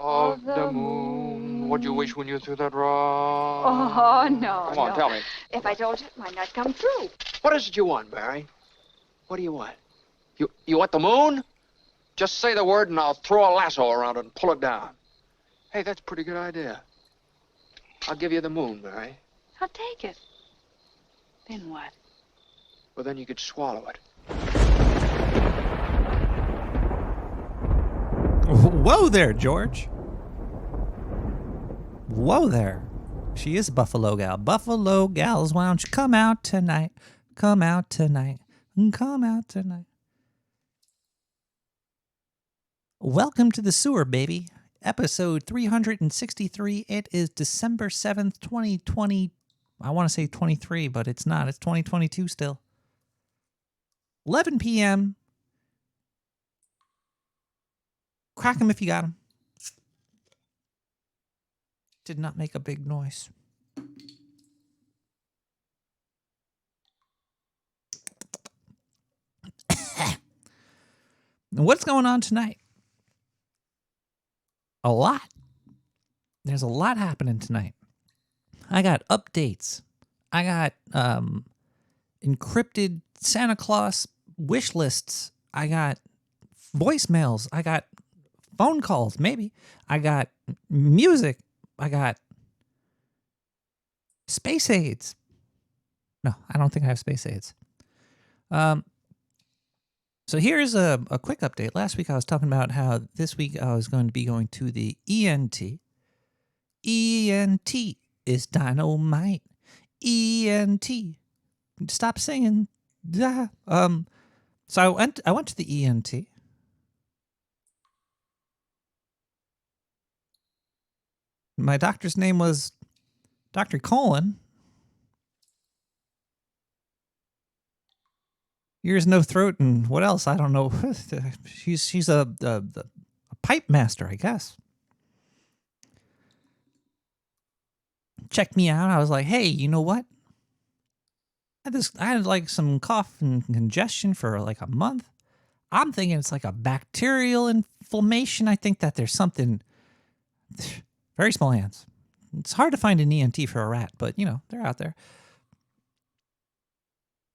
of the moon. What'd you wish when you threw that rock? Oh, no, Come on, no. tell me. If I told you, it might not come true. What is it you want, Barry? What do you want? You want the moon? Just say the word and I'll throw a lasso around it and pull it down. Hey, that's a pretty good idea. I'll give you the moon, Barry. I'll take it. Then what? Well, then you could swallow it. Whoa there, George. Whoa there. She is a Buffalo gal. Buffalo gals, why don't you come out tonight? Come out tonight. Come out tonight. Welcome to the sewer, baby. Episode 363. It is December 7th, 2020. I want to say 23, but it's not. It's 2022 still. 11 p.m. Crack them if you got them. Did not make a big noise. What's going on tonight? A lot. There's a lot happening tonight. I got updates. I got encrypted Santa Claus wish lists. I got voicemails. I got phone calls, maybe. I got music. I got space aids. No, I don't think I have space aids. So here's a quick update. Last week I was talking about how this week I was going to be going to the ENT. ENT is dynamite. ENT. Stop singing. Yeah. So I went to the ENT. My doctor's name was Dr. Colin. Ears, no throat, and what else? I don't know. She's a pipe master, I guess. Checked me out. I was like, hey, you know what? I had like some cough and congestion for like a month. I'm thinking it's like a bacterial inflammation. I think that there's something. Very small hands. It's hard to find an ENT for a rat, but you know they're out there.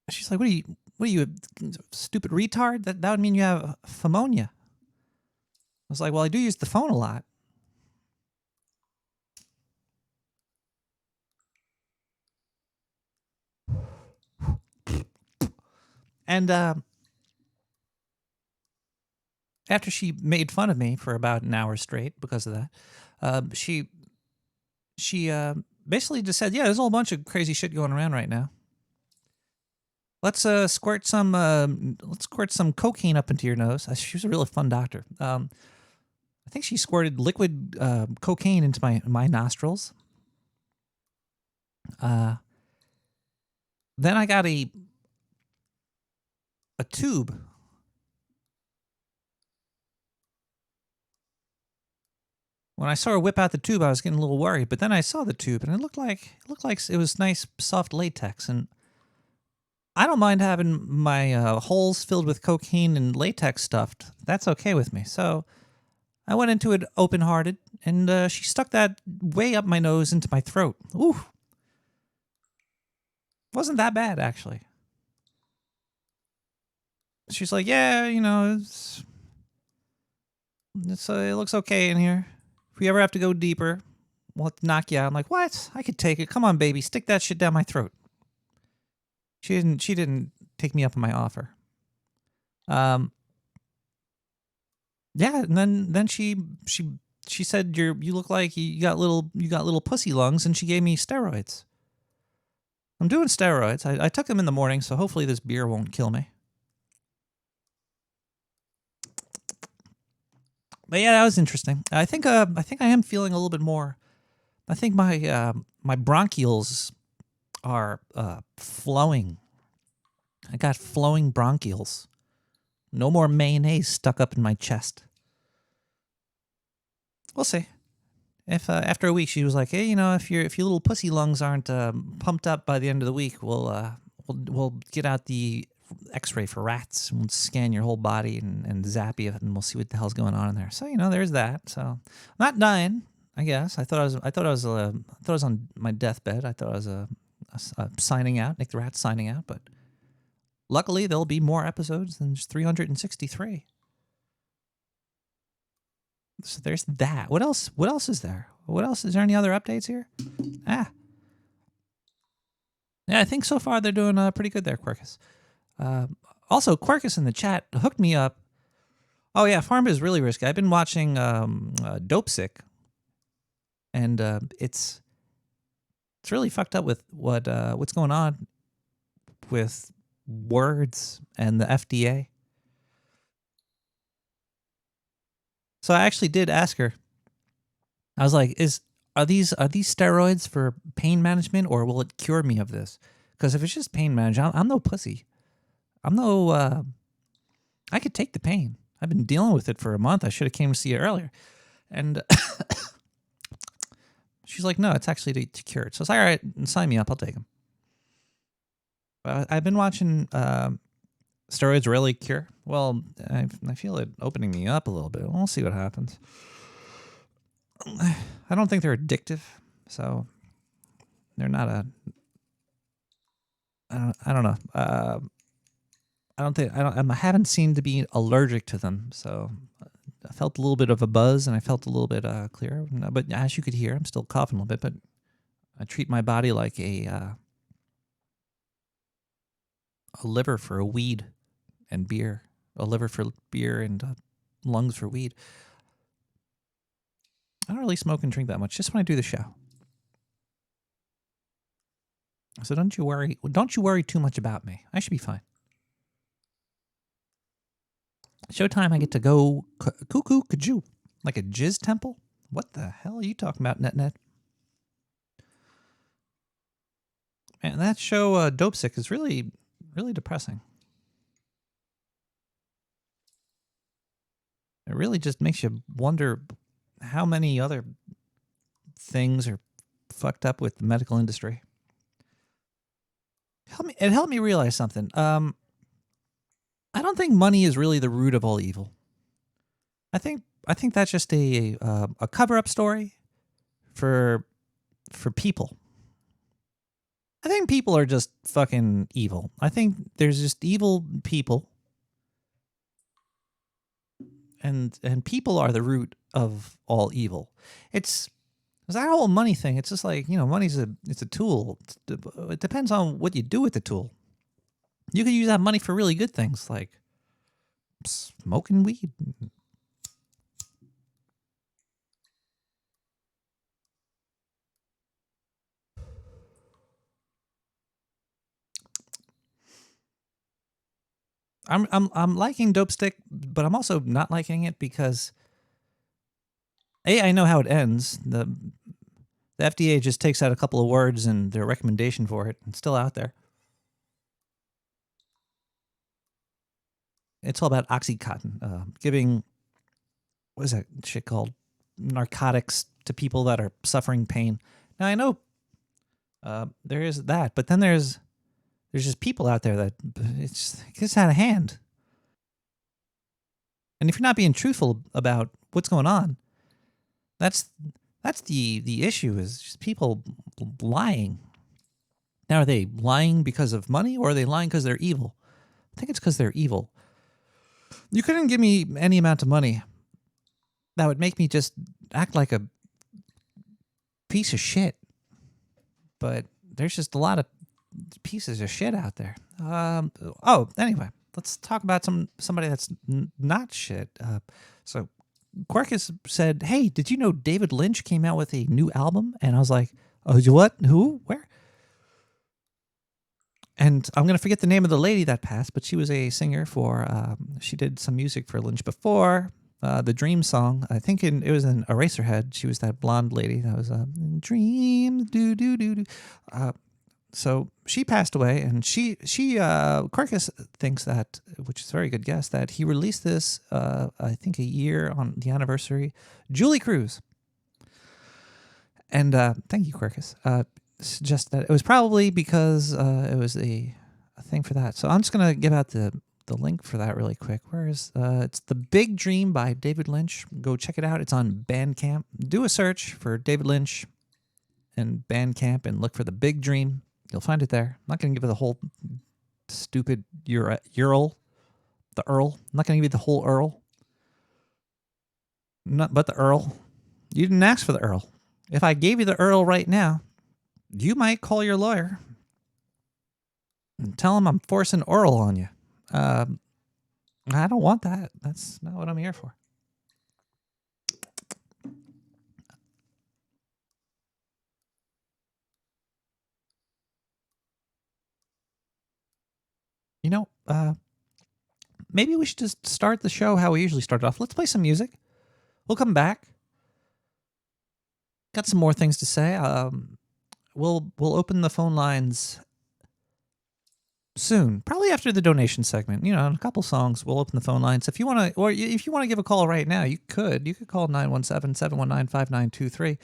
She's like, "What are you, a stupid retard? That would mean you have pneumonia." I was like, "Well, I do use the phone a lot." And after she made fun of me for about an hour straight because of that, she basically just said, "Yeah, there's a whole bunch of crazy shit going around right now. Let's squirt some cocaine up into your nose." She was a really fun doctor. I think she squirted liquid cocaine into my nostrils. Then I got a tube. When I saw her whip out the tube, I was getting a little worried. But then I saw the tube, and it looked like it was nice, soft latex. And I don't mind having my holes filled with cocaine and latex stuffed. That's okay with me. So I went into it open-hearted, and she stuck that way up my nose into my throat. Ooh. Wasn't that bad, actually. She's like, yeah, you know, it looks okay in here. If we ever have to go deeper, we'll have to knock you out. I'm like, what? I could take it. Come on, baby. Stick that shit down my throat. She didn't take me up on my offer. Yeah, and then she said you look like you got little pussy lungs, and she gave me steroids. I'm doing steroids. I took them in the morning, so hopefully this beer won't kill me. But yeah, that was interesting. I think I am feeling a little bit more. I think my bronchioles are flowing. I got flowing bronchioles. No more mayonnaise stuck up in my chest. We'll see. If after a week she was like, hey, you know, if your little pussy lungs aren't pumped up by the end of the week, we'll get out the X-ray for rats. We'll scan your whole body and zap you, and we'll see what the hell's going on in there. So there's that. So I'm not dying, I guess. I thought I was on my deathbed. I thought I was signing out, Nick the Rat signing out. But luckily, there'll be more episodes than just 363. So there's that. What else? What else is there? What else? Is there any other updates here? Yeah, I think so far they're doing pretty good there, Quirkus. Also, Quirkus in the chat hooked me up. Oh yeah, Farm is really risky. I've been watching Dope Sick, and it's really fucked up with what's going on with words and the FDA. So I actually did ask her. I was like, are these steroids for pain management, or will it cure me of this? Because if it's just pain management, I'm no pussy. I'm no. I could take the pain. I've been dealing with it for a month. I should have came to see you earlier. And she's like, no, it's actually to cure it. So it's all right. Sign me up. I'll take them. I've been watching steroids really cure. Well, I feel it opening me up a little bit. We'll see what happens. I don't think they're addictive, so they're not a. I don't know. I haven't seemed to be allergic to them, so I felt a little bit of a buzz and I felt a little bit clearer. But as you could hear, I'm still coughing a little bit. But I treat my body like a liver for a weed and beer, a liver for beer and lungs for weed. I don't really smoke and drink that much, just when I do the show. So don't you worry. Don't you worry too much about me. I should be fine. Showtime, I get to go cuckoo kajoo, like a jizz temple. What the hell are you talking about, Net? Man, that show, Dope Sick, is really, really depressing. It really just makes you wonder how many other things are fucked up with the medical industry. It helped me realize something. I don't think money is really the root of all evil. I think that's just a cover-up story for people. I think people are just fucking evil. I think there's just evil people, and people are the root of all evil. It's that whole money thing. It's just like, money's it's a tool. It depends on what you do with the tool. You could use that money for really good things, like smoking weed. I'm liking Dope Stick, but I'm also not liking it because I know how it ends. The FDA just takes out a couple of words and their recommendation for it. It's still out there. It's all about Oxycontin, giving, what is that shit called? Narcotics to people that are suffering pain. Now, I know there is that, but then there's just people out there that it gets out of hand. And if you're not being truthful about what's going on, that's the issue, is just people lying. Now, are they lying because of money, or are they lying because they're evil? I think it's because they're evil. You couldn't give me any amount of money that would make me just act like a piece of shit. But there's just a lot of pieces of shit out there. Anyway, let's talk about somebody that's not shit. So Quirkus said, hey, did you know David Lynch came out with a new album? And I was like, oh, what? Who? Where? And I'm going to forget the name of the lady that passed, but she was a singer for, she did some music for Lynch before, the Dream song. I think it was in Eraserhead. She was that blonde lady that was, Dreams, do. So she passed away, and Quirkus thinks that, which is a very good guess, that he released this, I think a year on the anniversary, Julie Cruz. And thank you, Quirkus. Just that it was probably because it was a thing for that. So I'm just gonna give out the link for that really quick. Where is it's The Big Dream by David Lynch. Go check it out. It's on Bandcamp. Do a search for David Lynch and Bandcamp and look for The Big Dream. You'll find it there. I'm not gonna give it the whole stupid URL. The URL. I'm not gonna give you the whole URL. But the URL. You didn't ask for the URL. If I gave you the URL right now, you might call your lawyer and tell him I'm forcing oral on you. I don't want that. That's not what I'm here for. You know, maybe we should just start the show how we usually start it off. Let's play some music. We'll come back. Got some more things to say. We'll open the phone lines soon, probably after the donation segment. In a couple songs, we'll open the phone lines. If you want to, or if you want to give a call right now, you could call 917-719-5923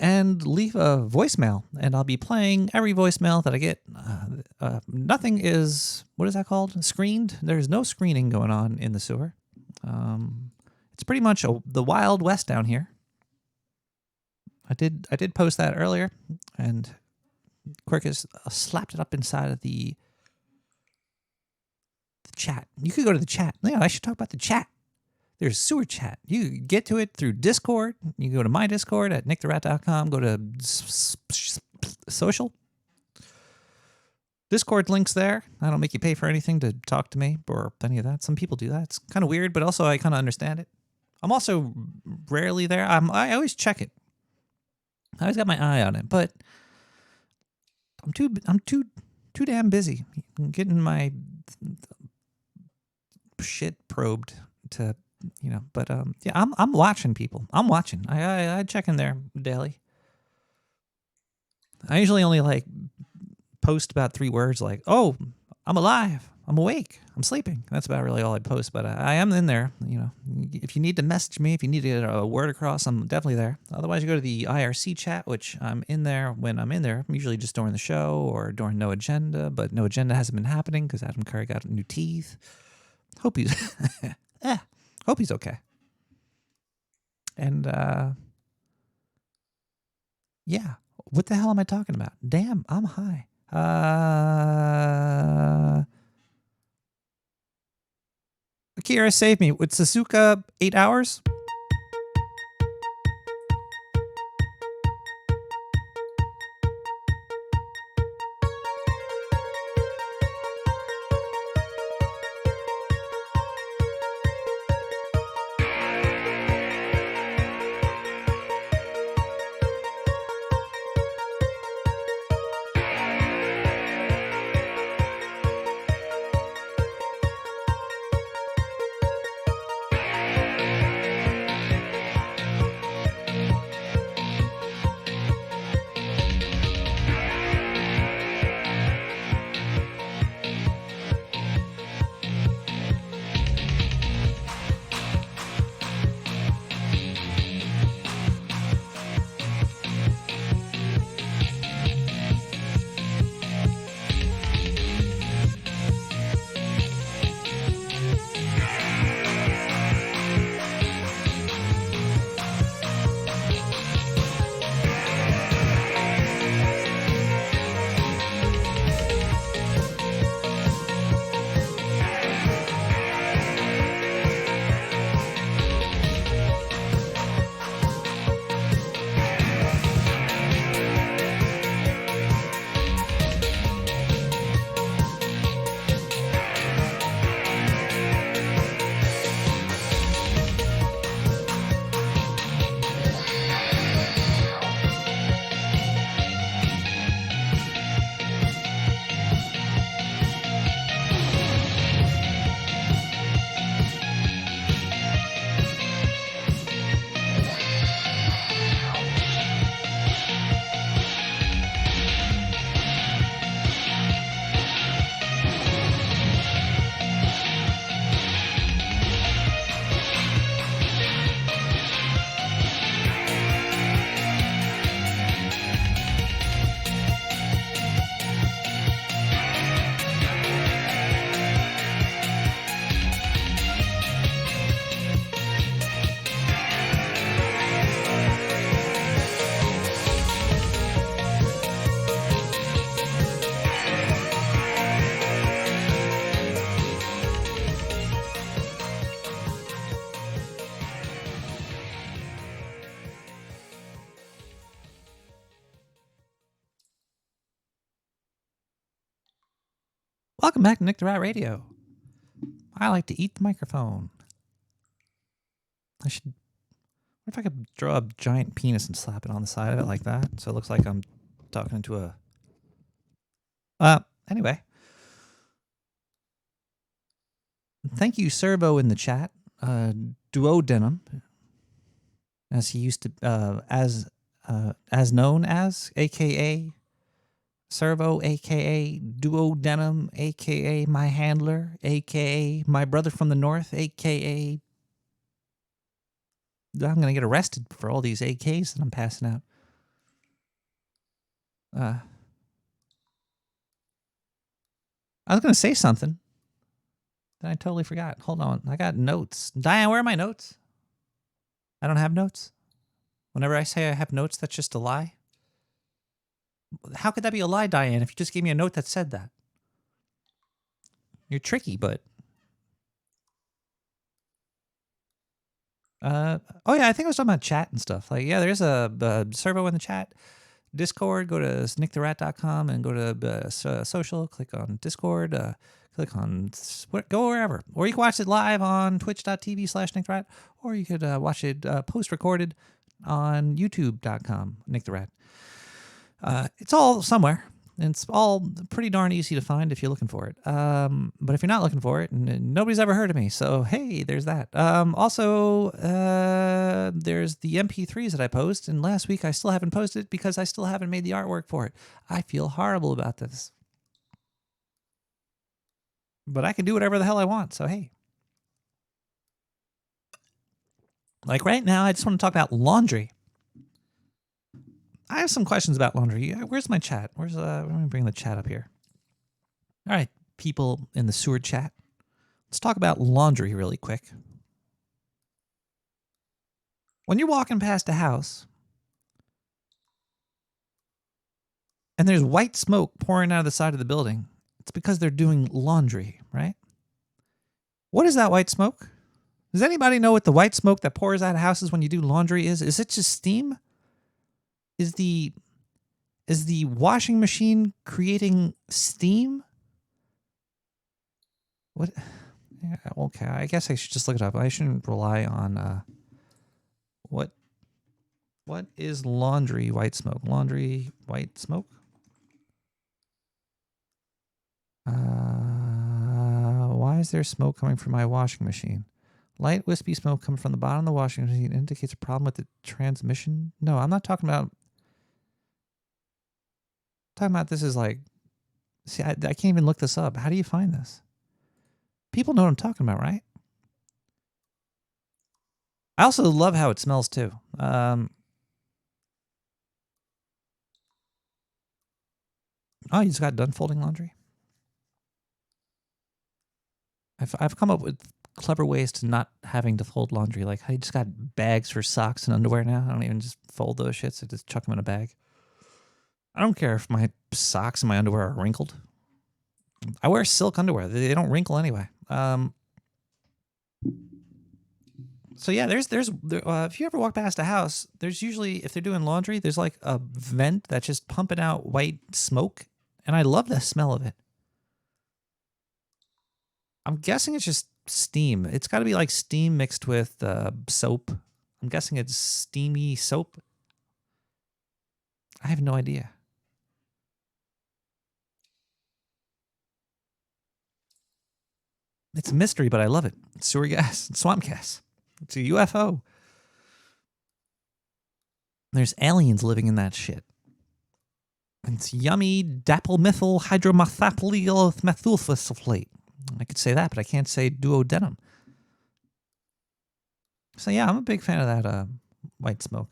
and leave a voicemail, and I'll be playing every voicemail that I get. Nothing is, what is that called? Screened. There's no screening going on in the sewer. It's pretty much the Wild West down here. I did post that earlier, and Quirkus slapped it up inside of the chat. You could go to the chat. Yeah, I should talk about the chat. There's sewer chat. You get to it through Discord. You can go to my Discord at nicktherat.com. Go to social. Discord links there. I don't make you pay for anything to talk to me or any of that. Some people do that. It's kind of weird, but also I kind of understand it. I'm also rarely there. I always check it. I always got my eye on it, but I'm too damn busy getting my shit probed to, but yeah, I'm watching people. I'm watching. I check in there daily. I usually only post about 3 words like, "Oh, I'm alive. I'm awake. I'm sleeping." That's about really all I post, but I am in there. If you need to message me, if you need to get a word across, I'm definitely there. Otherwise, you go to the IRC chat, which I'm in there when I'm in there. I'm usually just during the show or during No Agenda, but No Agenda hasn't been happening because Adam Curry got new teeth. Hope he's hope he's okay. And yeah, what the hell am I talking about? Damn, I'm high. Akira, save me. With Suzuka, 8 hours? Welcome back to Nick the Rat Radio. I like to eat the microphone. What if I could draw a giant penis and slap it on the side of it like that, so it looks like I'm talking to a... Anyway. Thank you, Servo, in the chat. Duodenum, as he used to, as known as, a.k.a. Servo, a.k.a. Duodenum, a.k.a. my handler, a.k.a. my brother from the north, a.k.a. I'm going to get arrested for all these AKs that I'm passing out. I was going to say something. Then I totally forgot. Hold on. I got notes. Diane, where are my notes? I don't have notes. Whenever I say I have notes, that's just a lie. How could that be a lie, Diane, if you just gave me a note that said that? You're tricky, but... oh yeah, I think I was talking about chat and stuff. Like, yeah, there's a servo in the chat. Discord, go to nicktherat.com and go to social, click on Discord, click on, go wherever. Or you can watch it live on twitch.tv/nicktherat, or you could watch it post-recorded on youtube.com, nicktherat. It's all somewhere. It's all pretty darn easy to find if you're looking for it. But if you're not looking for it, nobody's ever heard of me. So, hey, there's that. Also, there's the MP3s that I post. And last week I still haven't posted it because I still haven't made the artwork for it. I feel horrible about this. But I can do whatever the hell I want. So, hey. Like right now, I just want to talk about laundry. I have some questions about laundry. Where's my chat? Let me bring the chat up here. All right, people in the sewer chat. Let's talk about laundry really quick. When you're walking past a house and there's white smoke pouring out of the side of the building, it's because they're doing laundry, right? What is that white smoke? Does anybody know what the white smoke that pours out of houses when you do laundry is? Is it just steam? Is the washing machine creating steam? What? Yeah, okay, I guess I should just look it up. I shouldn't rely on what is laundry white smoke? Laundry white smoke? Why is there smoke coming from my washing machine? Light wispy smoke coming from the bottom of the washing machine indicates a problem with the transmission. No, I'm not talking about. This is like, see, I can't even look this up. How do you find this? People know what I'm talking about, right? I also love how it smells too. Oh, you just got done folding laundry? I've come up with clever ways to not having to fold laundry. Like I just got bags for socks and underwear now. I don't even just fold those shits. I just chuck them in a bag. I don't care if my socks and my underwear are wrinkled. I wear silk underwear. They don't wrinkle anyway. So yeah, there's if you ever walk past a house, there's usually, if they're doing laundry, there's like a vent that's just pumping out white smoke, and I love the smell of it. I'm guessing it's just steam. It's got to be like steam mixed with soap. I'm guessing it's steamy soap. I have no idea. It's a mystery, but I love it. It's sewer gas. It's swamp gas. It's a UFO. There's aliens living in that shit. It's yummy dapalmethyl hydromethapolyl methylphosphate. I could say that, but I can't say duodenum. So yeah, I'm a big fan of that white smoke.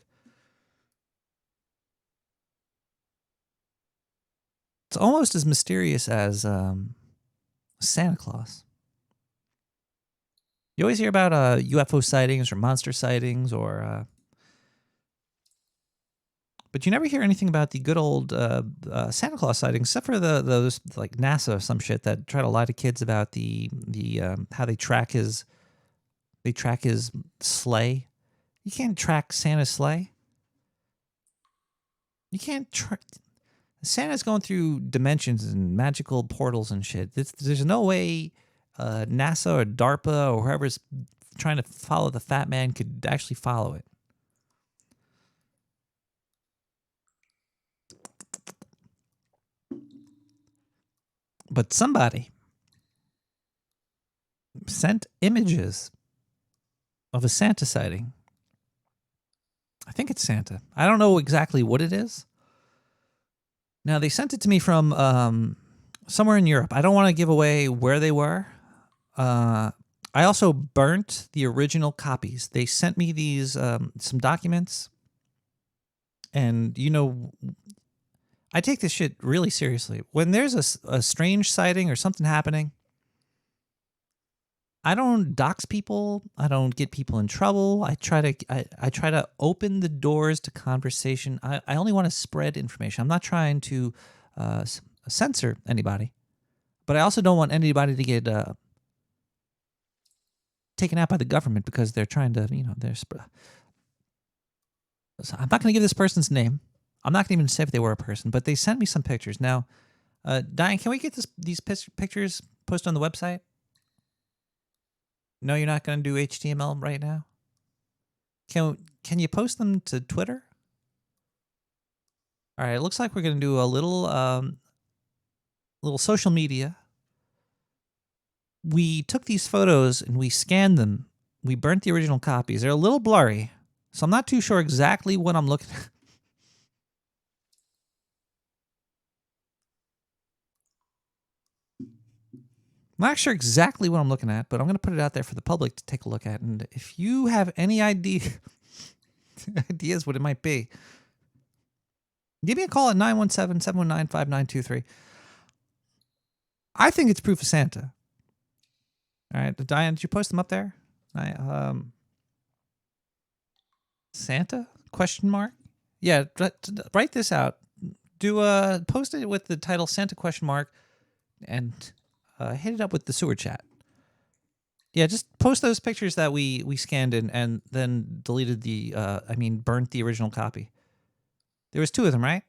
It's almost as mysterious as Santa Claus. You always hear about UFO sightings or monster sightings, or but you never hear anything about the good old Santa Claus sightings, except for those like NASA or some shit that try to lie to kids about the how they track his sleigh. You can't track Santa's sleigh. You can't track. Santa's going through dimensions and magical portals and shit. There's no way NASA or DARPA or whoever's trying to follow the Fat Man could actually follow it. But somebody sent images of a Santa sighting. I think it's Santa. I don't know exactly what it is. Now, they sent it to me from somewhere in Europe. I don't want to give away where they were. I also burnt the original copies. They sent me these some documents. And, you know, I take this shit really seriously. When there's a strange sighting or something happening, I don't dox people. I don't get people in trouble. I try to open the doors to conversation. I only want to spread information. I'm not trying to censor anybody, but I also don't want anybody to get taken out by the government because they're trying to, you know, so I'm not going to give this person's name. I'm not going to even say if they were a person, but they sent me some pictures. Now, Diane, can we get these pictures posted on the website? No, you're not going to do HTML right now? Can you post them to Twitter? All right, it looks like we're going to do a little social media. We took these photos and we scanned them. We burnt the original copies. They're a little blurry, so I'm not too sure exactly what I'm looking at. I'm not sure exactly what I'm looking at, but I'm going to put it out there for the public to take a look at. And if you have any ideas what it might be, give me a call at 917-719-5923. I think it's proof of Santa. All right, Diane, did you post them up there? Santa? Question mark? Yeah, write this out. Post it with the title Santa question mark and hit it up with the sewer chat. Yeah, just post those pictures that we scanned in and then deleted burnt the original copy. There was 2 of them, right?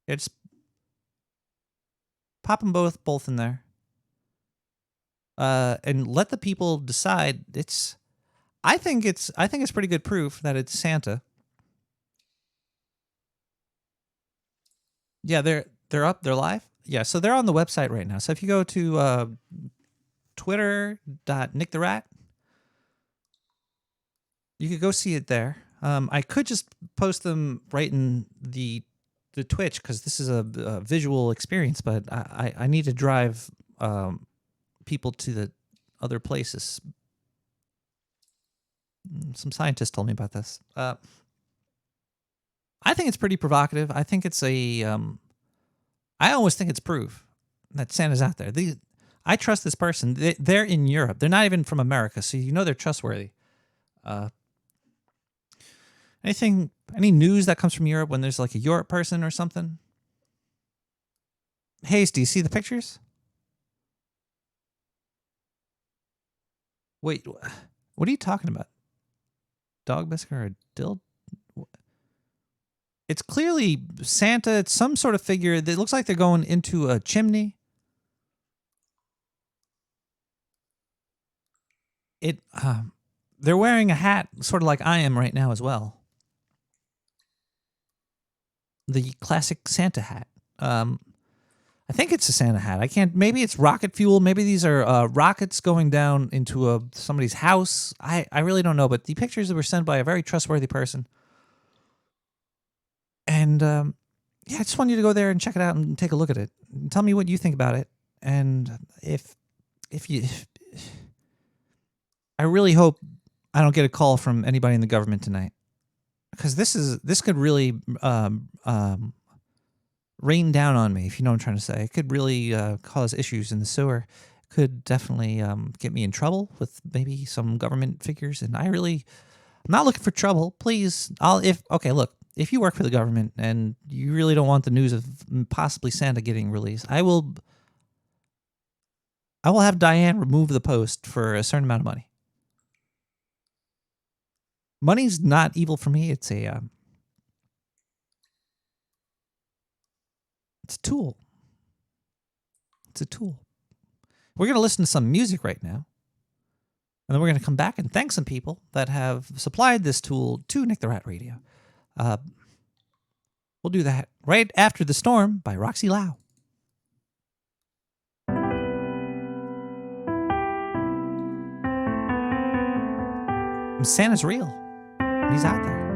Yeah, just pop them both in there. And let the people decide. I think it's pretty good proof that it's Santa. Yeah, they're up, they're live. Yeah, so they're on the website right now. So if you go to twitter.nicktherat, you could go see it there. I could just post them right in the Twitch because this is a visual experience, but I need to drive people to the other places. Some scientists told me about this. I think it's pretty provocative. I think it's I almost think it's proof that Santa's out there. I trust this person. They're in Europe. They're not even from America, so you know they're trustworthy. Any news that comes from Europe when there's like a Europe person or something? Hayes, do you see the pictures? Wait, what are you talking about? Dog biscuit or a dill? It's clearly Santa. It's some sort of figure. It looks like they're going into a chimney. They're wearing a hat, sort of like I am right now as well. The classic Santa hat. I think it's a Santa hat. Maybe it's rocket fuel. Maybe these are rockets going down into somebody's house. I really don't know, but the pictures were sent by a very trustworthy person. And I just want you to go there and check it out and take a look at it. And tell me what you think about it. And if I really hope I don't get a call from anybody in the government tonight, because this could really rain down on me, if you know what I'm trying to say. It could really cause issues in the sewer. It could definitely get me in trouble with maybe some government figures. And I'm not looking for trouble. Please, if you work for the government and you really don't want the news of possibly Santa getting released, I will have Diane remove the post for a certain amount of money. Money's not evil for me. It's It's a tool. It's a tool. We're going to listen to some music right now. And then we're going to come back and thank some people that have supplied this tool to Nick the Rat Radio. We'll do that right after The Storm by Roxy Lau. Santa's real. He's out there.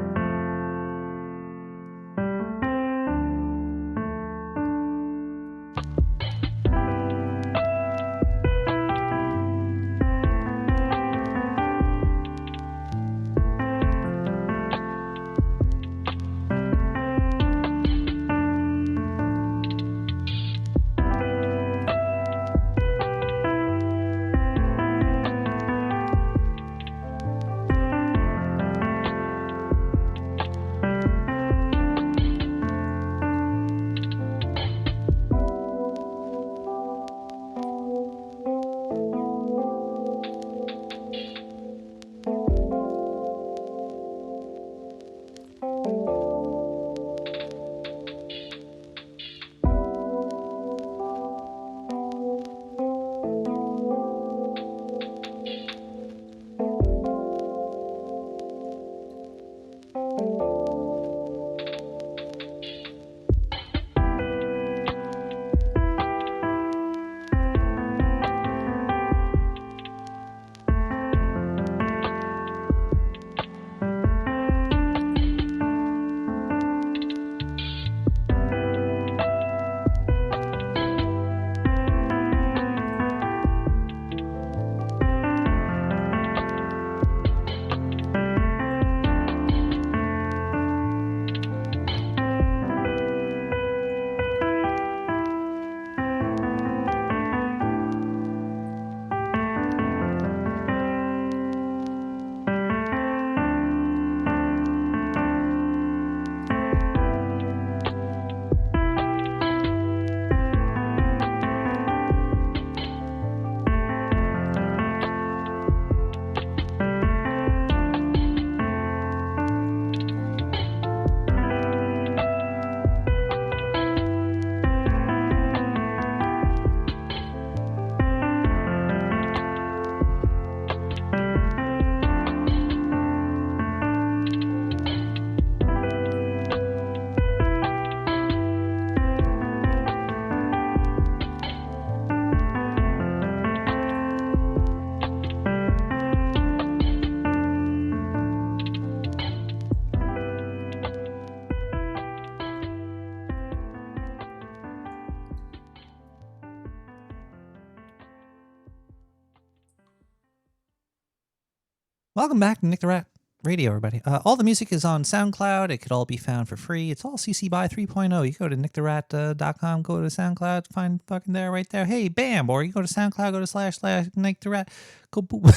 Welcome back to Nick the Rat Radio, everybody. All the music is on SoundCloud. It could all be found for free. It's all CC BY 3.0. You go to nicktherat.com, go to SoundCloud, find fucking there, right there. Hey, bam! Or you go to SoundCloud, go to / Nick the Rat, go boom.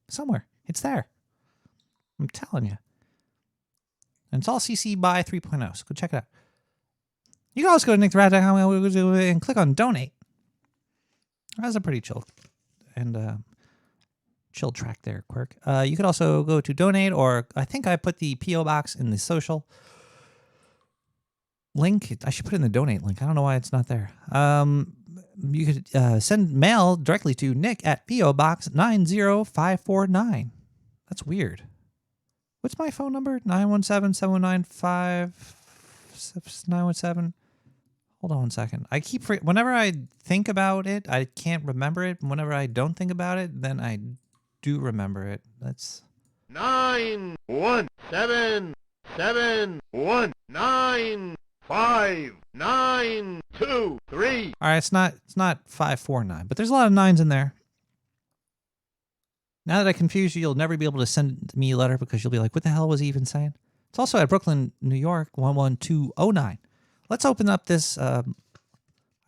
Somewhere. It's there. I'm telling you. And it's all CC BY 3.0, so go check it out. You can also go to nicktherat.com and click on donate. That's a pretty chill and chill track there, Quirk. You could also go to donate, or I think I put the P.O. box in the social link. I should put it in the donate link. I don't know why it's not there. You could send mail directly to Nick at P.O. Box 90549. That's weird. What's my phone number? 917-795-917. Hold on one second. I keep whenever I think about it, I can't remember it. And whenever I don't think about it, then I do remember it. That's 917-719-5923. all right. It's not 549, but there's a lot of nines in there. Now that I confuse you, you'll never be able to send me a letter because you'll be like, "What the hell was he even saying?" It's also at Brooklyn, New York, 11209. Let's open up this. I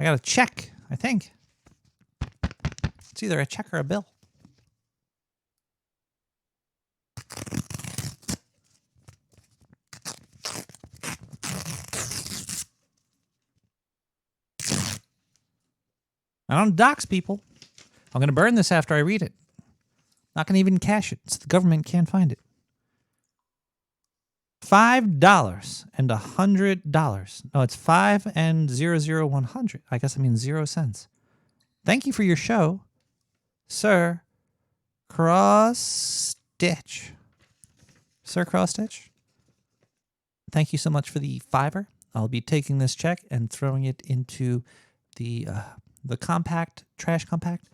got a check, I think. It's either a check or a bill. I don't dox people. I'm going to burn this after I read it. Not going to even cash it, so the government can't find it. $5 and $100. No, it's 5 and 100. I guess I mean 0 cents. Thank you for your show, Sir Cross Stitch. Sir Cross Stitch, thank you so much for the $5. I'll be taking this check and throwing it into the compact, trash compact,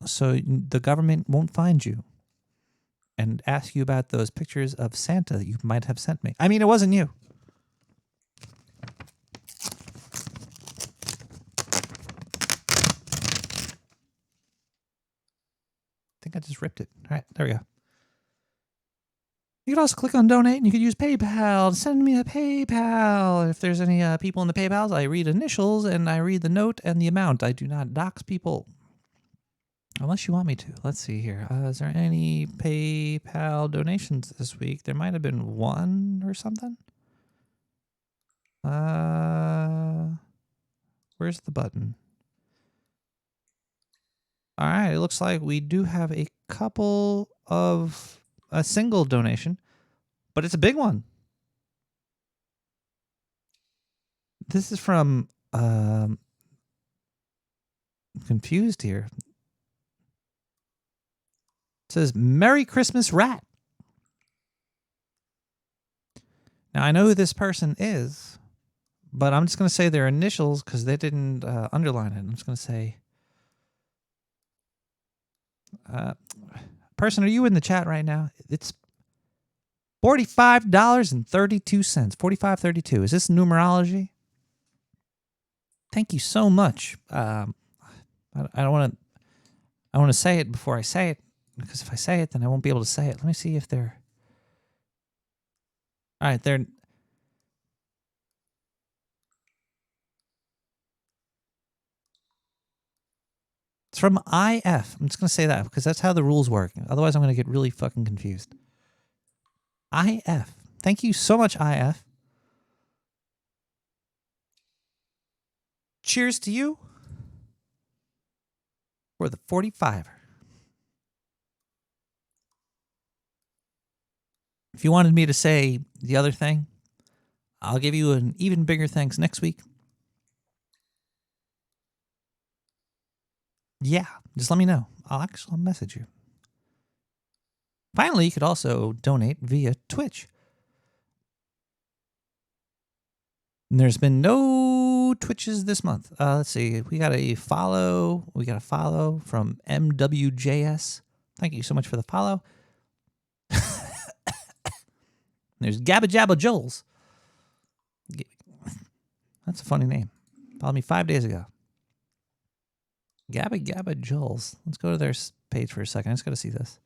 so the government won't find you and ask you about those pictures of Santa that you might have sent me. I mean, it wasn't you. I think I just ripped it. All right, there we go. You could also click on donate, and you could use PayPal. Send me a PayPal. If there's any people in the PayPals, I read initials, and I read the note and the amount. I do not dox people. Unless you want me to. Let's see here. Is there any PayPal donations this week? There might have been one or something. Where's the button? All right, it looks like we do have a couple of a single donation, but it's a big one. This is from I'm confused here. It says Merry Christmas Rat. Now I know who this person is, but I'm just going to say their initials because they didn't underline it. I'm just going to say, person, are you in the chat right now? It's $45.32. $45.32. Is this numerology? Thank you so much. I don't want to. I want to say it before I say it, because if I say it, then I won't be able to say it. Let me see if they're. All right, they're. It's from IF. I'm just going to say that because that's how the rules work. Otherwise, I'm going to get really fucking confused. IF. Thank you so much, IF. Cheers to you for the 45er. If you wanted me to say the other thing, I'll give you an even bigger thanks next week. Yeah, just let me know. I'll message you. Finally, you could also donate via Twitch. And there's been no Twitches this month. Let's see. We got a follow. We got a follow from MWJS. Thank you so much for the follow. There's Gabba Jabba Joels. That's a funny name. Followed me 5 days ago. Gabba Gabba Joels. Let's go to their page for a second. I just got to see this.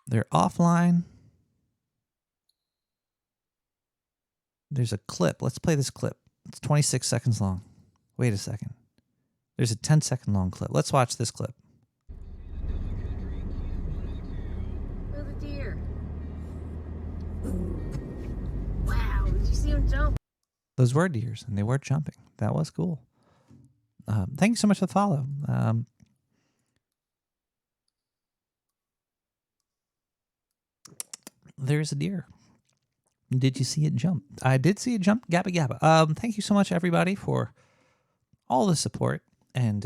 They're offline. There's a clip. Let's play this clip. It's 26 seconds long. Wait a second. There's a 10-second long clip. Let's watch this clip. Oh, the deer. Wow, did you see him jump? Those were deers, and they were jumping. That was cool. Thank you so much for the follow. There's a deer. Did you see it jump? I did see it jump. Gabba Gabba. Thank you so much, everybody, for all the support. And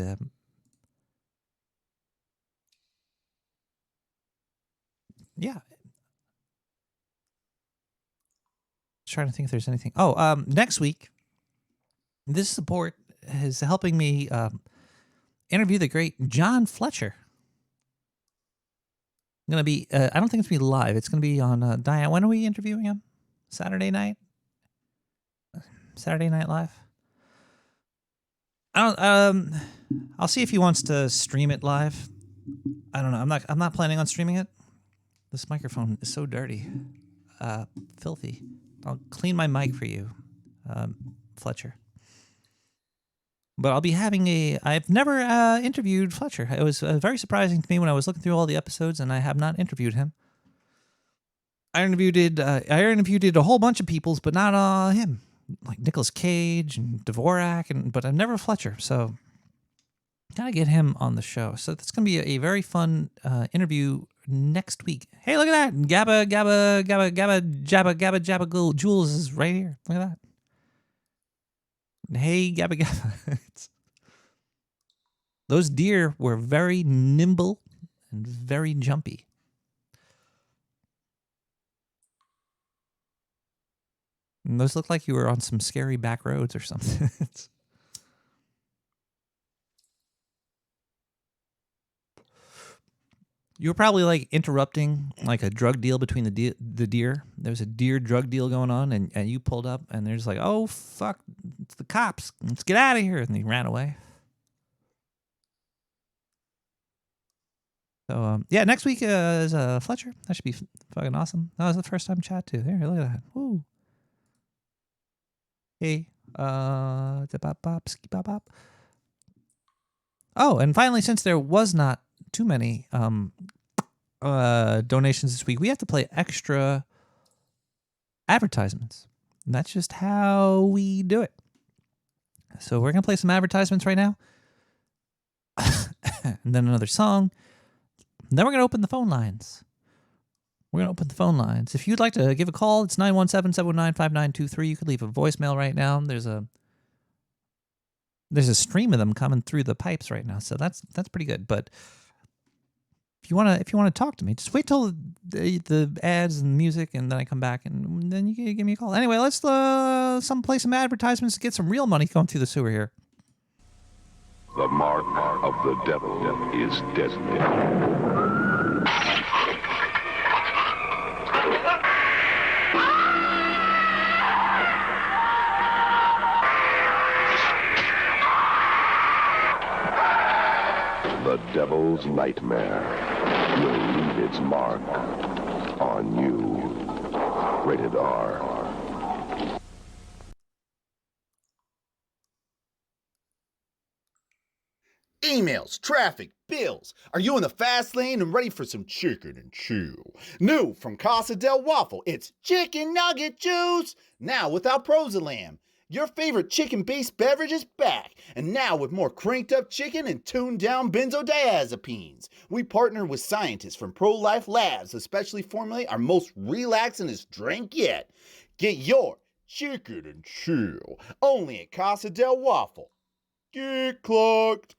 yeah. Just trying to think if there's anything. Oh, next week, this support is helping me interview the great John Fletcher. I'm going to be, I don't think it's going to be live. It's going to be on Diane. When are we interviewing him? Saturday night? Saturday Night Live? I'll see if he wants to stream it live. I don't know. I'm not planning on streaming it. This microphone is so dirty. Filthy. I'll clean my mic for you, Fletcher. But I'll be having I've never interviewed Fletcher. It was very surprising to me when I was looking through all the episodes, and I have not interviewed him. I interviewed a whole bunch of peoples, but not him, like Nicolas Cage and Dvorak, but I've never Fletcher. So gotta get him on the show. So that's gonna be a very fun interview next week. Hey, look at that. Gabba, Gabba, Gabba, Gabba, Jabba, Gabba, Jabba, Jules is right here. Look at that. Hey, Gabba, Gabba. Those deer were very nimble and very jumpy. And those look like you were on some scary back roads or something. You were probably like interrupting like a drug deal between the deer. There was a deer drug deal going on, and you pulled up, and they're just like, "Oh fuck, it's the cops! Let's get out of here!" And they ran away. So yeah, next week is Fletcher. That should be fucking awesome. That was the first time chat too. There, look at that. Woo. Hey, bop. Oh, and finally, since there was not too many donations this week, we have to play extra advertisements. And that's just how we do it. So we're going to play some advertisements right now. And then another song. And then we're going to open the phone lines. If you'd like to give a call, it's 917-719-5923. You could leave a voicemail right now. There's a stream of them coming through the pipes right now, so that's pretty good. But if you want to talk to me, just wait till the ads and music, and then I come back, and then you can give me a call. Anyway, let's play some advertisements to get some real money going through the sewer here. The mark of the devil is deadly. The devil's nightmare will leave its mark on you. Rated R. Emails, traffic, bills. Are you in the fast lane and ready for some chicken and chew? New from Casa del Waffle, it's Chicken Nugget Juice! Now without Prozalam. Your favorite chicken-based beverage is back, and now with more cranked-up chicken and tuned-down benzodiazepines. We partner with scientists from Pro-Life Labs to specially formulate our most relaxingest drink yet. Get your chicken and chill only at Casa del Waffle. Get clocked!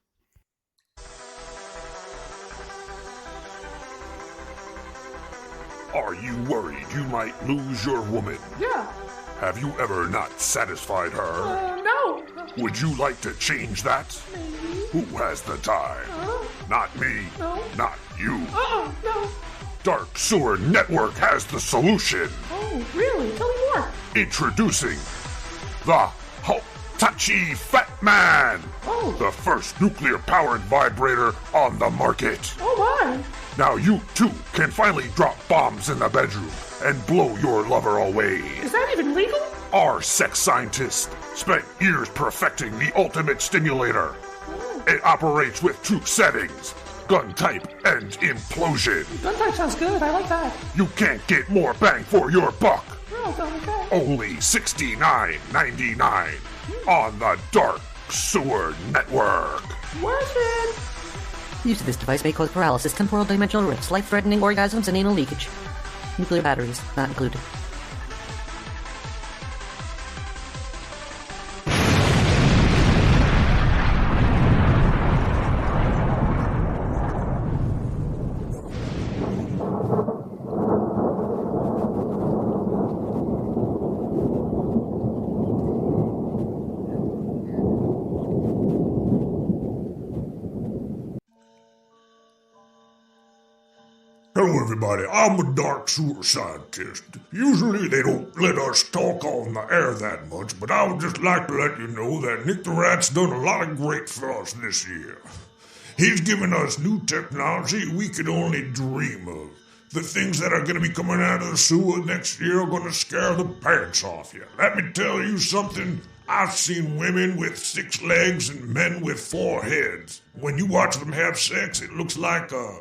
Are you worried you might lose your woman? Yeah. Have you ever not satisfied her? No. Would you like to change that? Maybe. Who has the time? Not me. No. Not you. No. Dark Sewer Network has the solution. Oh, really? Tell me more. Introducing the Hitachi Fat Man. Oh. The first nuclear-powered vibrator on the market. Oh, my. Now you, too, can finally drop bombs in the bedroom and blow your lover away. Is that even legal? Our sex scientist spent years perfecting the ultimate stimulator. It operates with two settings, gun type and implosion. Gun type sounds good. I like that. You can't get more bang for your buck. Oh, okay. Only $69.99 on the Dark Sewer Network. Worth it. Use of this device may cause paralysis, temporal dimensional rips, life-threatening orgasms, and anal leakage. Nuclear batteries not included. Hello everybody, I'm a dark sewer scientist. Usually they don't let us talk on the air that much, but I would just like to let you know that Nick the Rat's done a lot of great for us this year. He's given us new technology we could only dream of. The things that are going to be coming out of the sewer next year are going to scare the pants off you. Let me tell you something. I've seen women with 6 legs and men with 4 heads. When you watch them have sex, it looks like a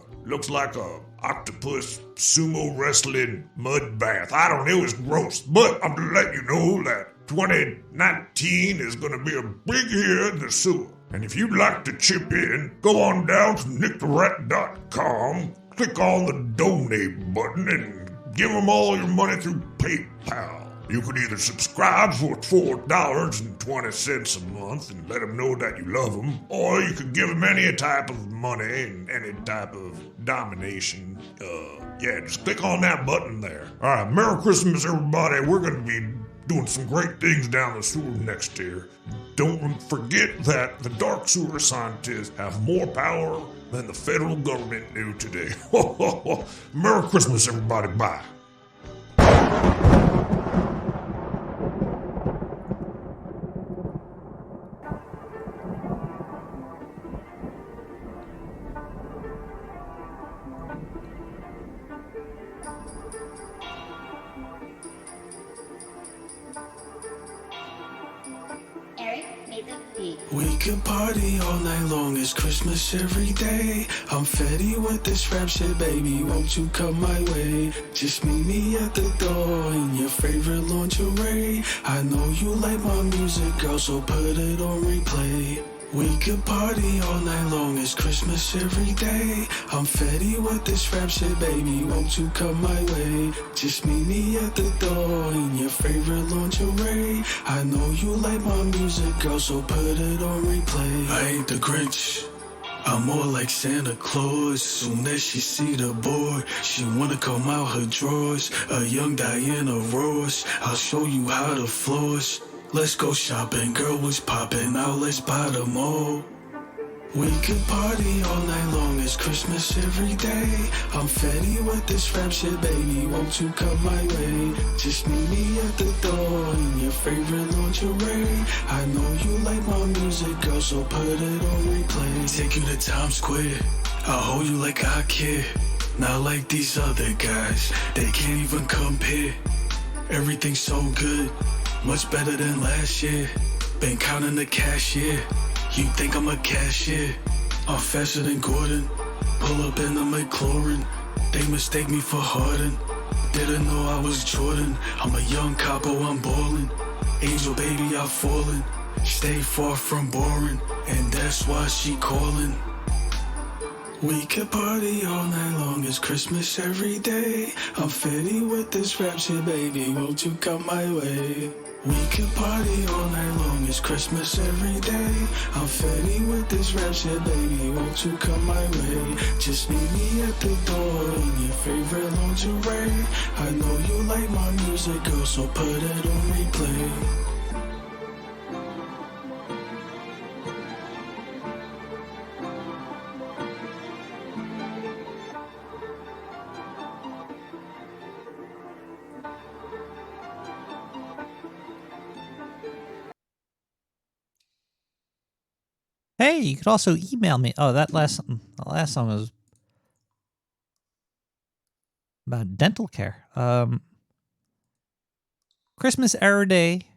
octopus sumo wrestling mud bath. I don't know, it was gross. But I'm to let you know that 2019 is going to be a big year in the sewer. And if you'd like to chip in, go on down to nicktherat.com click on the donate button and give them all your money through PayPal. You can either subscribe for $4.20 a month and let them know that you love them, or you could give them any type of money and any type of domination. Yeah, just click on that button there. All right, Merry Christmas, everybody. We're going to be doing some great things down the sewer next year. Don't forget that the dark sewer scientists have more power than the federal government do today. Merry Christmas, everybody. Bye. We could party all night long, it's Christmas every day. I'm fetty with this rap shit, baby, won't you come my way? Just meet me at the door in your favorite lingerie. I know you like my music, girl, so put it on replay. We could party all night long, it's Christmas every day. I'm fetty with this rap shit, baby, won't you come my way? Just meet me at the door in your favorite lingerie. I know you like my music, girl, so put it on replay. I ain't the Grinch, I'm more like Santa Claus. Soon as she see the boy, she wanna come out her drawers. A young Diana Ross, I'll show you how to floss. Let's go shopping, girl, what's poppin'? Now let's buy them all. We could party all night long, it's Christmas every day. I'm fetty with this rap shit, baby, won't you come my way? Just meet me at the door in your favorite lingerie. I know you like my music, girl, so put it on replay. Take you to Times Square, I'll hold you like I care. Not like these other guys, they can't even compare. Everything's so good, much better than last year. Been counting the cash, yeah. You think I'm a cashier? I'm faster than Gordon. Pull up in a McLaurin. They mistake me for Harden. Didn't know I was Jordan. I'm a young capo, I'm ballin'. Angel baby, I'm fallin'. Stay far from boring, and that's why she callin'. We could party all night long, it's Christmas every day. I'm fitty with this rap shit, baby, won't you come my way? We could party all night long, it's Christmas every day. I'm fitty with this rap shit, baby, won't you come my way? Just meet me at the door in your favorite lingerie. I know you like my music, girl, so put it on replay. Hey, you could also email me. Oh, the last song was about dental care. Christmas Error Day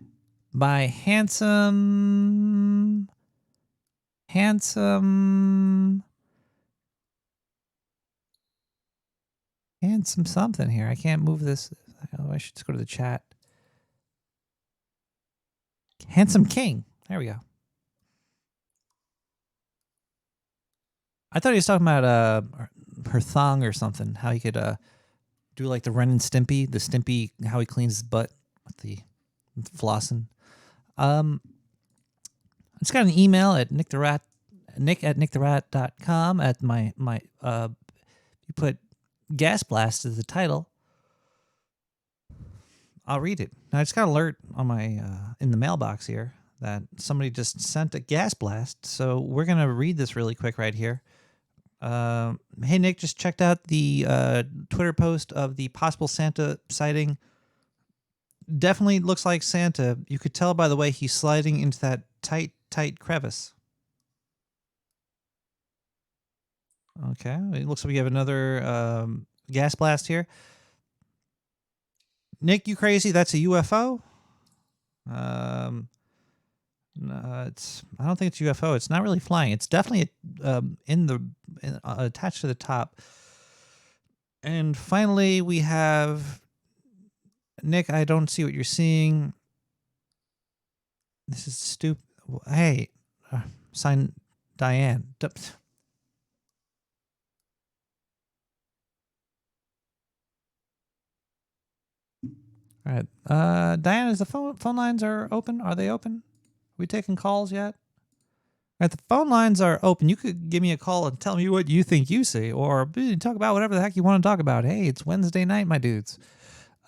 by Handsome something here. I can't move this. Oh, I should just go to the chat. Handsome King. There we go. I thought he was talking about her thong or something. How he could do like the Ren and Stimpy, how he cleans his butt with the flossing. I just got an email at nick@nicktherat.com at my you put Gas Blast as the title. I'll read it. Now, I just got an alert on my in the mailbox here that somebody just sent a gas blast. So we're going to read this really quick right here. Hey, Nick, just checked out the Twitter post of the possible Santa sighting. Definitely looks like Santa. You could tell by the way he's sliding into that tight crevice. Okay, it looks like we have another gas blast here. Nick, you crazy? That's a UFO? No, I don't think it's UFO. It's not really flying. It's definitely attached to the top. And finally, we have Nick. I don't see what you're seeing. This is stupid. Hey, sign Diane. All right. Diana, is the phone lines are open? Are they open? Are we taking calls yet? All right, the phone lines are open. You could give me a call and tell me what you think you see, or talk about whatever the heck you want to talk about. Hey, it's Wednesday night, my dudes.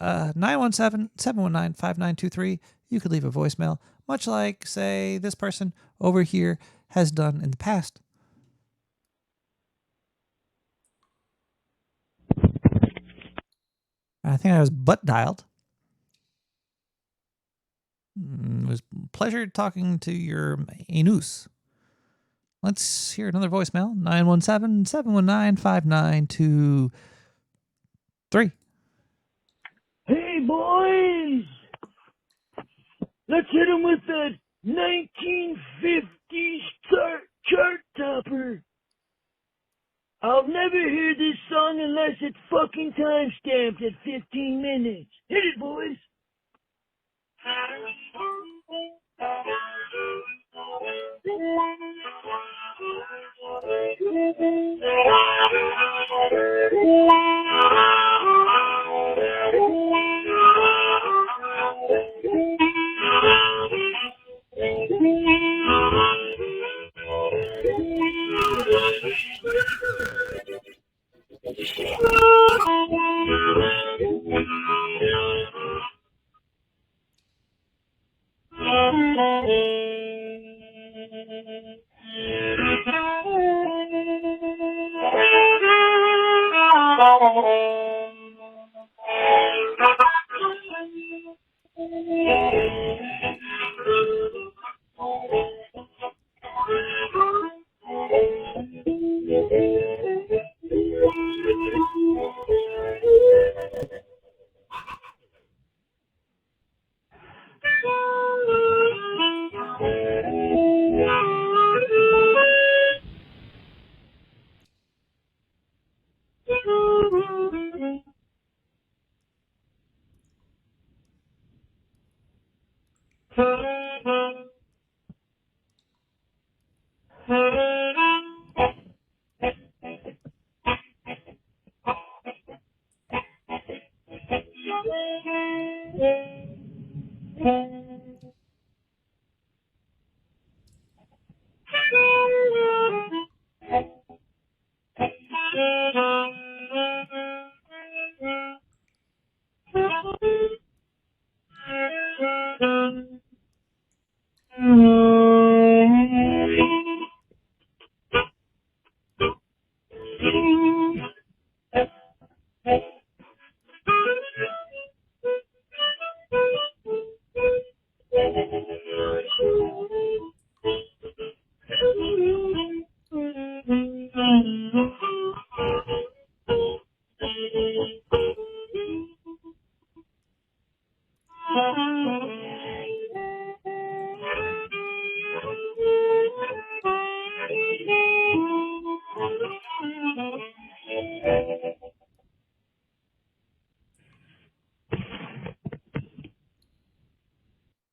917-719-5923. You could leave a voicemail, much like, say, this person over here has done in the past. I think I was butt dialed. It was a pleasure talking to your anus. Let's hear another voicemail. 917-719-5923. Hey, boys! Let's hit 'em with that 1950s chart topper. I'll never hear this song unless it's fucking time-stamped at 15 minutes. Hit it, boys!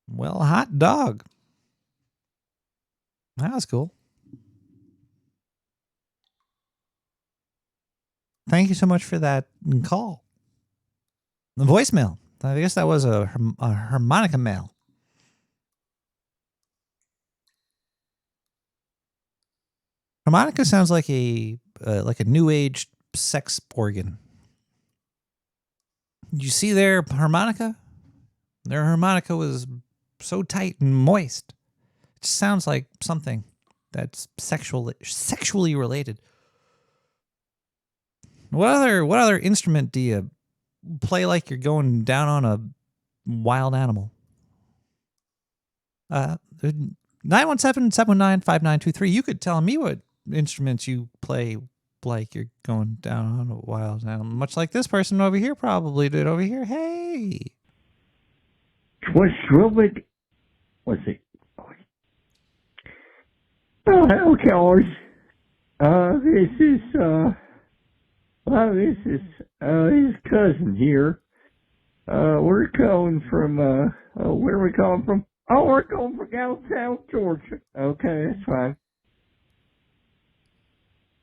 Well, hot dog. That was cool. Thank you so much for that call. The voicemail. I guess that was a harmonica mail. Harmonica sounds like a new age sex organ. You see their harmonica? Their harmonica was so tight and moist. It just sounds like something that's sexually related. What other instrument do you play like you're going down on a wild animal? 917-719-5923. You could tell me what instruments you play like you're going down on a wild animal. Much like this person over here probably did over here. Hey. What's it? Oh, hello, callers. This is his cousin here. We're calling from, where are we calling from? Oh, we're calling from down South Georgia. Okay, that's fine.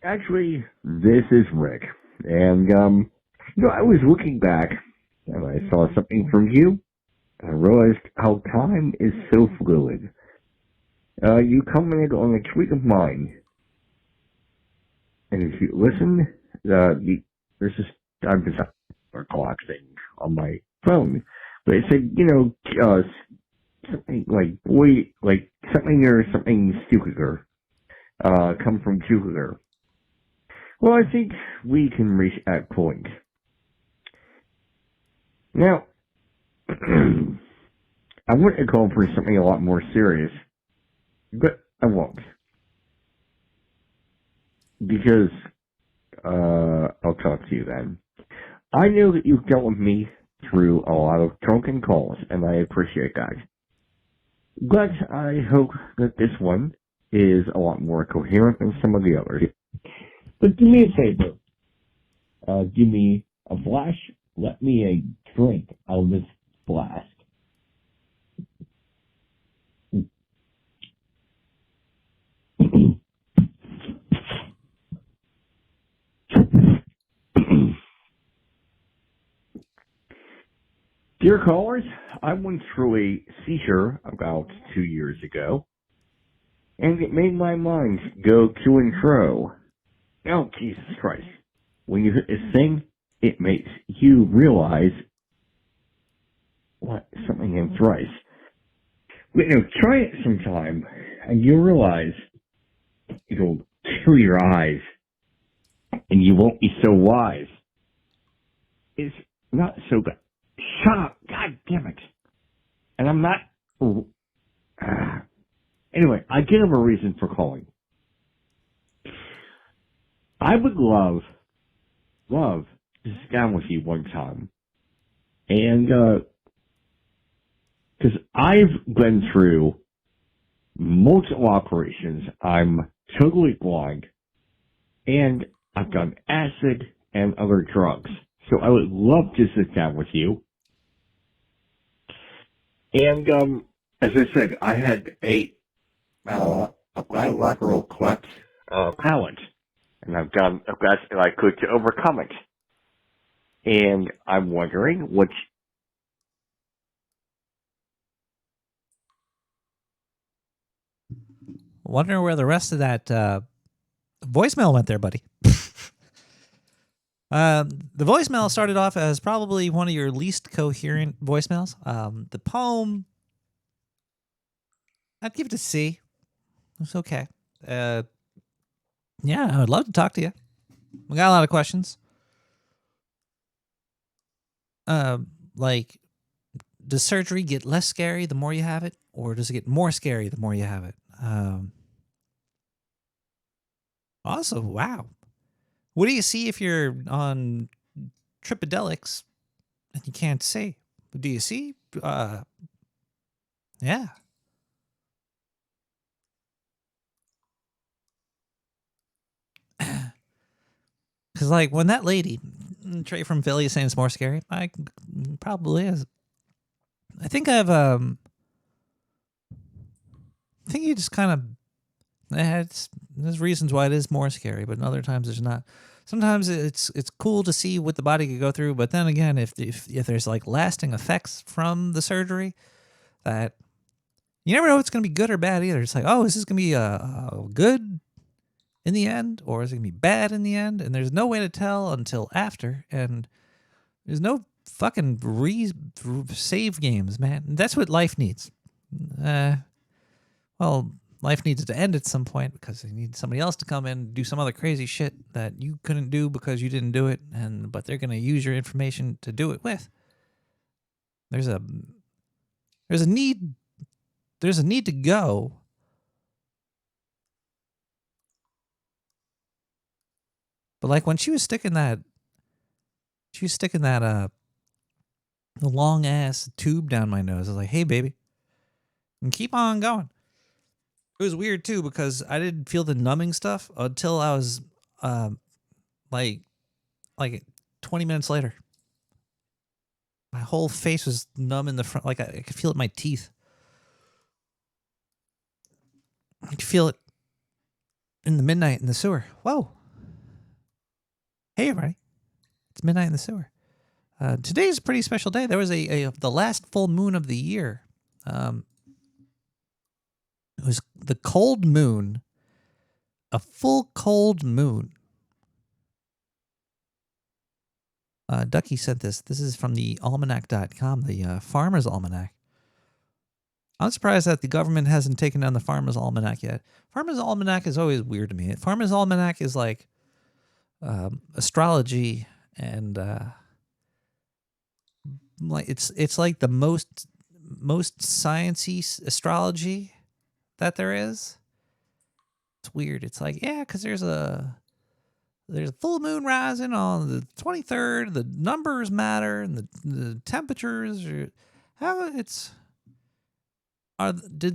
Actually, this is Rick. And, I was looking back and I saw something from you, and I realized how time is so fluid. You commented on a tweet of mine, and if you listen, there's this, I'm just a clock thing on my phone, but it said, something like boy, like something or something Stukiger, come from Jupiter. Well, I think we can reach that point. Now, I want to call for something a lot more serious, but I won't. Because, I'll talk to you then. I know that you've dealt with me through a lot of drunken calls, and I appreciate that. But I hope that this one is a lot more coherent than some of the others. But do me a favor. Give me a flash. Let me a drink out of this flask. Dear callers, I went through a seizure about 2 years ago, and it made my mind go to and fro. Oh, Jesus Christ. When you hit this thing, it makes you realize what something ain't right. But, try it sometime, and you'll realize it'll kill your eyes, and you won't be so wise. It's not so bad. Shut up! God damn it! And I'm not... Anyway, I give him a reason for calling. I would love to sit down with you one time. And, because I've been through multiple operations. I'm totally blind. And I've done acid and other drugs. So I would love to sit down with you. And, as I said, I had a bilateral cleft palate. And I've done the best that I could to overcome it. And I'm wondering which... Wondering where the rest of that voicemail went there, buddy. The voicemail started off as probably one of your least coherent voicemails. The poem, I'd give it a C. It's okay. Yeah, I would love to talk to you. We got a lot of questions. Like, does surgery get less scary the more you have it, or does it get more scary the more you have it? Also, wow. What do you see if you're on Tripodelics and you can't see? Do you see? Yeah. Because, like, when that lady, Trey from Philly, is saying it's more scary, I probably is. I think I think you just kind of... there's reasons why it is more scary, but other times there's not. Sometimes it's cool to see what the body could go through, but then again, if there's like lasting effects from the surgery, that you never know if it's going to be good or bad either. It's like, oh, is this going to be good in the end, or is it going to be bad in the end? And there's no way to tell until after, and there's no fucking save games, man. That's what life needs. Well, life needs to end at some point because they need somebody else to come in and do some other crazy shit that you couldn't do because you didn't do it, but they're going to use your information to do it with. There's a need to go. But like when she was sticking that the long ass tube down my nose, I was like, "Hey, baby," and keep on going. It was weird too because I didn't feel the numbing stuff until I was like 20 minutes later. My whole face was numb in the front, like I could feel it in my teeth. I could feel it in the midnight in the sewer. Whoa. Hey everybody. It's midnight in the sewer. Today's a pretty special day. There was the last full moon of the year. It was the cold moon, a full cold moon. Ducky sent this. This is from the almanac.com, the Farmer's Almanac. I'm surprised that the government hasn't taken down the Farmer's Almanac yet. Farmer's Almanac is always weird to me. Farmer's Almanac is like astrology and like it's like the most science-y astrology that there is. It's weird. It's like, yeah, because there's a full moon rising on the 23rd. The numbers matter and the temperatures. Did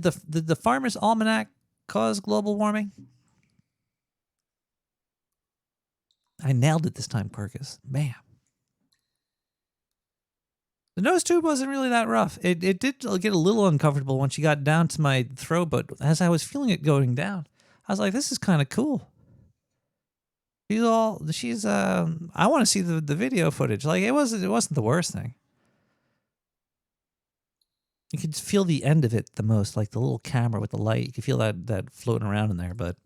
the Farmer's Almanac cause global warming? I nailed it this time, Carcass. Bam. The nose tube wasn't really that rough. It did get a little uncomfortable when she got down to my throat, but as I was feeling it going down, I was like, this is kind of cool. I want to see the video footage. Like it wasn't the worst thing. You could feel the end of it the most, like the little camera with the light. You could feel that floating around in there, but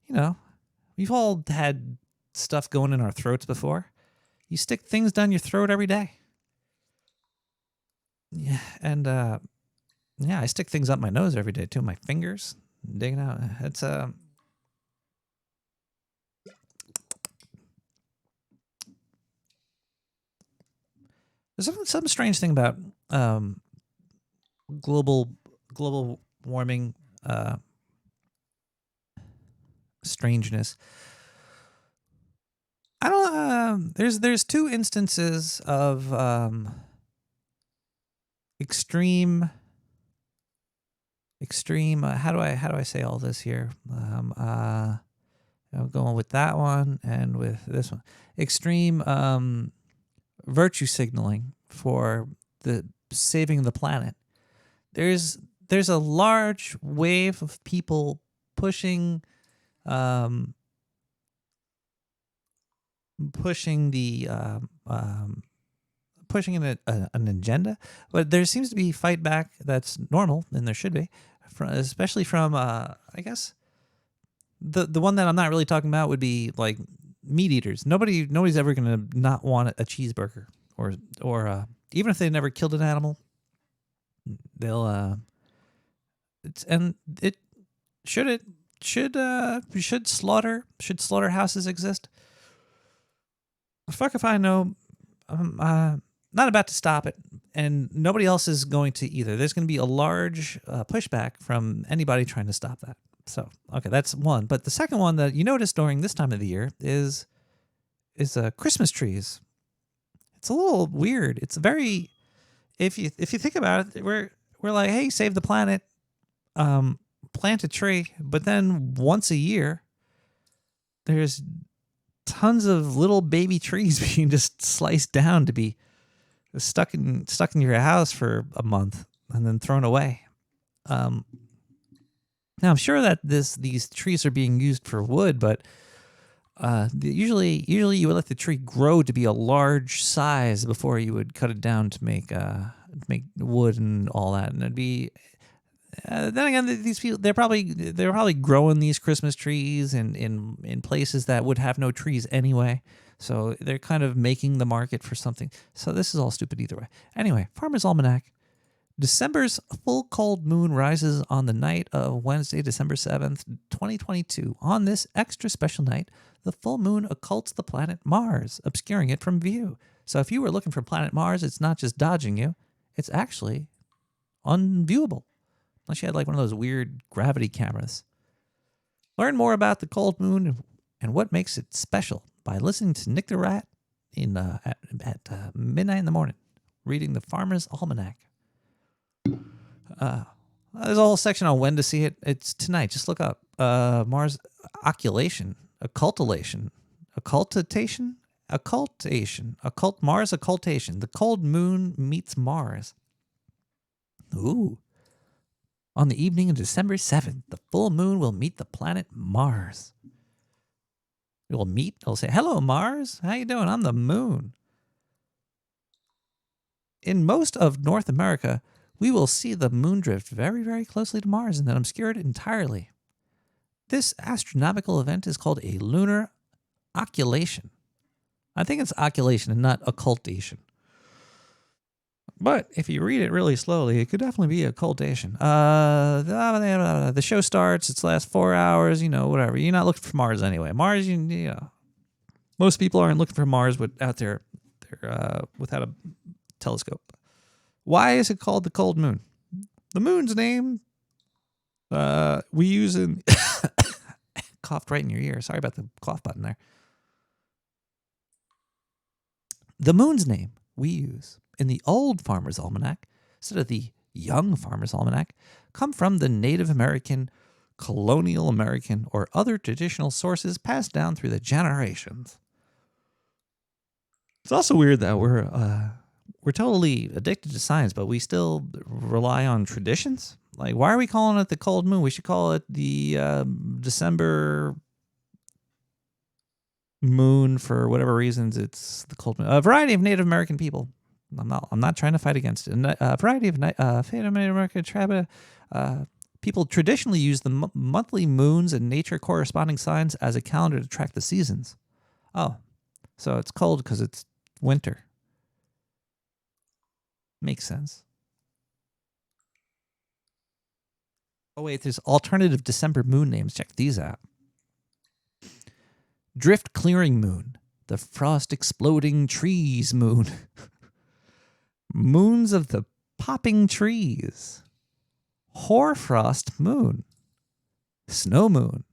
you know, we've all had stuff going in our throats before. You stick things down your throat every day. Yeah, and I stick things up my nose every day too. My fingers digging out. It's there's some strange thing about global warming strangeness. I don't. There's two instances of extreme. How do I say all this here? I'm going with that one and with this one. Extreme virtue signaling for the saving the planet. There's a large wave of people pushing an agenda, but there seems to be fight back that's normal, and there should be, especially from I guess the one that I'm not really talking about would be like meat eaters. Nobody's ever gonna not want a cheeseburger, or even if they never killed an animal, they'll should slaughterhouses exist? Fuck if I know. I'm not about to stop it, and nobody else is going to either. There's going to be a large pushback from anybody trying to stop that. So, okay, that's one. But the second one that you notice during this time of the year is Christmas trees. It's a little weird. It's very, if you think about it, we're like, hey, save the planet, plant a tree, but then once a year, there's tons of little baby trees being just sliced down to be stuck in your house for a month and then thrown away. Now I'm sure that these trees are being used for wood, but usually you would let the tree grow to be a large size before you would cut it down to make wood and all that. And it'd be then again, these people they're probably growing these Christmas trees in places that would have no trees anyway. So they're kind of making the market for something. So this is all stupid either way. Anyway, Farmer's Almanac. December's full cold moon rises on the night of Wednesday, December 7th, 2022. On this extra special night, the full moon occults the planet Mars, obscuring it from view. So if you were looking for planet Mars, it's not just dodging you, it's actually unviewable. Unless you had like one of those weird gravity cameras. Learn more about the cold moon and what makes it special by listening to Nick the Rat at midnight in the morning, reading the Farmer's Almanac. There's a whole section on when to see it. It's tonight. Just look up Mars occultation, occultation, Mars occultation. The cold moon meets Mars. Ooh. On the evening of December 7th, the full moon will meet the planet Mars. It will meet. It'll say, "Hello, Mars. How you doing? I'm the moon." in most of North America, we will see the moon drift very, very closely to Mars and then obscure it entirely. This astronomical event is called a lunar occultation. I think it's occultation and not occultation. But if you read it really slowly, it could definitely be occultation. The show starts, it lasts 4 hours, whatever. You're not looking for Mars anyway. Mars, most people aren't looking for Mars without a telescope. Why is it called the cold moon? The moon's name we use in... Coughed right in your ear. Sorry about the cough button there. The moon's name we use in the Old Farmer's Almanac instead of the Young Farmer's Almanac come from the Native American, Colonial American, or other traditional sources passed down through the generations. It's also weird that we're totally addicted to science, but we still rely on traditions. Like, why are we calling it the cold moon? We should call it the December moon for whatever reasons. It's the cold moon. A variety of Native American people. I'm not trying to fight against it. A variety of Native American tribe people traditionally use the monthly moons and nature corresponding signs as a calendar to track the seasons. Oh, so it's cold because it's winter. Makes sense. Oh, wait, there's alternative December moon names. Check these out. Drift Clearing Moon. The Frost Exploding Trees Moon. Moons of the Popping Trees. Hoarfrost Moon. Snow Moon.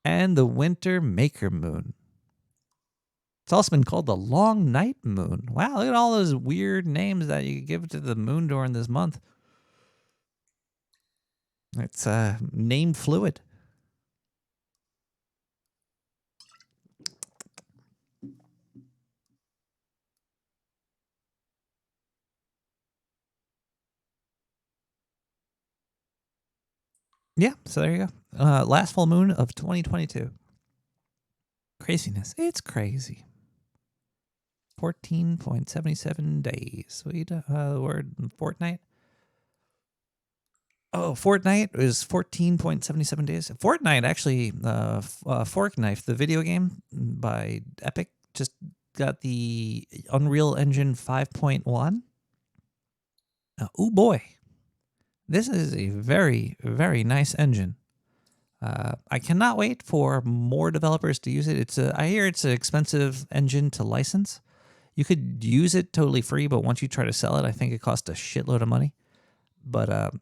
And the Winter Maker Moon. It's also been called the Long Night Moon. Wow, look at all those weird names that you give to the moon during this month. It's name fluid. Yeah, so there you go. Last full moon of 2022. Craziness. It's crazy. 14.77 days. Sweet. The word fortnight. Oh, Fortnite is 14.77 days. Fortnite, actually, Fork Knife, the video game by Epic, just got the Unreal Engine 5.1. Oh, boy. This is a very, very nice engine. I cannot wait for more developers to use it. I hear it's an expensive engine to license. You could use it totally free, but once you try to sell it, I think it costs a shitload of money. But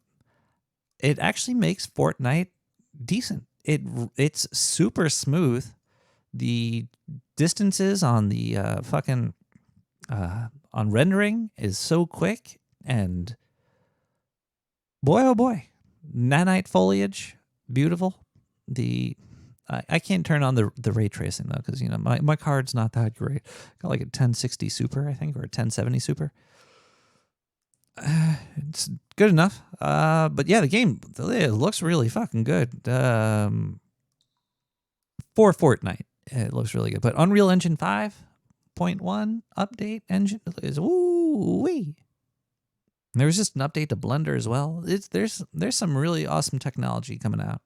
it actually makes Fortnite decent. It's super smooth. The distances on the on rendering is so quick, and boy oh boy, nanite foliage, beautiful. I can't turn on the ray tracing though, because my card's not that great. Got like a 1060 Super, I think, or a 1070 Super. It's good enough. But yeah, the game, it looks really fucking good. For Fortnite, it looks really good. But Unreal Engine 5.1 update engine is woo-wee. There was just an update to Blender as well. There's some really awesome technology coming out.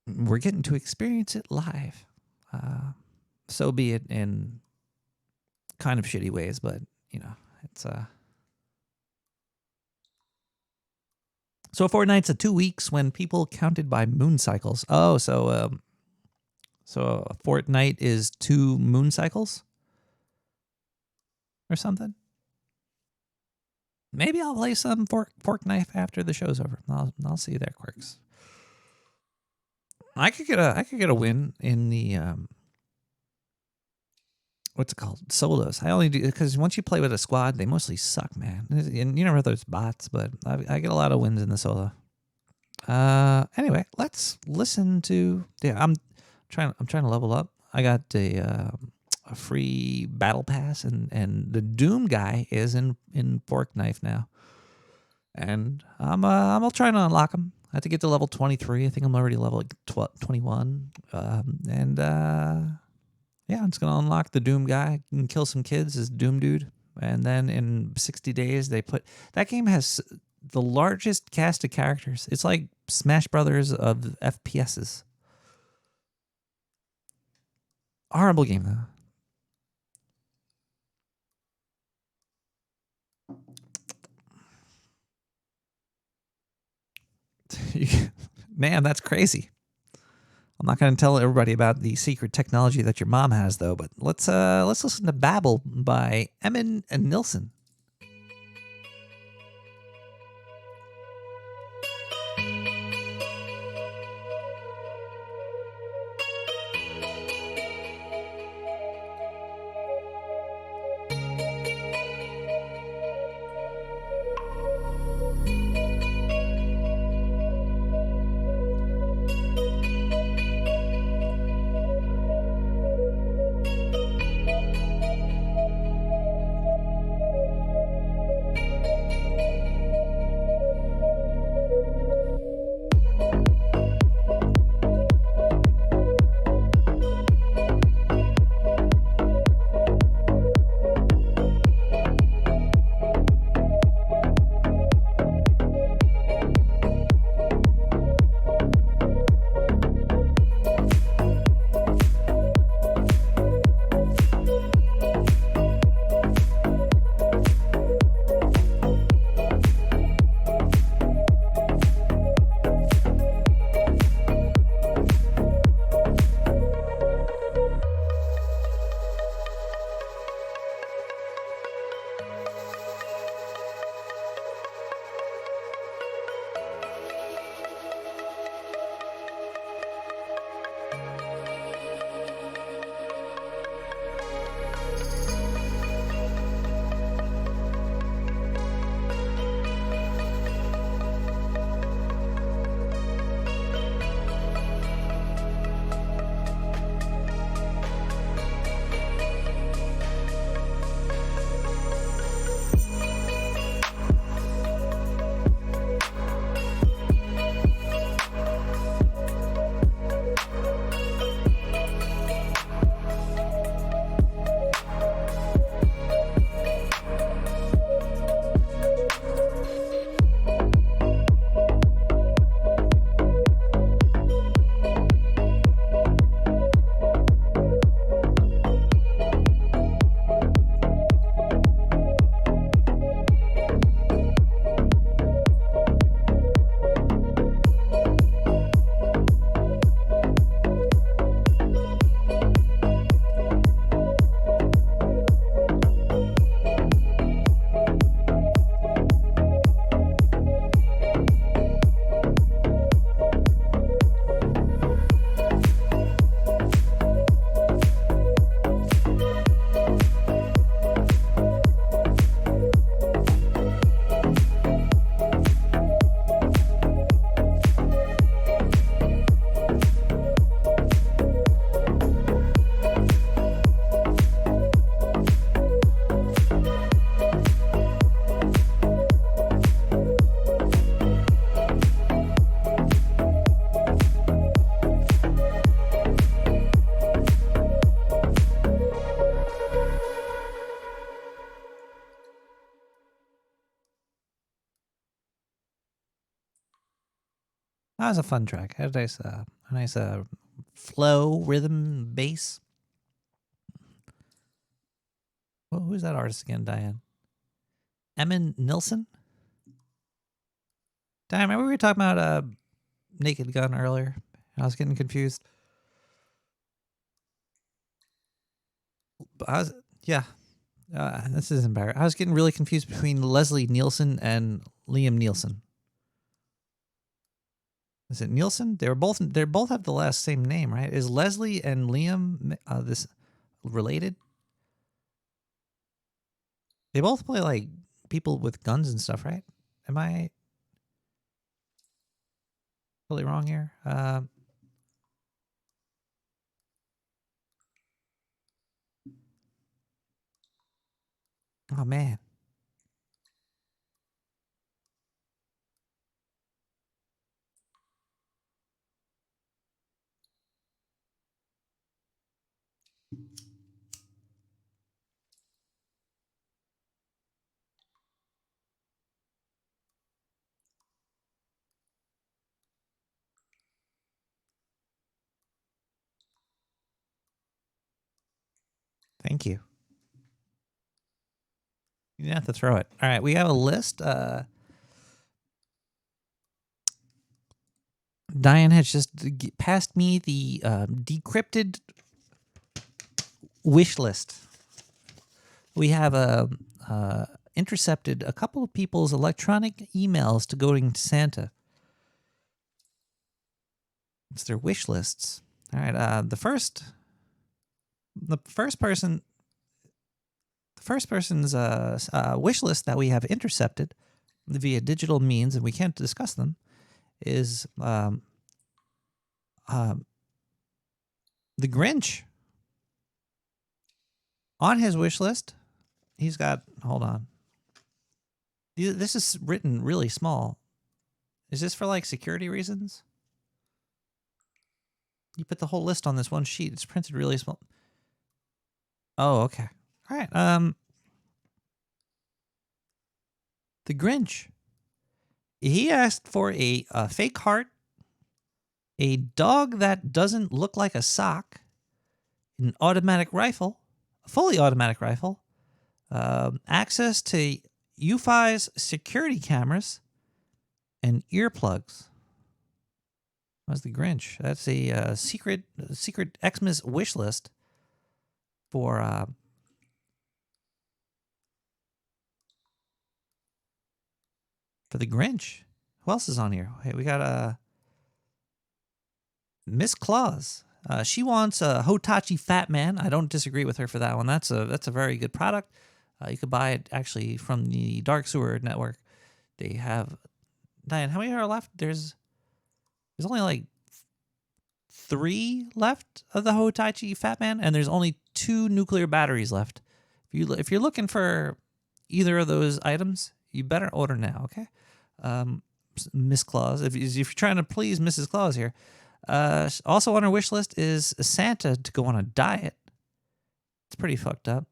We're getting to experience it live. So be it in kind of shitty ways, but it's so Fortnite's 2 weeks when people counted by moon cycles. Oh, so Fortnite is 2 moon cycles or something. Maybe I'll play some Fork Knife after the show's over. I'll see you there, Quirks. I could get a win in the what's it called? Solos. I only do because once you play with a squad, they mostly suck, man. And you never know there's bots, but I get a lot of wins in the solo. Anyway, let's listen to. Yeah, I'm trying to level up. I got a free battle pass, and the Doom guy is in Fork Knife now, and I'm trying to unlock him. I have to get to level 23. I think I'm already level 21. Yeah, I'm just going to unlock the Doom guy and kill some kids as Doom Dude. And then in 60 days, they put that game has the largest cast of characters. It's like Smash Brothers of FPSs. Horrible game though. Man, that's crazy. I'm not going to tell everybody about the secret technology that your mom has, though. But let's listen to "Babel" by Emin and Nilsson. That was a fun track. Had a nice flow, rhythm, bass. Well, who's that artist again, Diane? Emin Nilsson? Diane, remember we were talking about Naked Gun earlier? I was getting confused. Yeah. This is embarrassing. I was getting really confused between Leslie Nielsen and Liam Nielsen. Is it Nielsen? They both have the last same name, right? Is Leslie and Liam this related? They both play like people with guns and stuff, right? Am I totally wrong here? Oh man. Thank you. You didn't have to throw it. All right, we have a list. Diane has just passed me the decrypted wish list. We have intercepted a couple of people's electronic emails to going to Santa. It's their wish lists. All right, the first person's wish list that we have intercepted via digital means, and we can't discuss them, is the Grinch. On his wish list, he's got, hold on. This is written really small. Is this for like security reasons? You put the whole list on this one sheet. It's printed really small. Oh, okay. All right. The Grinch. He asked for a fake heart, a dog that doesn't look like a sock, an automatic rifle, a fully automatic rifle, access to UFI's security cameras, and earplugs. That's the Grinch. That's a secret Xmas wish list for the Grinch. Who else is on here? Hey, we got Miss Claus. She wants a Hitachi Fat Man. I don't disagree with her for that one. That's a very good product. You could buy it actually from the Dark Sewer Network. They have, Diane, how many are left? There's only like 3 left of the Hitachi Fat Man, and there's only 2 nuclear batteries left. If you're looking for either of those items, you better order now, okay? Miss Claus, if you're trying to please Mrs. Claus here. Also on our wish list is Santa to go on a diet. It's pretty fucked up.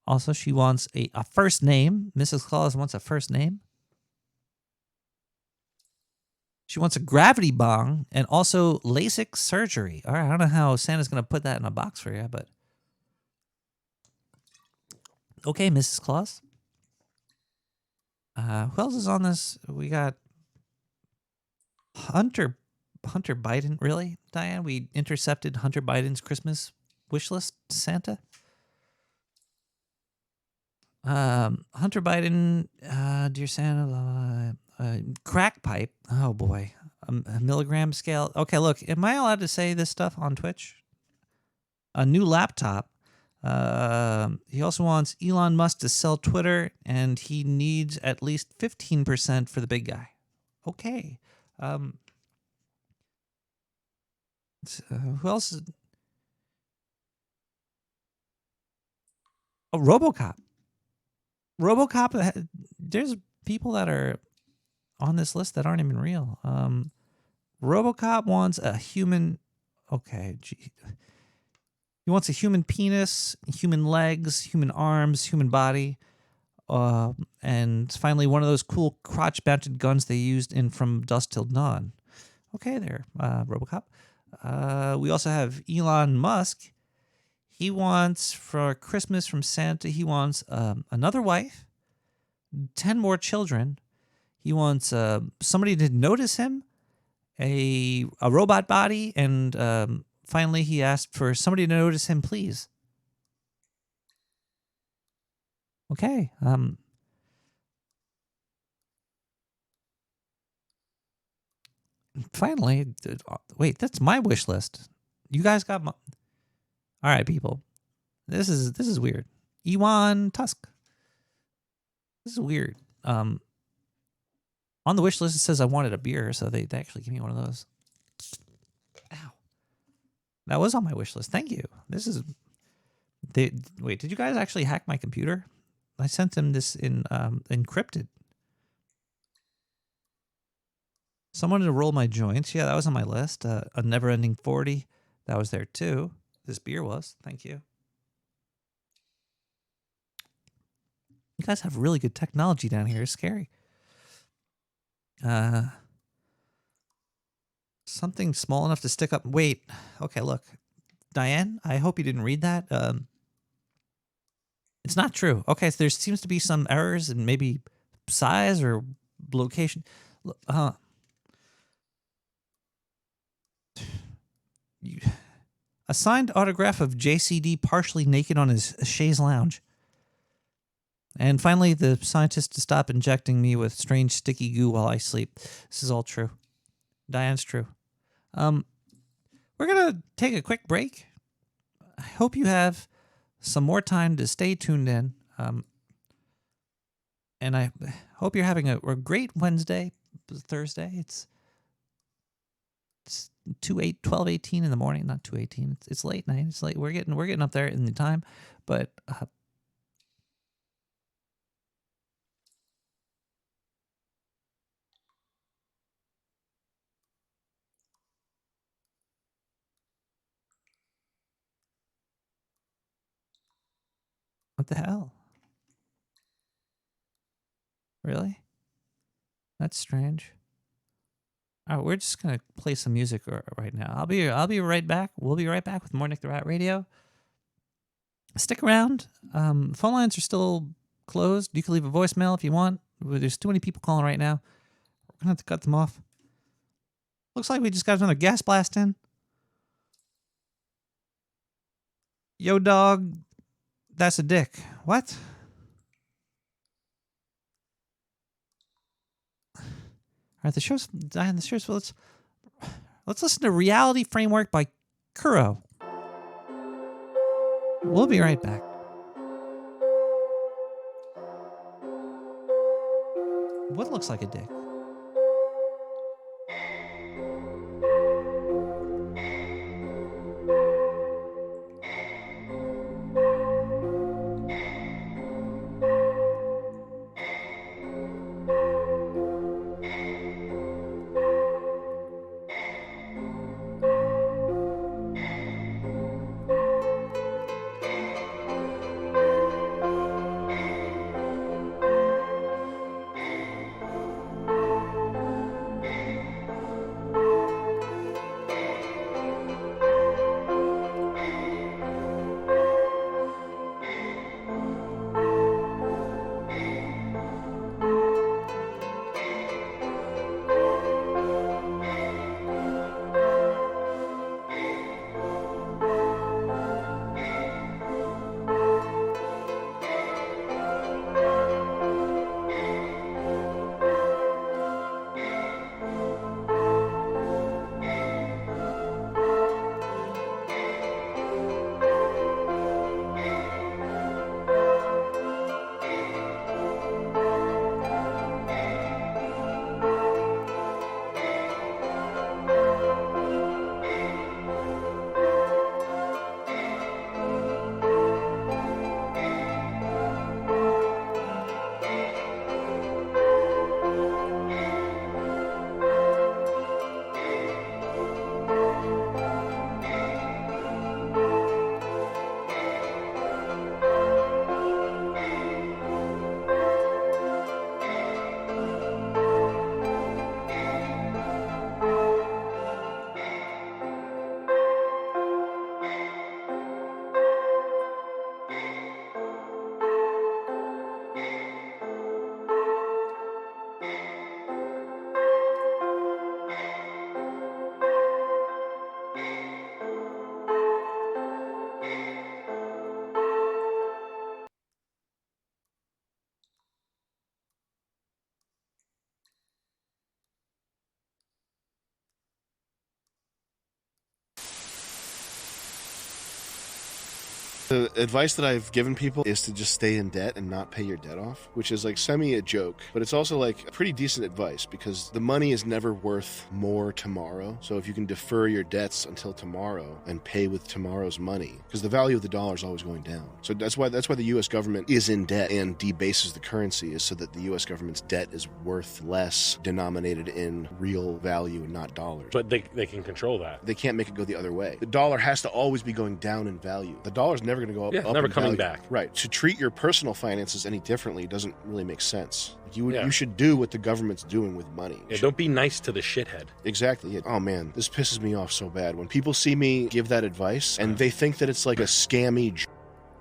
Also, she wants a first name. Mrs. Claus wants a first name. She wants a gravity bong and also LASIK surgery. All right, I don't know how Santa's going to put that in a box for you, but okay, Mrs. Claus. Who else is on this? We got Hunter Biden. Really, Diane? We intercepted Hunter Biden's Christmas wish list, Santa. Hunter Biden, dear Santa, crack pipe. Oh boy, a milligram scale. Okay, look, am I allowed to say this stuff on Twitch? A new laptop. He also wants Elon Musk to sell Twitter, and he needs at least 15% for the big guy. Okay. Who else? Oh, RoboCop. RoboCop. There's people that are on this list that aren't even real. RoboCop wants a human. Okay, gee. He wants a human penis, human legs, human arms, human body, and finally one of those cool crotch-mounted guns they used in From Dusk Till Dawn. Okay, there, RoboCop. We also have Elon Musk. He wants for Christmas from Santa. He wants another wife, 10 more children. He wants somebody to notice him, a robot body, and finally, he asked for somebody to notice him, please. Okay. Finally, wait, that's my wish list. You guys got my... All right, people. This is weird. Elon Tusk. This is weird. On the wish list, it says I wanted a beer, so they actually gave me one of those. Ow. That was on my wish list. Thank you. This is... Wait, did you guys actually hack my computer? I sent them this in encrypted. Someone to roll my joints. Yeah, that was on my list. A never-ending 40. That was there too. This beer was. Thank you. You guys have really good technology down here. It's scary. Something small enough to stick up. Wait. Okay, look. Diane, I hope you didn't read that. It's not true. Okay, so there seems to be some errors in maybe size or location. A signed autograph of JCD partially naked on his chaise lounge. And finally, the scientist to stop injecting me with strange sticky goo while I sleep. This is all true. Diane's true. We're going to take a quick break. I hope you have some more time to stay tuned in. And I hope you're having a great Wednesday, Thursday. It's 12:18 in the morning, not 2:18. It's late night. It's late. We're getting up there in the time, but what the hell? Really? That's strange. All right, we're just gonna play some music right now. I'll be right back. We'll be right back with more Nick the Rat Radio. Stick around. Phone lines are still closed. You can leave a voicemail if you want. There's too many people calling right now. We're gonna have to cut them off. Looks like we just got another gas blast in. Yo, dog. That's a dick. What? All right, the show's dying. The show's let's listen to Reality Framework by Kuro. We'll be right back. What looks like a dick? The advice that I've given people is to just stay in debt and not pay your debt off, which is like semi a joke, but it's also like pretty decent advice because the money is never worth more tomorrow. So if you can defer your debts until tomorrow and pay with tomorrow's money, because the value of the dollar is always going down. So that's why the U.S. government is in debt and debases the currency, is so that the U.S. government's debt is worth less denominated in real value and not dollars. But they can control that. They can't make it go the other way. The dollar has to always be going down in value. The dollar's never never going to go up. Yeah, up never in coming value. back. Right. To treat your personal finances any differently doesn't really make sense. You should do what the government's doing with money. Yeah, don't be nice to the shithead. Exactly. Yeah. Oh man, this pisses me off so bad when people see me give that advice and they think that it's like a scammy.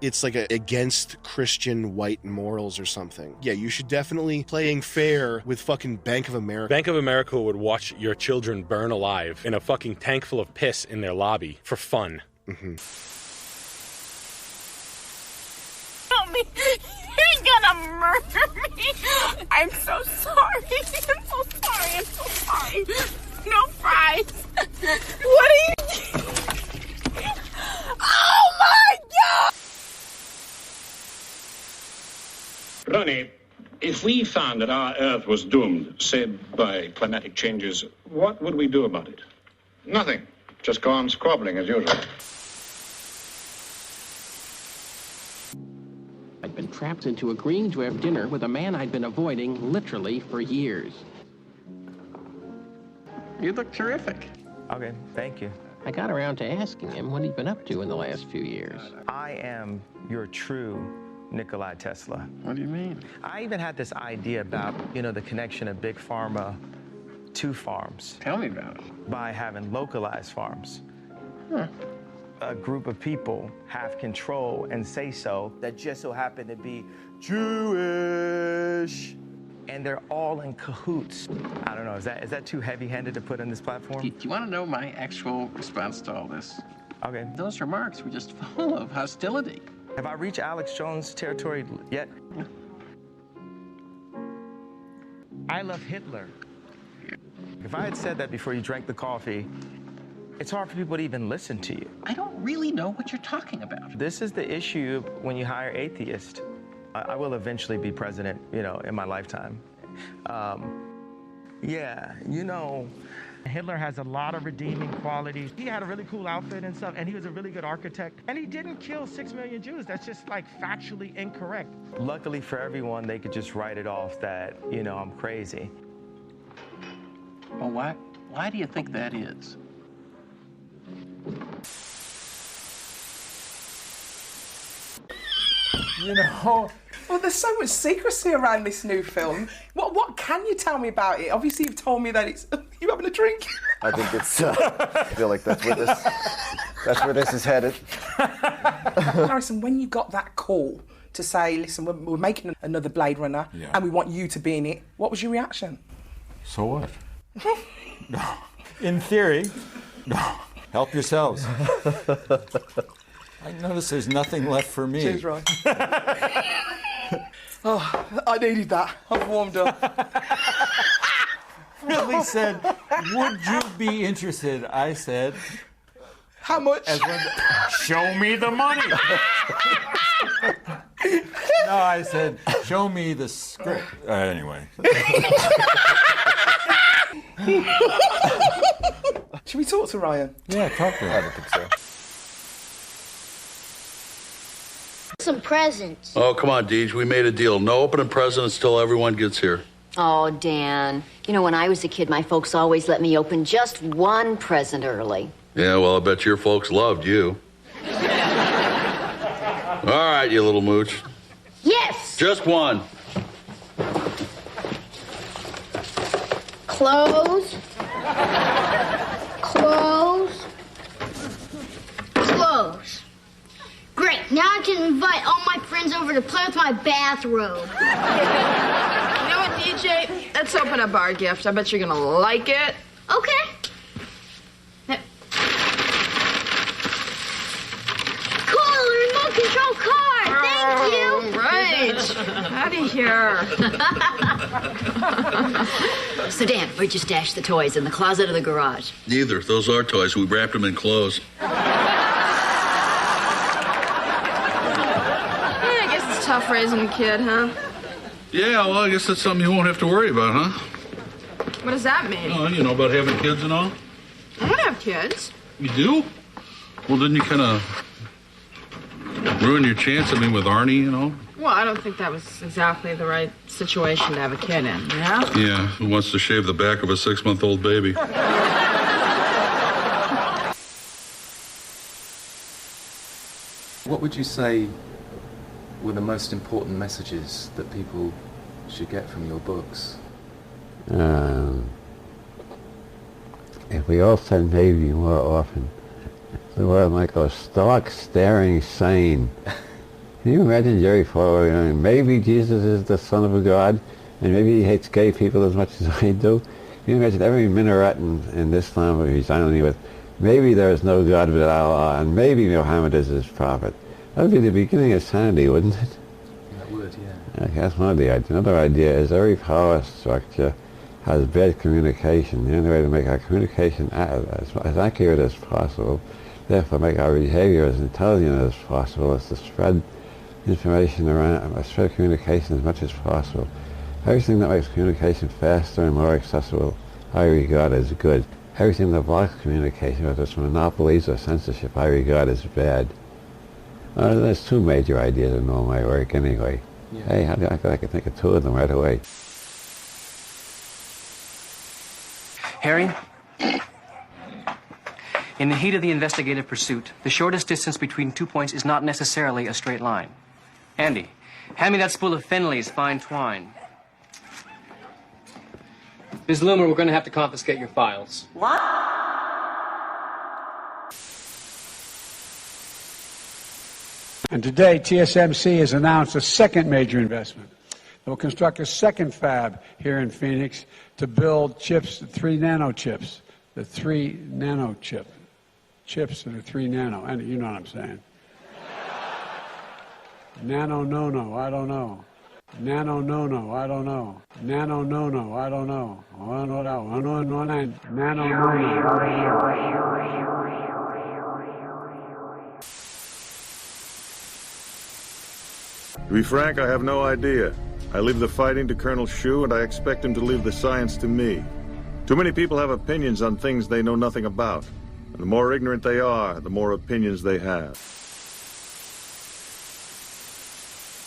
It's like against Christian white morals or something. Yeah, you should definitely playing fair with fucking Bank of America. Bank of America would watch your children burn alive in a fucking tank full of piss in their lobby for fun. Mm-hmm. Help me. He's gonna murder me. I'm so sorry. I'm so sorry. I'm so sorry. No fries. What are you doing? Oh my God! Ronnie, if we found that our Earth was doomed, say by climatic changes, what would we do about it? Nothing. Just go on squabbling as usual. I'd been trapped into agreeing to have dinner with a man I'd been avoiding literally for years. You look terrific. Okay, thank you. I got around to asking him what he'd been up to in the last few years. I am your true Nikola Tesla. What do you mean? I even had this idea about, the connection of big pharma to farms. Tell me about it. By having localized farms. Huh. A group of people have control and say so that just so happen to be Jewish. And they're all in cahoots. I don't know, is that too heavy-handed to put on this platform? Do you want to know my actual response to all this? Okay. Those remarks were just full of hostility. Have I reached Alex Jones territory yet? I love Hitler. If I had said that before you drank the coffee, it's hard for people to even listen to you. I don't really know what you're talking about. This is the issue when you hire atheists. I will eventually be president, in my lifetime. Hitler has a lot of redeeming qualities. He had a really cool outfit and stuff, and he was a really good architect. And he didn't kill 6 million Jews. That's just factually incorrect. Luckily for everyone, they could just write it off that, I'm crazy. Well, why do you think that is? Well, there's so much secrecy around this new film. What can you tell me about it? Obviously, you've told me that it's you having a drink. I think it's. I feel like that's where this is headed. Harrison, when you got that call to say, "Listen, we're making another Blade Runner, and we want you to be in it," what was your reaction? So what? No. In theory, no. Help yourselves. I notice there's nothing left for me. Cheers, Ryan. Oh, I needed that. I've warmed up. Ridley said, "Would you be interested?" I said, "How much?" Show me the money. No, I said, "Show me the script." Anyway. Should we talk to Ryan? Yeah, talk to him. I don't think so. Some presents. Oh, come on, Deej. We made a deal. No opening presents till everyone gets here. Oh, Dan. When I was a kid, my folks always let me open just one present early. Yeah, well, I bet your folks loved you. All right, you little mooch. Yes! Just one. Clothes. Clothes. Clothes. Great. Now I can invite all my friends over to play with my bathrobe. You know what, DJ? Let's open up our gift. I bet you're gonna like it. Okay. Cool, remote control car. Thank you. Right. Out of here. So, Dan, where'd you stash the toys? In the closet or the garage? Neither. Those are toys. We wrapped them in clothes. Tough raising a kid, huh? Yeah, well, I guess that's something you won't have to worry about, huh? What does that mean? Oh, about having kids and all? I don't have kids. You do? Well, didn't you kind of ruin your chance, with Arnie, Well, I don't think that was exactly the right situation to have a kid in, yeah? Yeah, who wants to shave the back of a 6-month-old baby? What would you say were the most important messages that people should get from your books? If we all said maybe more often, the world might go stark, staring sane. Can you imagine Jerry Falwell going, maybe Jesus is the Son of God, and maybe he hates gay people as much as I do? Can you imagine every minaret in Islam where he's only with, maybe there is no God but Allah, and maybe Muhammad is his prophet? That would be the beginning of sanity, wouldn't it? That would, yeah. Okay, that's one of the ideas. Another idea is every power structure has bad communication. The only way to make our communication as accurate as possible, therefore make our behavior as intelligent as possible, is to spread information around, spread communication as much as possible. Everything that makes communication faster and more accessible, I regard as good. Everything that blocks communication, whether it's monopolies or censorship, I regard as bad. There's two major ideas in all my work anyway. Yeah. Hey, I could think of two of them right away. Harry, in the heat of the investigative pursuit, the shortest distance between 2 points is not necessarily a straight line. Andy, hand me that spool of Finley's fine twine. Ms. Loomer, we're going to have to confiscate your files. What? And today, TSMC has announced a second major investment. They'll construct a second fab here in Phoenix to build chips, 3 nano chips, the 3 nano chip. Chips that are 3 nano, and you know what I'm saying. Nano, no, I don't know. Nano, no, I don't know. Nano, no, I don't know. Nano, To be frank, I have no idea. I leave the fighting to Colonel Shu, and I expect him to leave the science to me. Too many people have opinions on things they know nothing about. And the more ignorant they are, the more opinions they have.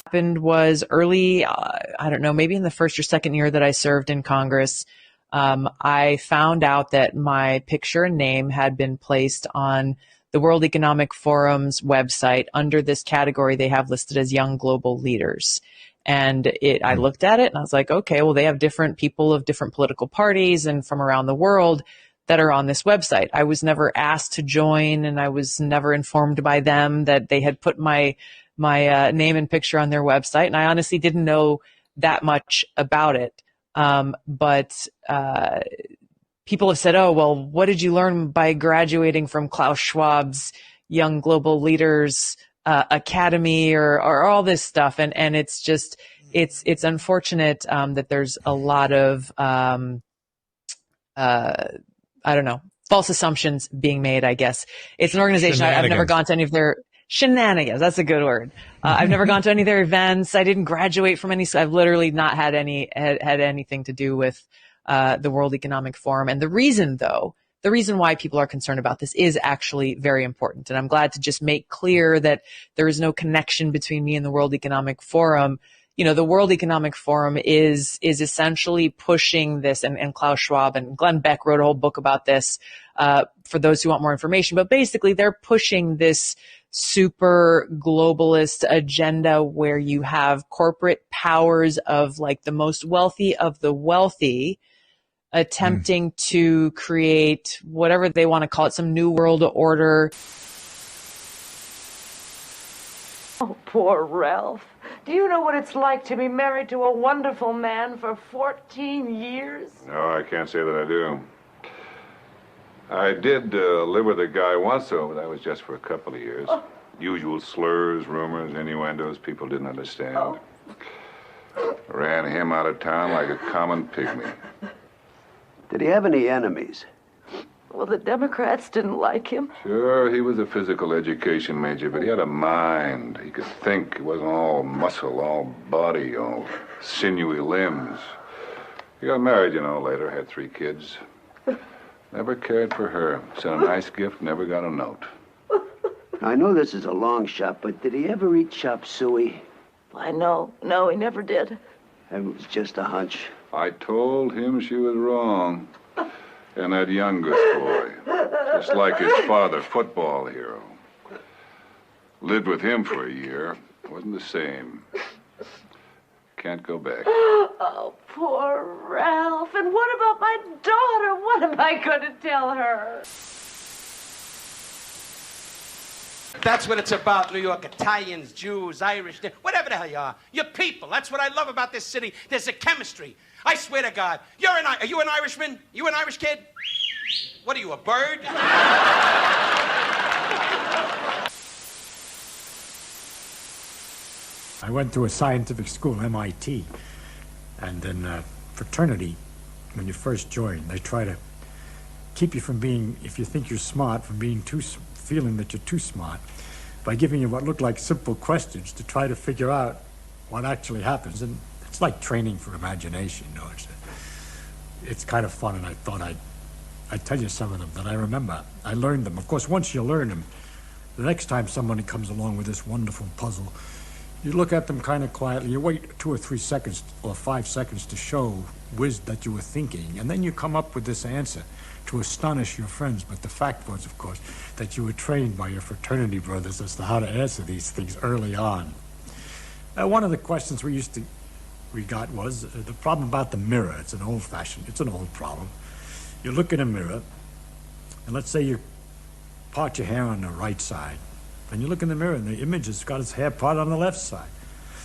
Happened was early, I don't know, maybe in the first or second year that I served in Congress, I found out that my picture and name had been placed on the World Economic Forum's website under this category they have listed as Young Global Leaders. And I looked at it and I was like, okay, well, they have different people of different political parties and from around the world that are on this website. I was never asked to join, and I was never informed by them that they had put my name and picture on their website. And I honestly didn't know that much about it. But people have said, oh, well, what did you learn by graduating from Klaus Schwab's Young Global Leaders Academy or all this stuff? And it's just, it's unfortunate that there's a lot of, I don't know, false assumptions being made, I guess. It's an organization, I've never gone to any of their shenanigans. That's a good word. I've never gone to any of their events. I didn't graduate from any, I've literally not had anything to do with the World Economic Forum. And the reason why people are concerned about this is actually very important. And I'm glad to just make clear that there is no connection between me and the World Economic Forum. You know, the World Economic Forum is essentially pushing this, and Klaus Schwab and Glenn Beck wrote a whole book about this, for those who want more information. But basically, they're pushing this super globalist agenda where you have corporate powers of like the most wealthy of the wealthy attempting to create whatever they want to call it, some new world order. Oh, poor Ralph. Do you know what it's like to be married to a wonderful man for 14 years? No, I can't say that I do. I did live with a guy once, though, but that was just for a couple of years. Oh. Usual slurs, rumors, innuendos people didn't understand. Oh. Ran him out of town like a common pygmy. Did he have any enemies? Well, the Democrats didn't like him. Sure, he was a physical education major, but he had a mind. He could think. It wasn't all muscle, all body, all sinewy limbs. He got married, you know, later, had 3 kids. Never cared for her. Sent a nice gift, never got a note. I know this is a long shot, but did he ever eat chop suey? I know. No, he never did. It was just a hunch. I told him she was wrong. And that youngest boy, just like his father, football hero. Lived with him for a year. Wasn't the same. Can't go back. Oh, poor Ralph. And what about my daughter? What am I going to tell her? That's what it's about, New York. Italians, Jews, Irish, whatever the hell you are. You're people. That's what I love about this city. There's a chemistry. I swear to God. Are you an Irishman? You an Irish kid? What are you, a bird? I went to a scientific school, MIT, and in fraternity, when you first join, they try to keep you from being, if you think you're smart, from being feeling that you're too smart, by giving you what look like simple questions to try to figure out what actually happens. And it's like training for imagination, you know. It's kind of fun, and I thought I'd tell you some of them that I remember. I learned them. Of course, once you learn them, the next time somebody comes along with this wonderful puzzle, you look at them kind of quietly, you wait 2 or 3 seconds or 5 seconds to show that you were thinking, and then you come up with this answer to astonish your friends. But the fact was, of course, that you were trained by your fraternity brothers as to how to answer these things early on. One of the questions we got was the problem about the mirror. It's an old problem. You look in a mirror, and let's say you part your hair on the right side. Then you look in the mirror, and the image has got its hair part on the left side.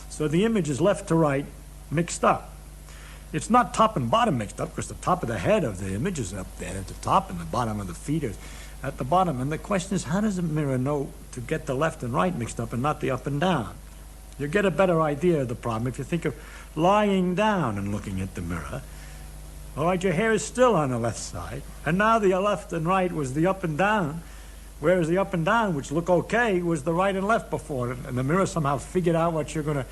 So the image is left to right mixed up. It's not top and bottom mixed up, because the top of the head of the image is up there at the top, and the bottom of the feet is at the bottom. And the question is, how does a mirror know to get the left and right mixed up and not the up and down? You get a better idea of the problem if you think of lying down and looking at the mirror. All right, your hair is still on the left side, and now the left and right was the up and down, whereas the up and down, which look okay, was the right and left before. And the mirror somehow figured out what you're going to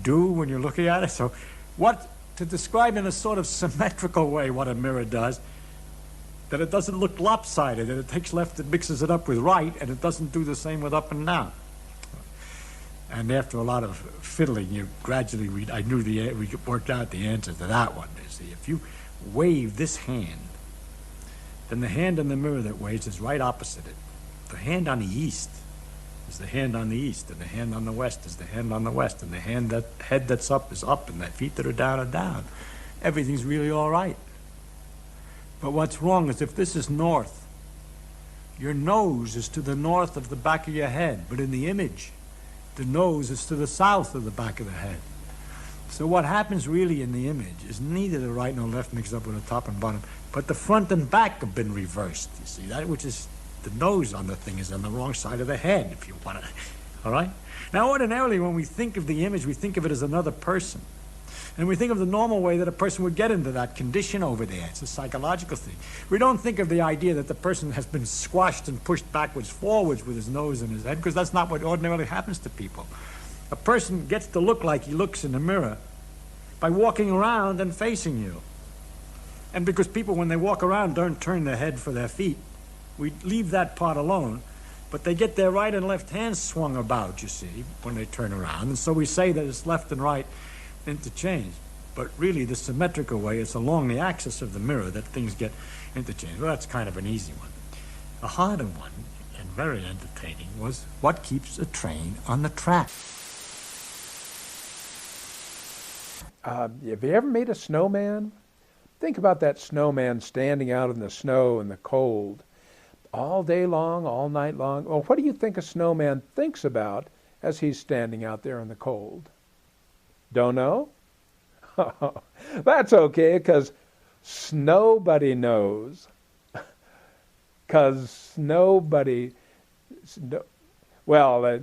do when you're looking at it. So to describe in a sort of symmetrical way what a mirror does, that it doesn't look lopsided, that it takes left and mixes it up with right, and it doesn't do the same with up and down. And after a lot of fiddling, I knew we worked out the answer to that one. You see, if you wave this hand, then the hand in the mirror that waves is right opposite it. The hand on the east is the hand on the east, and the hand on the west is the hand on the west, and the head that's up is up, and the feet that are down are down. Everything's really all right. But what's wrong is if this is north, your nose is to the north of the back of your head, but in the image, the nose is to the south of the back of the head. So what happens really in the image is neither the right nor left mixed up with the top and bottom, but the front and back have been reversed. You see, that which is the nose on the thing is on the wrong side of the head, if you want to. All right? Now, ordinarily, when we think of the image, we think of it as another person. And we think of the normal way that a person would get into that condition over there. It's a psychological thing. We don't think of the idea that the person has been squashed and pushed backwards, forwards with his nose and his head, because that's not what ordinarily happens to people. A person gets to look like he looks in the mirror by walking around and facing you. And because people, when they walk around, don't turn their head for their feet, we leave that part alone. But they get their right and left hands swung about, you see, when they turn around. And so we say that it's left and right interchanged. But really, the symmetrical way, it's along the axis of the mirror that things get interchanged. Well, that's kind of an easy one. A harder one, and very entertaining, was what keeps a train on the track? Have you ever made a snowman? Think about that snowman standing out in the snow and the cold all day long, all night long. Well, what do you think a snowman thinks about as he's standing out there in the cold? Don't know? That's okay, because nobody knows. Because nobody... Well...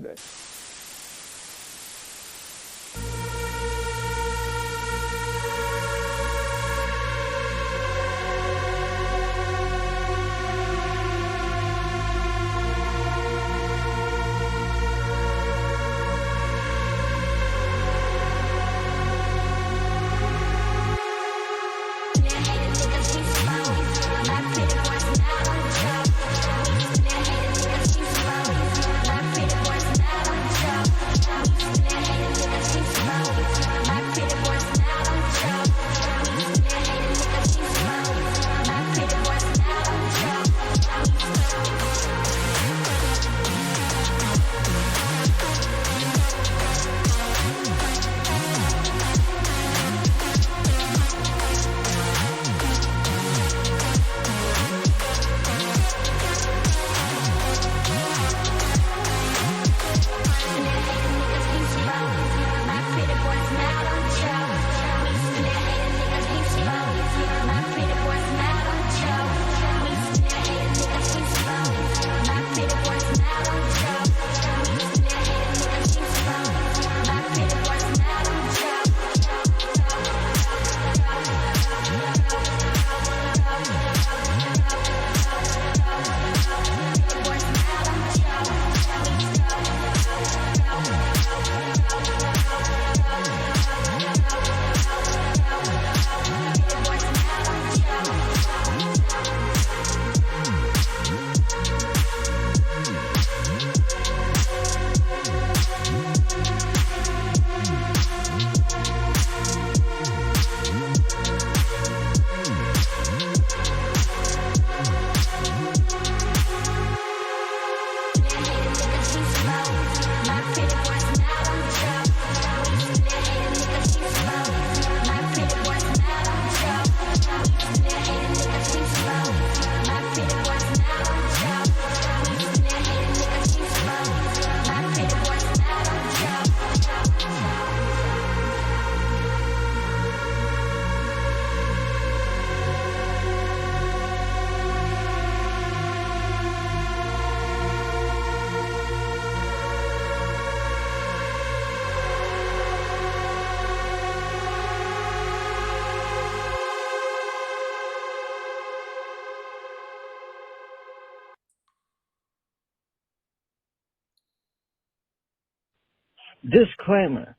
Disclaimer.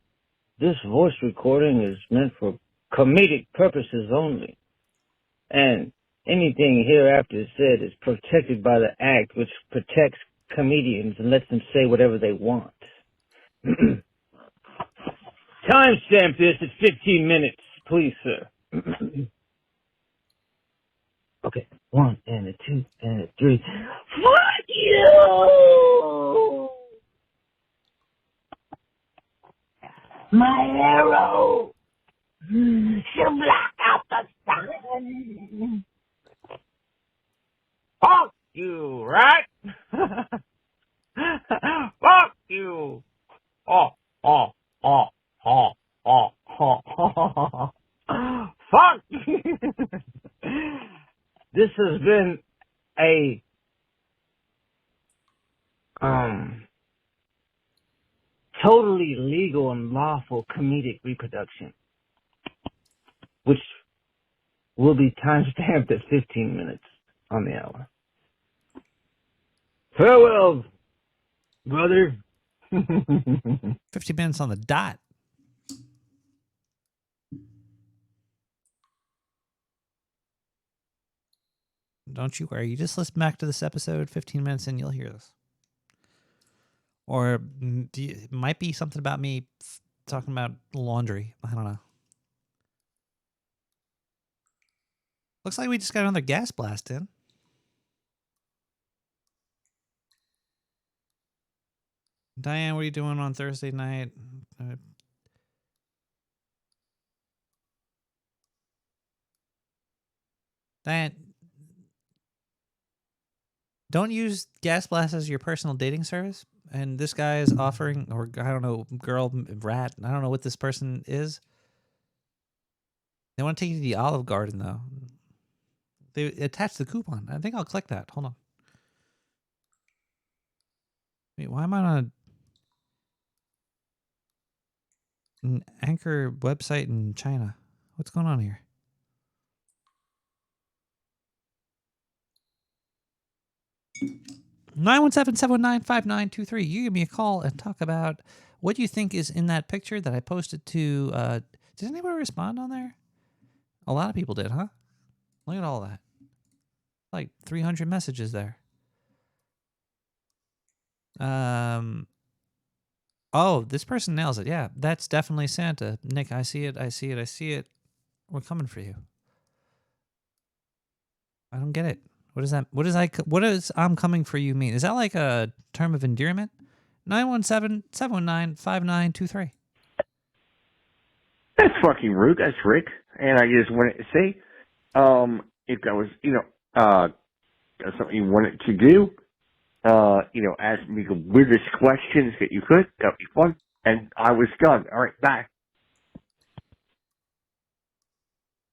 This voice recording is meant for comedic purposes only. And anything hereafter said is protected by the Act, which protects comedians and lets them say whatever they want. Timestamp this at 15 minutes, please, sir. Okay, 1 and a 2 and a 3. Fuck you! My arrow should block out the sun. Fuck you, right? Fuck you. Oh. Fuck you. This has been a totally legal and lawful comedic reproduction, which will be timestamped at 15 minutes on the hour. Farewell, brother. 50 minutes on the dot. Don't you worry. You just listen back to this episode 15 minutes and you'll hear this. Or it might be something about me talking about laundry. I don't know. Looks like we just got another gas blast in. Diane, what are you doing on Thursday night? Diane, don't use Gas Blast as your personal dating service. And this guy is offering, or I don't know, girl, rat, I don't know what this person is. They want to take you to the Olive Garden, though. They attached the coupon. I think I'll click that. Hold on. Wait, why am I on an Anchor website in China? What's going on here? (917-719-5923). You give me a call and talk about what you think is in that picture that I posted to. Did anybody respond on there? A lot of people did, huh? Look at all that. Like 300 messages there. Oh, this person nails it. Yeah, that's definitely Santa. Nick, I see it. I see it. I see it. We're coming for you. I don't get it. What is that? What does I'm coming for you mean? Is that like a term of endearment? 917-719-5923. That's fucking rude. That's Rick. And I just wanted to say, if that was, something you wanted to do, ask me the weirdest questions that you could. That'd be fun. And I was done. All right, bye.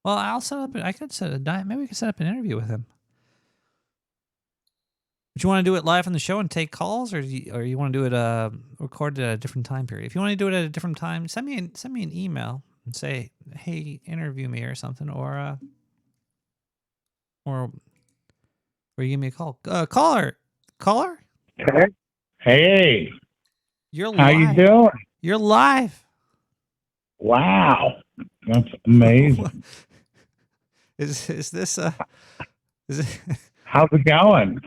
Well, I'll set up. Maybe we could set up an interview with him. Would you want to do it live on the show and take calls, or you want to do it recorded at a different time period? If you want to do it at a different time, send me an email and say, "Hey, interview me" or something, or you give me a call. Caller. Hey. You're live. How you doing? You're live. Wow, that's amazing. Is this is it? How's it going?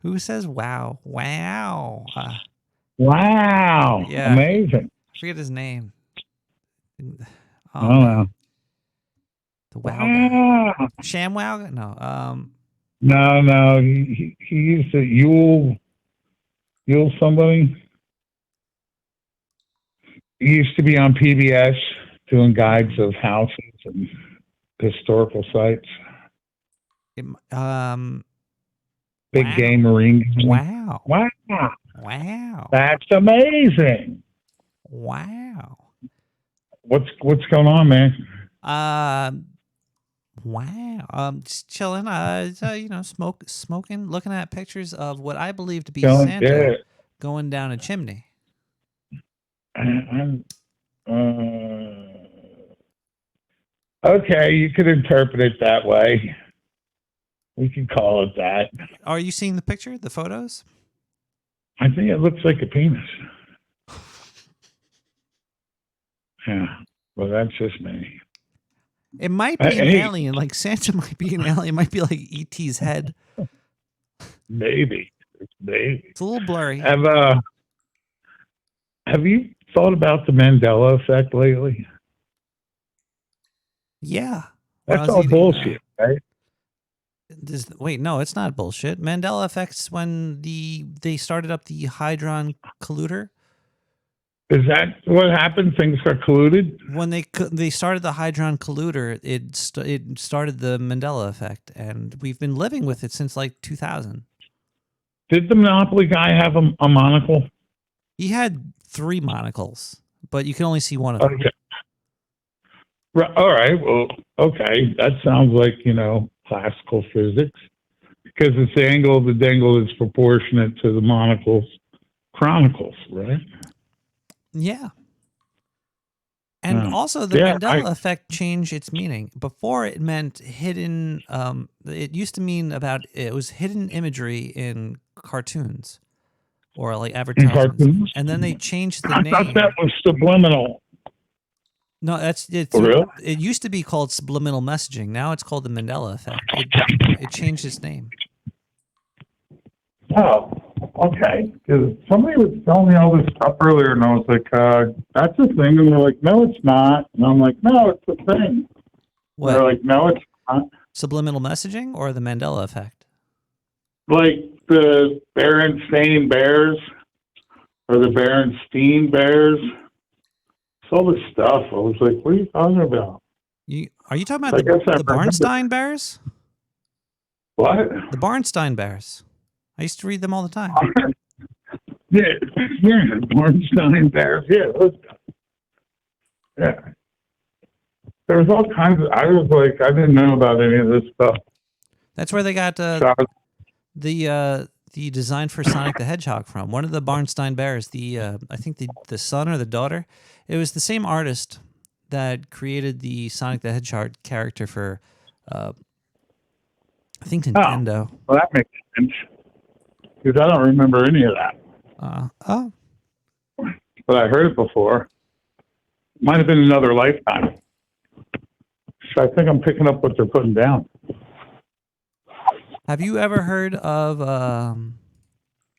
Who says wow? Wow. Wow. Yeah. Amazing. I forget his name. I don't know. The wow guy. ShamWow guy? No. No. He used to Yule somebody. He used to be on PBS doing guides of houses and historical sites. Big wow. Game Marine. Wow. That's amazing. Wow. What's going on, man? Wow. Just chilling. Smoking, looking at pictures of what I believe to be Chilling, Santa going down a chimney. Okay, you could interpret it that way. We can call it that. Are you seeing the picture, the photos? I think it looks like a penis. Yeah. Well, that's just me. It might be an Hey. alien. Like Santa might be an alien. It might be like E.T.'s head. Maybe. Maybe. It's a little blurry. Have you thought about the Mandela effect lately? Yeah. When I That's was all eating, bullshit, right? wait, no, it's not bullshit. Mandela effect's when they started up the Hadron Collider. Is that what happened? Things got colluded? When they started the Hadron Collider, it started the Mandela effect, and we've been living with it since like 2000. Did the Monopoly guy have a monocle? He had 3 monocles, but you can only see one of them. Okay. Right, all right. Well, okay. That sounds like, classical physics. Because it's the angle of the dangle is proportionate to the monocle's chronicles, right? Yeah. And also the Mandela effect changed its meaning. Before it meant hidden, it used to mean it was hidden imagery in cartoons or like advertisements. Cartoons? And then they changed the I name. thought that was subliminal. No, it's Really? It used to be called subliminal messaging. Now it's called the Mandela effect. It changed its name. Oh, okay. Because somebody was telling me all this stuff earlier, and I was like, that's a thing. And they're like, no, it's not. And I'm like, no, it's a thing. What? They're like, no, it's not. Subliminal messaging or the Mandela effect? Like the Berenstain Bears or the Berenstein Bears. It's all this stuff. I was like, what are you talking about? Are you talking about the Barnstein Bears? What? The Barnstein Bears. I used to read them all the time. Yeah, Barnstein Bears. Yeah, those guys. Yeah. There was all kinds of. I was like, I didn't know about any of this stuff. That's where they got the design for Sonic the Hedgehog from. One of the Barnstein Bears, I think the son or the daughter, it was the same artist that created the Sonic the Hedgehog character for, I think Nintendo. Oh, well, that makes sense. Because I don't remember any of that. Oh. But I heard it before. Might have been another lifetime. So I think I'm picking up what they're putting down. Have you ever heard of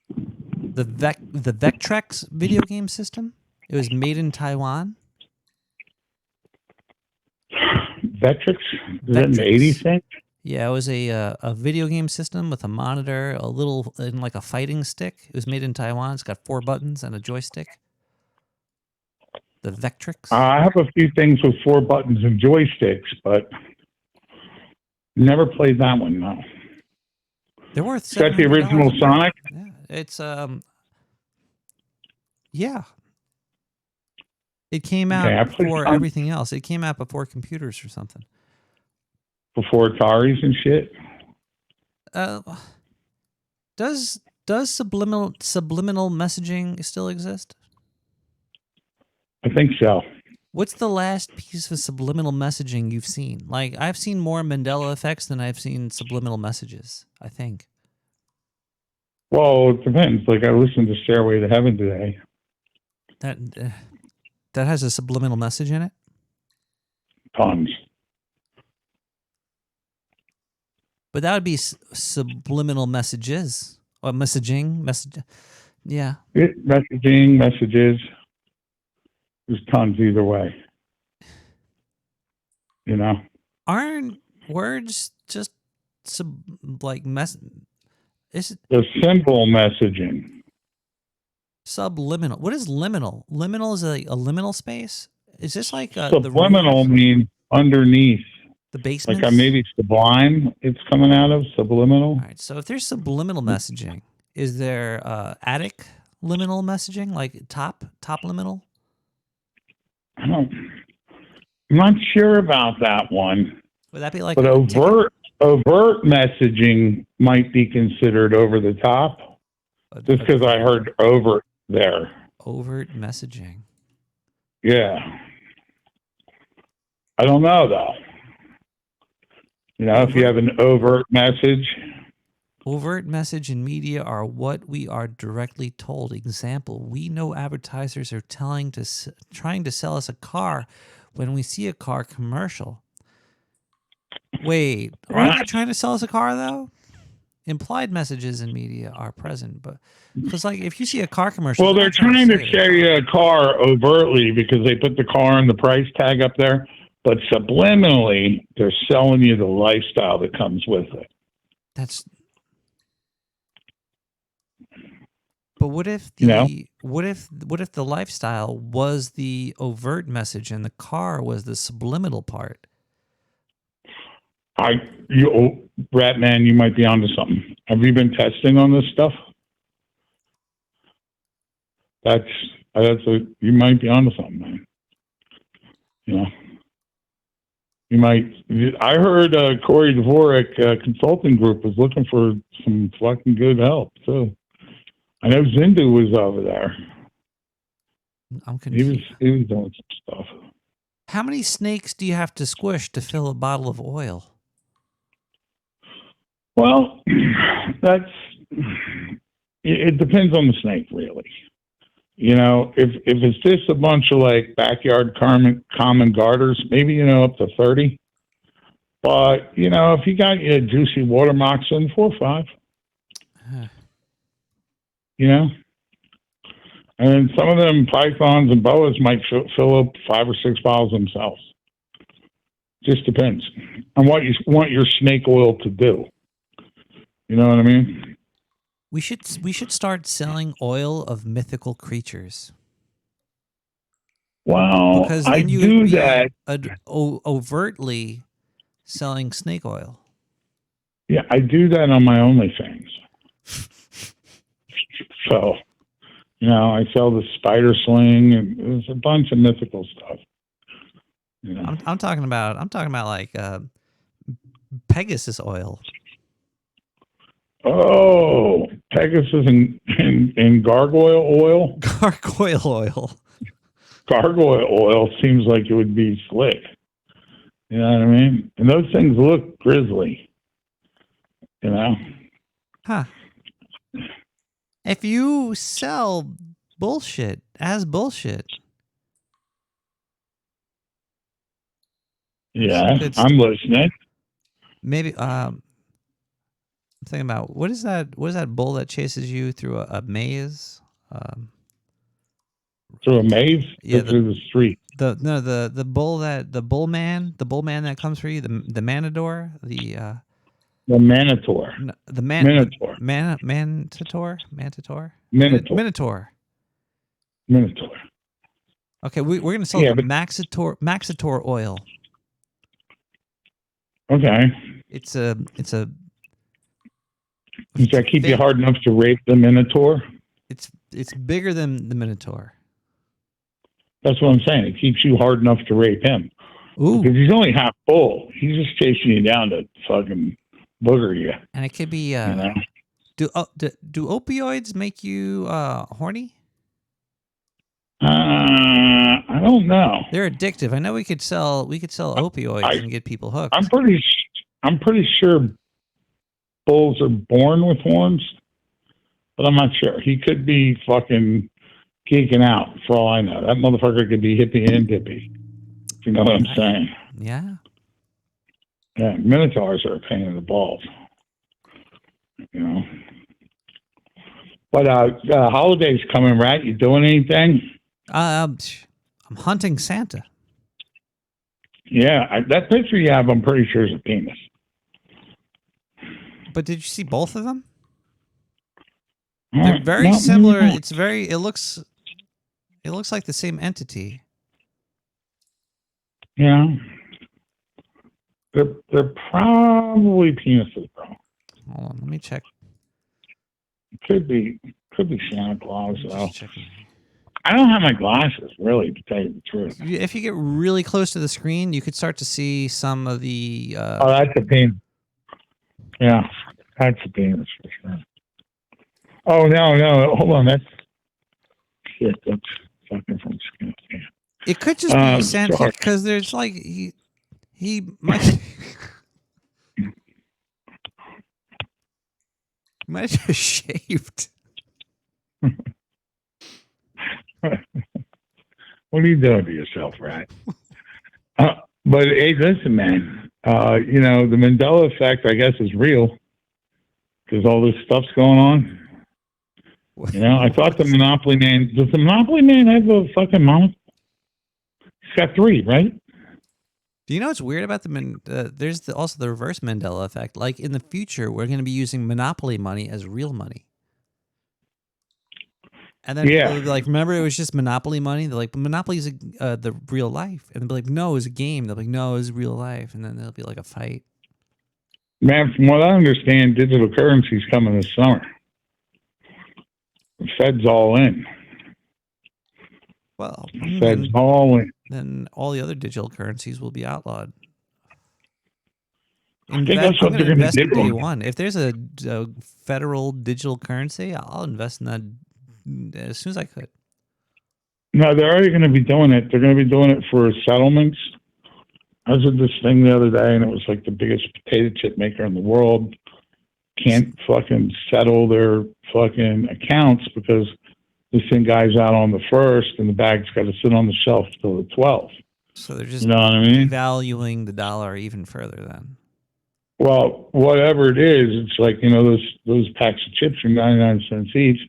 the Vectrex video game system? It was made in Taiwan. Vectrex? Is that an 80s thing? Yeah, it was a video game system with a monitor, and like a fighting stick. It was made in Taiwan. It's got 4 buttons and a joystick. The Vectrex. I have a few things with 4 buttons and joysticks, but never played that one, no. They're worth $700. Is that the original Sonic? Yeah, it's yeah. It came out before everything else. It came out before computers or something. Before Ataris and shit? Does subliminal messaging still exist? I think so. What's the last piece of subliminal messaging you've seen? Like, I've seen more Mandela effects than I've seen subliminal messages, I think. Well, it depends. Like, I listened to Stairway to Heaven today. That has a subliminal message in it? Tons. But that would be subliminal messages. Or messaging. Yeah. Messages. There's tons either way. You know? Aren't words just Is it the symbol messaging? Subliminal. What is liminal? Liminal is a liminal space? Is this like subliminal means underneath. The basement? Like maybe sublime it's coming out of, subliminal. All right, so if there's subliminal messaging, is there attic liminal messaging, like top liminal? I'm not sure about that one. Would that be like but overt messaging might be considered over the top, just because I heard overt there. Overt messaging. Yeah. I don't know, though. You know, if you have an overt message, Overt message in media are what we are directly told. Example, we know advertisers are trying to sell us a car when we see a car commercial. Wait, are they trying to sell us a car though? Implied messages in media are present, but because like if you see a car commercial, Well, they're trying to sell you a car overtly because they put the car and the price tag up there, but subliminally they're selling you the lifestyle that comes with it. But what if what if the lifestyle was the overt message and the car was the subliminal part? Rat Man, you might be onto something. Have you been testing on this stuff? You might be onto something, man. You know, you might. I heard Corey Dvorak Consulting Group was looking for some fucking good help too. I know Zindu was over there. I'm confused. He was doing some stuff. How many snakes do you have to squish to fill a bottle of oil? Well, it depends on the snake, really. You know, if it's just a bunch of like backyard common garters, maybe, up to 30. But, if you got a juicy water moccasin, 4 or 5. And then some of them pythons and boas might fill up 5 or 6 bottles themselves. Just depends on what you want your snake oil to do. You know what I mean? We should start selling oil of mythical creatures. Well, because I then you do would be that. Overtly selling snake oil. Yeah, I do that on my OnlyFans. So, I sell the spider sling and there's a bunch of mythical stuff. I'm talking about like Pegasus oil. Oh, Pegasus and gargoyle oil? Gargoyle oil. Gargoyle oil seems like it would be slick. You know what I mean? And those things look grisly. Huh. If you sell bullshit as bullshit. Yeah, I'm listening. Maybe I'm thinking about what is that bull that chases you through a maze? Through a maze? Yeah, through the street. The bull man that comes for you, the manador, the Minotaur. The Minotaur. Minotaur. Okay, we're gonna sell the Maxitor oil. Okay. It's a. Does that keep you hard enough to rape the Minotaur? It's bigger than the Minotaur. That's what I'm saying. It keeps you hard enough to rape him. Ooh. Because he's only half full. He's just chasing you down to fucking booger you. And it could be. Do opioids make you horny? I don't know. They're addictive. I know we could sell opioids and get people hooked. I'm pretty sure bulls are born with horns, but I'm not sure. He could be fucking geeking out for all I know. That motherfucker could be hippie and dippy. If you know what I'm saying. Yeah. Yeah, Minotaurs are a pain in the balls. But holidays coming, right? You doing anything? I'm hunting Santa. Yeah, that picture you have, I'm pretty sure is a penis. But did you see both of them? They're very similar. It looks like the same entity. Yeah. They're probably penises, bro. Hold on, let me check. Could be Santa Claus though. I don't have my glasses, really, to tell you the truth. If you get really close to the screen, you could start to see some of the. Oh, that's a penis. Yeah, that's a penis for sure. Oh no! Hold on, that's shit. That's fucking from skin. Yeah. It could just be Santa because there's like he might. might have just shaved. What are you doing to yourself, right? But hey, listen, man. The Mandela effect, I guess, is real because all this stuff's going on. I thought the Monopoly Man. Does the Monopoly Man have a fucking monopoly? He's got 3, right? Do you know what's weird about there's also the reverse Mandela effect. Like in the future, we're going to be using Monopoly money as real money. And then people will be like, remember it was just Monopoly money? They're like, Monopoly is the real life. And they'll be like, no, it was a game. They'll be like, no, it was real life. And then there'll be like a fight. Man, from what I understand, digital currency's coming this summer. The Fed's all in. Well, the Fed's all in. Then all the other digital currencies will be outlawed. I think that's what they're going to do. Day one. If there's a federal digital currency, I'll invest in that as soon as I could. No, they're already going to be doing it. They're going to be doing it for settlements. I was at this thing the other day, and it was like the biggest potato chip maker in the world can't fucking settle their fucking accounts because this thing guy's out on the 1st, and the bag's got to sit on the shelf till the 12th. So they're just you know what I mean? devaluing the dollar even further then. Well, whatever it is, it's like, those packs of chips are 99 cents each.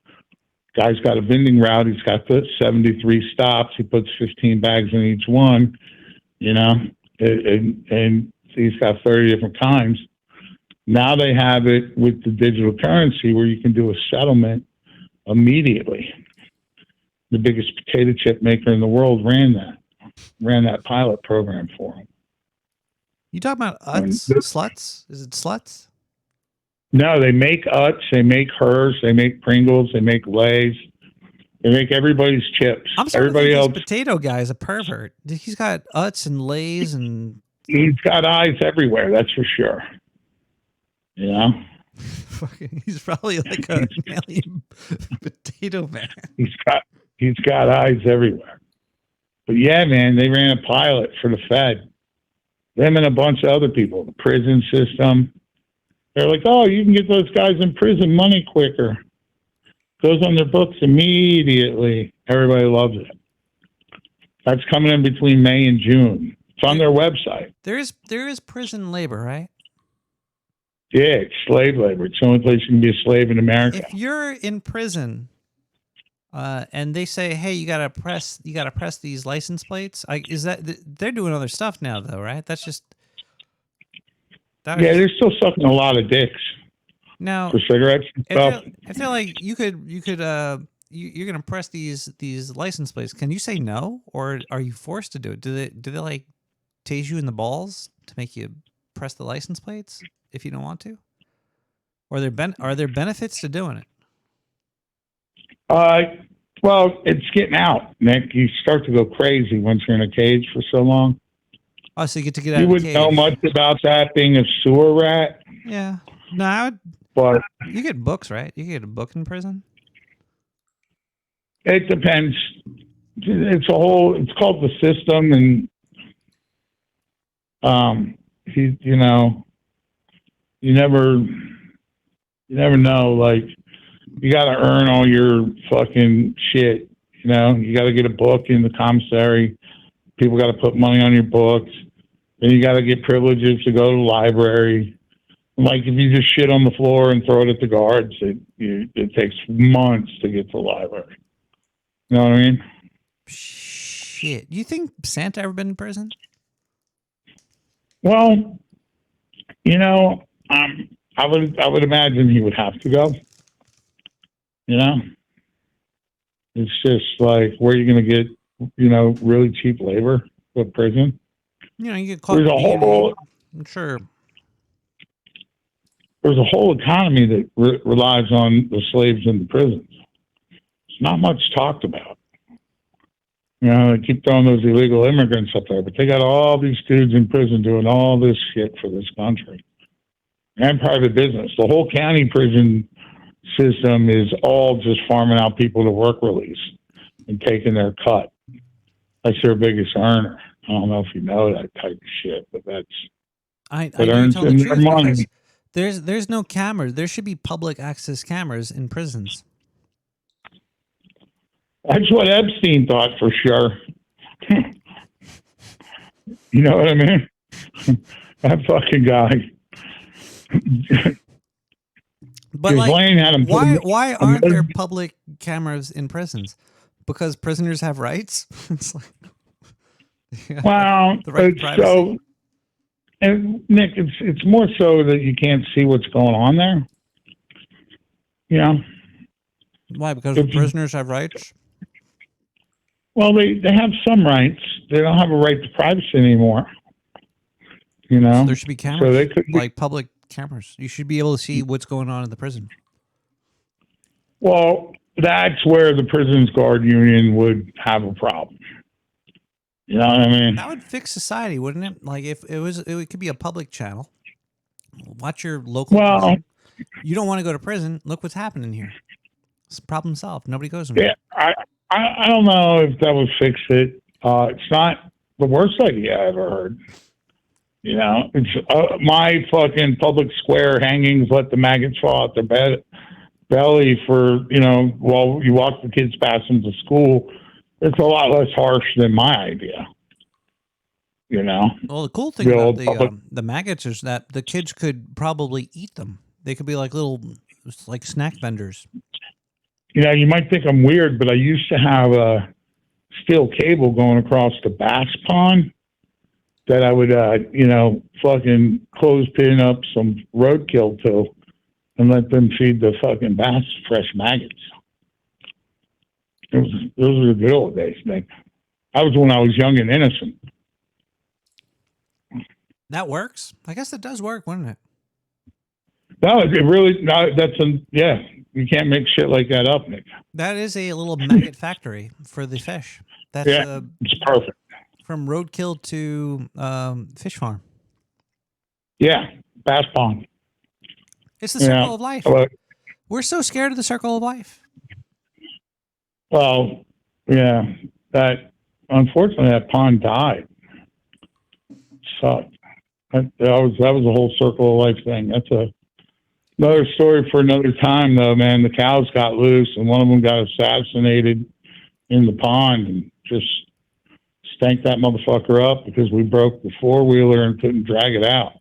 Guy's got a vending route. He's got the 73 stops. He puts 15 bags in each one, and he's got 30 different kinds. Now they have it with the digital currency where you can do a settlement immediately. The biggest potato chip maker in the world ran that pilot program for him. You talking about sluts? Is it sluts? No, they make Utz, they make Hers, they make Pringles, they make Lay's, they make everybody's chips. I'm sorry, everybody else. This potato guy is a pervert. He's got Utz and Lay's and. He's got eyes everywhere. That's for sure. He's probably like an alien potato man. He's got eyes everywhere. But yeah, man, they ran a pilot for the Fed. Them and a bunch of other people, the prison system. They're like, oh, you can get those guys in prison money quicker. Goes on their books immediately. Everybody loves it. That's coming in between May and June. It's on their website. There is prison labor, right? Yeah, it's slave labor. It's the only place you can be a slave in America. If you're in prison, and they say, "Hey, you gotta press these license plates," they're doing other stuff now, though, right? That's just. They're still sucking a lot of dicks. Now for cigarettes and stuff. If they're like, you're gonna press these license plates. Can you say no, or are you forced to do it? Do they like tase you in the balls to make you press the license plates if you don't want to? Or are there benefits to doing it? Well, it's getting out, Nick. You start to go crazy once you're in a cage for so long. Oh, so you get to get out You of the wouldn't cage. know much about that being a sewer rat. Yeah. No, but you get books, right? You get a book in prison? It depends. It's called the system, and you never know. Like, you got to earn all your fucking shit. You got to get a book in the commissary. People got to put money on your books. Then you got to get privileges to go to the library. Like, if you just shit on the floor and throw it at the guards, it takes months to get to the library. You know what I mean? Shit. You think Santa ever been in prison? Well, I would imagine he would have to go. It's just like, where are you going to get, really cheap labor for prison? You get caught. There's a whole, I'm sure. There's a whole economy that relies on the slaves in the prisons. It's not much talked about. They keep throwing those illegal immigrants up there, but they got all these dudes in prison doing all this shit for this country. And private business. The whole county prison system is all just farming out people to work release and taking their cut. That's their biggest earner. I don't know if you know that type of shit, but that's I what earns them their money. There's no cameras. There should be public access cameras in prisons. That's what Epstein thought for sure. You know what I mean? That fucking guy. But like, Lane had him why aren't there public cameras in prisons? Because prisoners have rights. It's like, well, the right to privacy. so, and Nick, it's more so that you can't see what's going on there. Yeah. Why? Because prisoners have rights. Well, they have some rights. They don't have a right to privacy anymore. You know, So there should be cameras, So they could, like public cameras. You should be able to see what's going on in the prison. well, that's where the Prisons Guard Union would have a problem. You know what I mean? That would fix society, wouldn't it? Like if it could be a public channel. Watch your local prison. You don't want to go to prison. Look what's happening here. It's problem solved. Nobody goes anywhere. Yeah, I don't know if that would fix it. It's not the worst idea I ever heard. You know, it's my fucking public square hangings, let the maggots fall out their belly for, you know, while you walk the kids past them to school. It's a lot less harsh than my idea. You know? Well, the cool thing about the maggots is that the kids could probably eat them. They could be like little, like snack vendors. You know, you might think I'm weird, but I used to have a steel cable going across the bass pond that I would, you know, fucking clothespin up some roadkill to and let them feed the fucking bass fresh maggots. Those were the good old days, Nick. That was when I was young and innocent. That works? I guess it does work, wouldn't it? No, it really, no, yeah, you can't make shit like that up, Nick. That is a little maggot factory for the fish. That's it's perfect. From roadkill to fish farm. Yeah, bass pond. It's the circle of life. Well, We're so scared of the circle of life. well, yeah, unfortunately that pond died. Sucked. That was a whole circle of life thing. That's another story for another time, though, man. The cows got loose, and one of them got assassinated in the pond, and just stank that motherfucker up because we broke the four-wheeler and couldn't drag it out.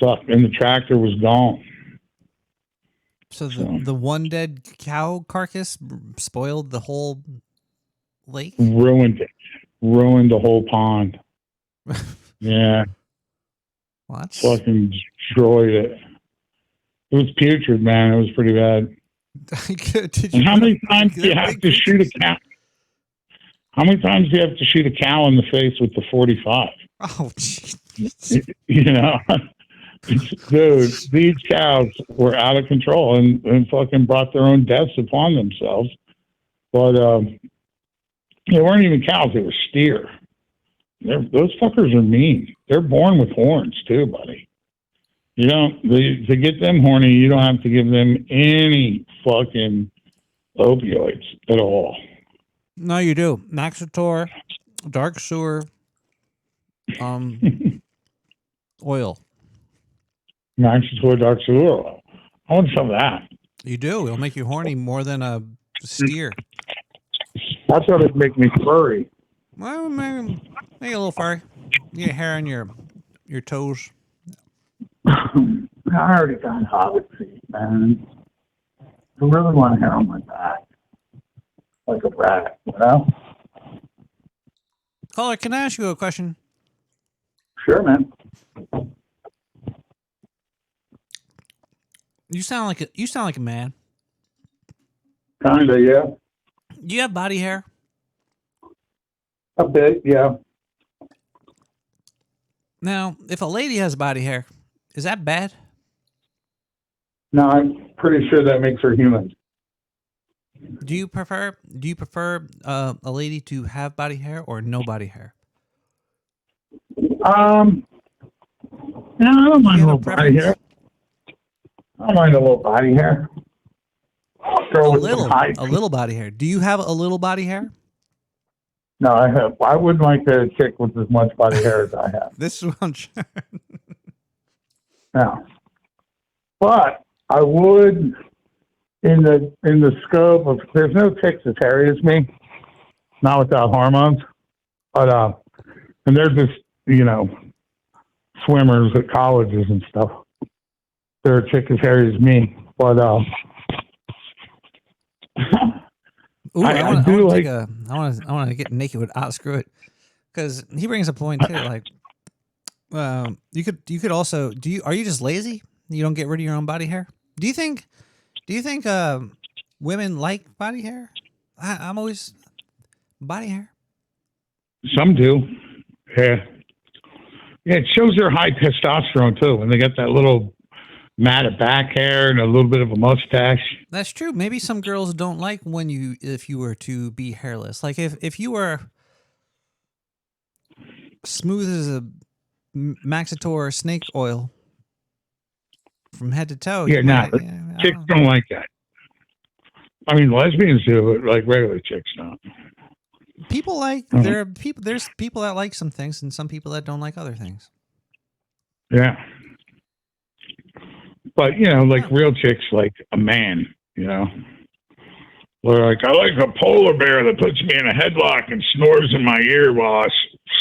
Sucked, and the tractor was gone. So the one dead cow carcass spoiled the whole lake? Ruined it. Ruined the whole pond. Yeah. What? Fucking destroyed it. It was putrid, man. It was pretty bad. And how many times do you have to shoot a cow? How many times do you have to shoot a cow in the face with the 45? Oh, jeez. You know, dude, these cows were out of control and fucking brought their own deaths upon themselves. But they weren't even cows; they were steer. Those fuckers are mean. They're born with horns too, buddy. You don't to get them horny. You don't have to give them any fucking opioids at all. No, you do. Maxator, dark sewer, oil. Maxator dark sewer oil. I want some of that. You do. It'll make you horny more than a steer. That's how they make me furry. Well, make a little furry. You get hair on your toes. I already got hobbit feet, man. I really want hair on my back. Like a rat, you know? Caller, can I ask you a question? Sure, man. You sound like a man. Kinda, yeah. Do you have body hair? A bit, yeah. Now, if a lady has body hair, is that bad? No, I'm pretty sure that makes her human. Do you prefer a lady to have body hair or no body hair? No, I don't mind a little body hair. I don't mind a little body hair. A little body hair. Do you have a little body hair? No, I have. I wouldn't like a chick with as much body hair as I have. This is what I'm sure. No. But I would, in the scope of, there's no chicks as hairy as me, not without hormones. But and they're just, swimmers at colleges and stuff. They're a chick as hairy as me. But Ooh, I want to get naked with Screw It, because he brings a point too. Like, you could also are you just lazy? You don't get rid of your own body hair? Do you think women like body hair? I'm always body hair. some do. Yeah. Yeah, it shows their high testosterone too when they got that little matted back hair and a little bit of a mustache. That's true. Maybe some girls don't like if you were to be hairless. Like if you were smooth as a Maxitor snake oil from head to toe. Yeah, chicks don't like that. I mean, lesbians do, but like regular chicks don't. People like there's people that like some things and some people that don't like other things. Yeah. But, like real chicks like a man, They're like, I like a polar bear that puts me in a headlock and snores in my ear while I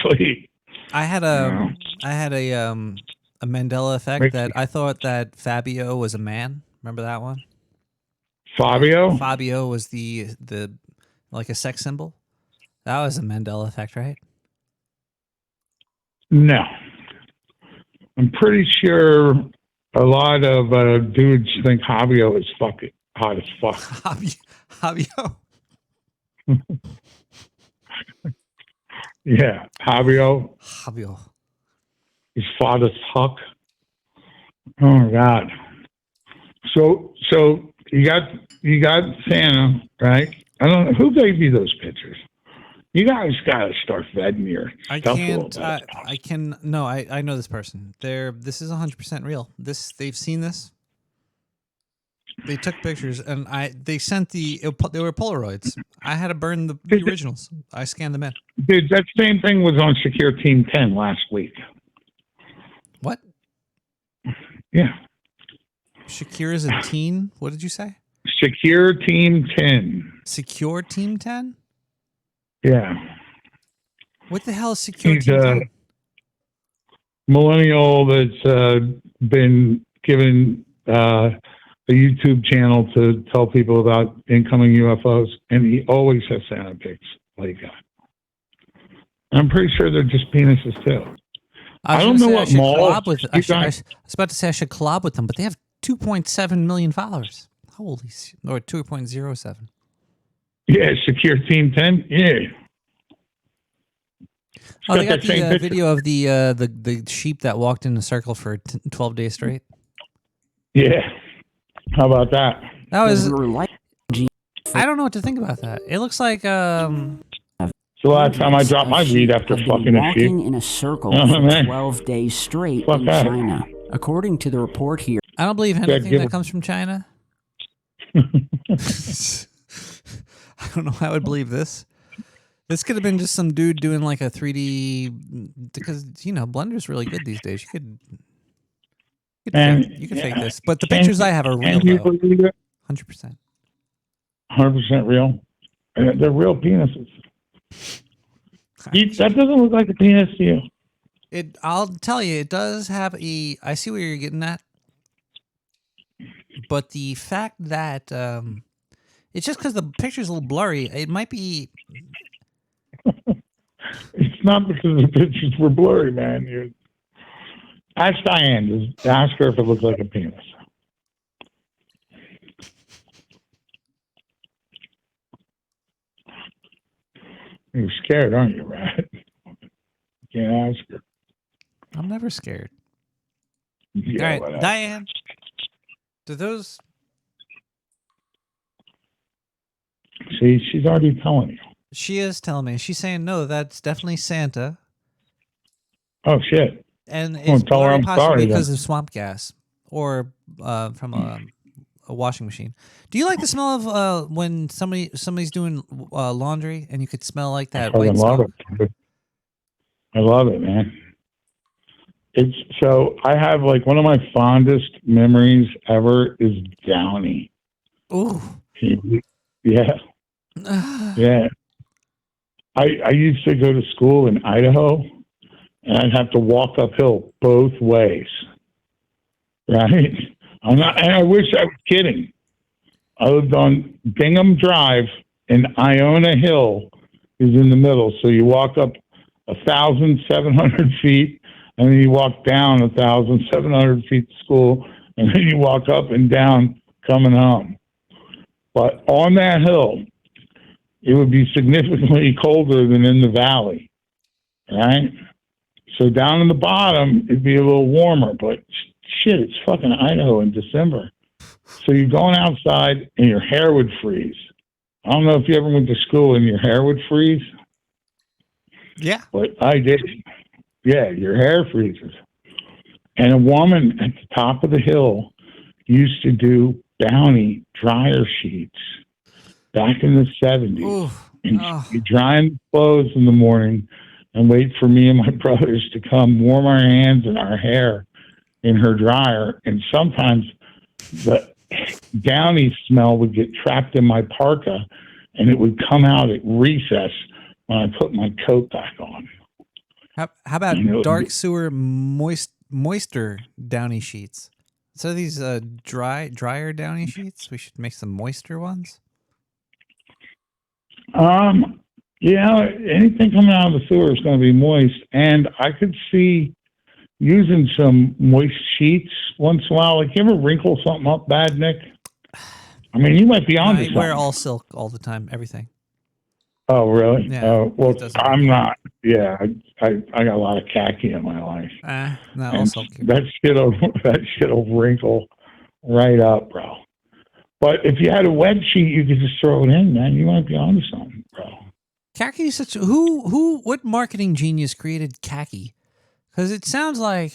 sleep. I had a Mandela effect that I thought that Fabio was a man. Remember that one? Fabio? Fabio was the like a sex symbol. That was a Mandela effect, right? No. I'm pretty sure a lot of dudes think Fabio is fucking hot as fuck. Fabio? Yeah, Fabio. Fabio. He's fat as fuck. Oh my God. So you got Santa, right? I don't know who gave you those pictures. You guys gotta start vetting your stuff a little bit. I know this person. This is 100% real. They've seen this. They took pictures and they sent they were Polaroids. I had to burn the originals. I scanned them in. Dude, that same thing was on Secure Team 10 last week. What? Yeah. Shakir is a teen? What did you say? Secure Team 10. Secure Team 10? Yeah. What the hell is Secure Team 10? Millennial that's been given a YouTube channel to tell people about incoming UFOs, and he always has Santa pics like that. I'm pretty sure they're just penises too. I don't know what mall. I was about to say I should collab with them, but they have 2.7 million followers. Holy, or 2.07. Yeah, Secure Team 10. Yeah. Oh, they got the video of the sheep that walked in a circle for 12 days straight. Yeah. How about that? That was. I don't know what to think about that. It looks like. So last time I dropped my weed after fucking a sheep. Walking in a circle for 12 days straight in China. According to the report here. I don't believe anything that comes from China. I don't know how I would believe this. This could have been just some dude doing like a 3D, because Blender's really good these days. You could fake this, but the pictures I have are real. 100%. 100% real. They're real penises. That doesn't look like a penis to you. I'll tell you, it does have a. I see where you're getting at, but the fact that it's just because the picture's a little blurry. It might be. It's not because the pictures were blurry, man. Ask Diane. Ask her if it looks like a penis. You're scared, aren't you, Rat? You can't ask her. I'm never scared. Yeah, all right, whatever. Diane. Do those? See, she's already telling you. She is telling me. She's saying no. That's definitely Santa. Oh shit! And it's tell her I'm possibly sorry because then. of swamp gas or from a washing machine. Do you like the smell of when somebody's doing laundry and you could smell like that I white love smoke? it. I love it, man. It's so I have like one of my fondest memories ever is Downey. Ooh. Yeah. Yeah. I used to go to school in Idaho and I'd have to walk uphill both ways. Right? And I wish I was kidding. I lived on Bingham Drive and Iona Hill is in the middle. So you walk up 1,700 feet and then you walk down 1,700 feet to school and then you walk up and down coming home. But on that hill, it would be significantly colder than in the valley, right? So down in the bottom, it'd be a little warmer, but shit, it's fucking Idaho in December. So you're going outside and your hair would freeze. I don't know if you ever went to school and your hair would freeze. Yeah. But I did. Yeah, your hair freezes. And a woman at the top of the hill used to do Bounty dryer sheets back in the 70s. Ooh. And she'd be drying clothes in the morning and wait for me and my brothers to come warm our hands and our hair in her dryer. And sometimes the Downy smell would get trapped in my parka and it would come out at recess when I put my coat back on. How about dark sewer moisture Downy sheets? So these drier Downy sheets, we should make some moisture ones. Yeah, anything coming out of the sewer is going to be moist, and I could see using some moist sheets once in a while. Like, you ever wrinkle something up bad, Nick? I mean, you might be on to something. I wear all silk all the time, everything. Oh, really? Yeah, well, I'm not. Yeah, I got a lot of khaki in my life. No, all silk. That shit'll wrinkle right up, bro. But if you had a wet sheet, you could just throw it in, man. You might be on to something, bro. Khaki is such what marketing genius created khaki? Because it sounds like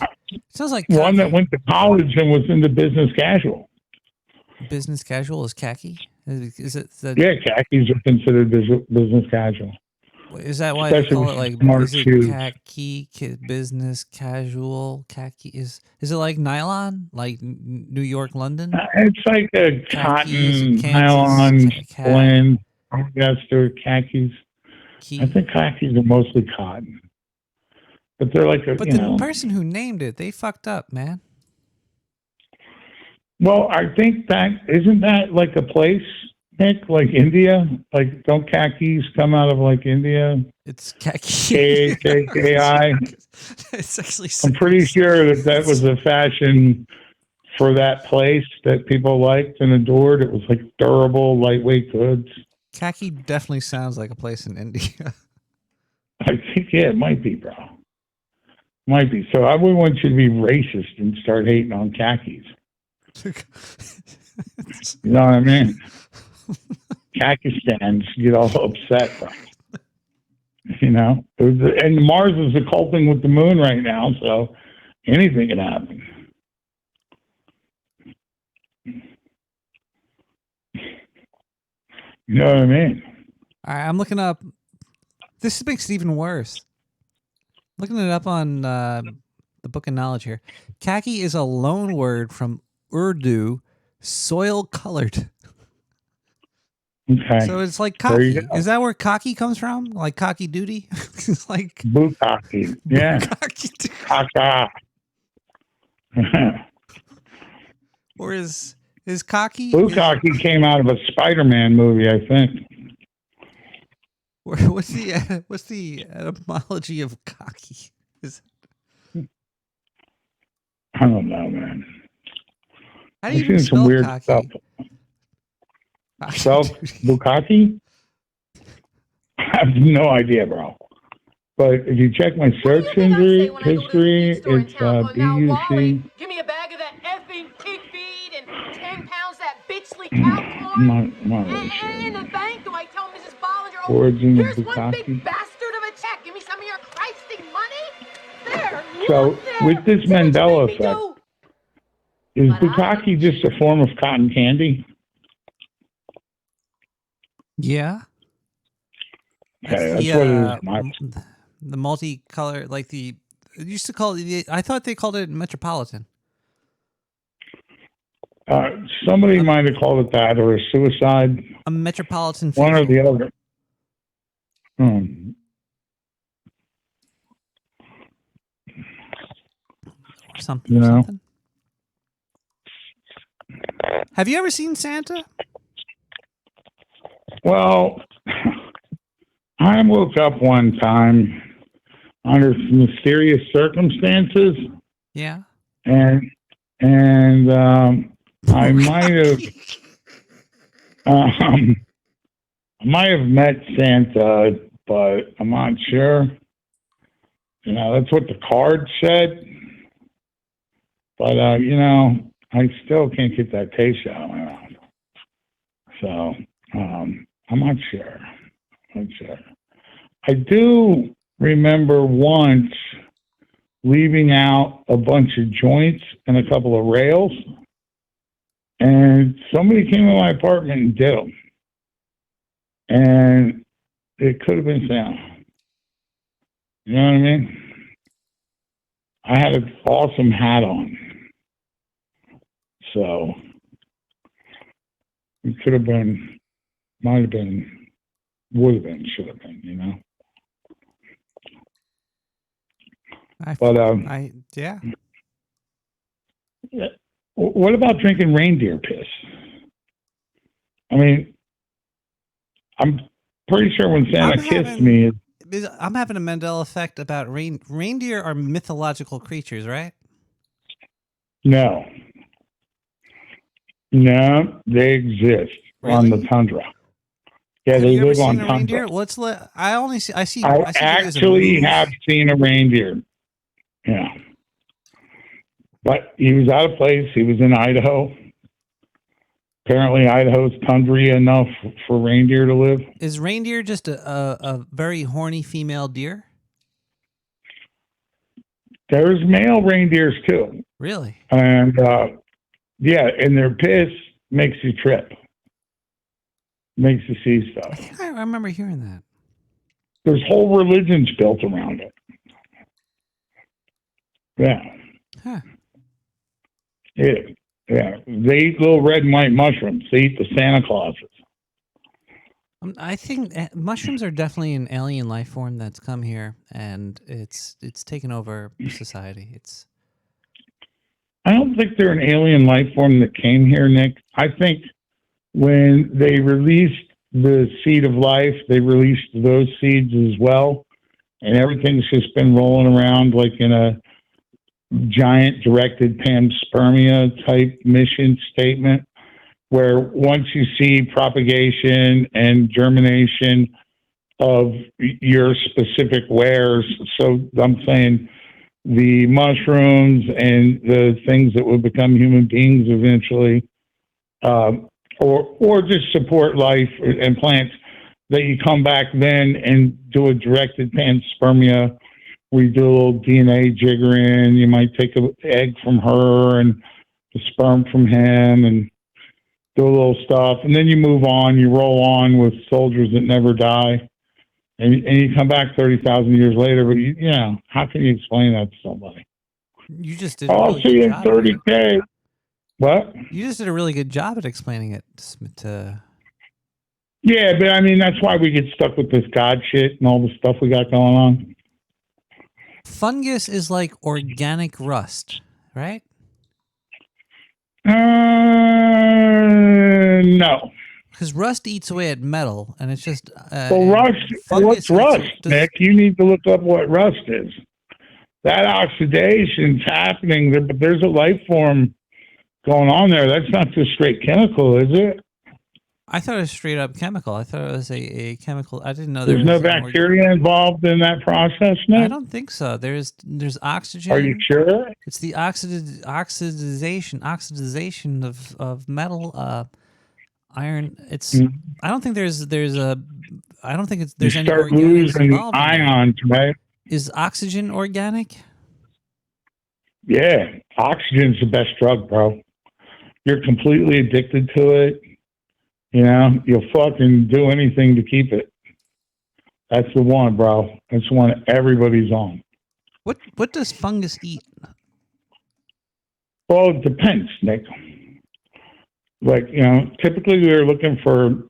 one that went to college and was into business casual. Business casual is khaki. Is it? Yeah, khakis are considered business casual. Is that why they call it like khaki business casual? Khaki is it like nylon, like New York, London? It's like a cotton nylon blend. Polyester khakis. I think khakis are mostly cotton, but they're like the person who named it, they fucked up, man. Well, I think isn't that like a place, Nick, like India? Like, don't khakis come out of like India? It's khaki. K-A-K-I. It's actually. I'm pretty sure that was a fashion for that place that people liked and adored. It was like durable, lightweight goods. Khaki definitely sounds like a place in India. I think, yeah, it might be, bro. Might be. So I wouldn't want you to be racist and start hating on khakis. You know what I mean? Khakistans get all upset, bro. You know? And Mars is occulting with the moon right now, so anything can happen. You know what I mean? All right, I'm looking up. This makes it even worse. Looking it up on the Book of Knowledge here. Khaki is a loan word from Urdu, soil colored. Okay. So it's like cocky. Is that where cocky comes from? Like cocky duty? It's like bukkake. Yeah. Kaka. Or is cocky? Bukkake came out of a Spider-Man movie, I think. What's the etymology of cocky? I don't know, man. How do you even spell weird cocky? Stuff. Spell bukkake? I have no idea, bro. But if you check my search history, it's B-U-C. Give me a bag of that effing pig feed and 10 pounds that bitchly cow corn. I'm not really sure. And in the bank, do I tell Mrs. Bollinger, Origin of here's one big bukkake. bastard of a check. Give me some of your Christy money. There, So look there. with this Mandela effect, is bukkake just a form of cotton candy? Yeah. Okay, that's what it is. The multicolor, like the It used to call it. I thought they called it Metropolitan. Somebody might have called it that, or a suicide. A Metropolitan. One or the other. Or something. You know. Something. Have you ever seen Santa? Well, I woke up one time under mysterious circumstances. Yeah. And I might have met Santa, but I'm not sure. You know, that's what the card said. But I still can't get that taste out of my mouth. So I'm not sure. I do remember once leaving out a bunch of joints and a couple of rails, and somebody came in my apartment and did them. And it could have been Santa. You know what I mean? I had an awesome hat on. So it could have been, might have been, would have been, should have been, you know? Yeah. What about drinking reindeer piss? I mean, I'm pretty sure when Santa kissed me, I'm having a Mandela effect about reindeer are mythological creatures, right? No, they exist on the tundra. Yeah, Have they you ever live seen on a tundra. reindeer? Let's let. I only see. I see. I I see actually have seen a reindeer. Yeah. But he was out of place. He was in Idaho. Apparently, Idaho's tundra enough for reindeer to live. Is reindeer just a very horny female deer? There's male reindeers, too. Really? And, yeah, and their piss makes you trip. Makes you see stuff. I think I remember hearing that. There's whole religions built around it. Yeah. Huh. Yeah. They eat little red and white mushrooms. They eat the Santa Clauses. I think mushrooms are definitely an alien life form that's come here, and it's taken over society. I don't think they're an alien life form that came here, Nick. I think when they released the seed of life, they released those seeds as well, and everything's just been rolling around like in a giant directed panspermia type mission statement, where once you see propagation and germination of your specific wares, so I'm saying the mushrooms and the things that will become human beings eventually, or just support life and plants, that you come back then and do a directed panspermia. We do a little DNA jiggering. You might take an egg from her and the sperm from him and do a little stuff. And then you move on. You roll on with soldiers that never die. And you come back 30,000 years later. But, you know, how can you explain that to somebody? You just did. I'll see you in 30K. What? You just did a really good job at explaining it to... Yeah, but I mean, that's why we get stuck with this God shit and all the stuff we got going on. Fungus is like organic rust, right? No. Because rust eats away at metal, and it's just... well, rust, what's rust, Nick? You need to look up what rust is. That oxidation's happening, but there's a life form going on there. That's not just straight chemical, is it? I thought it was straight up chemical. I thought it was a chemical. I didn't know there's no bacteria involved in that process, Nick? I don't think so. There's oxygen. Are you sure? It's the oxidization of metal, iron. It's. I don't think there's I don't think there's any organics involved. Ions, right? Is oxygen organic? Yeah, oxygen's the best drug, bro. You're completely addicted to it. You know, you'll fucking do anything to keep it. That's the one, bro. That's the one everybody's on. What does fungus eat? Well, it depends, Nick. Like, typically they're looking for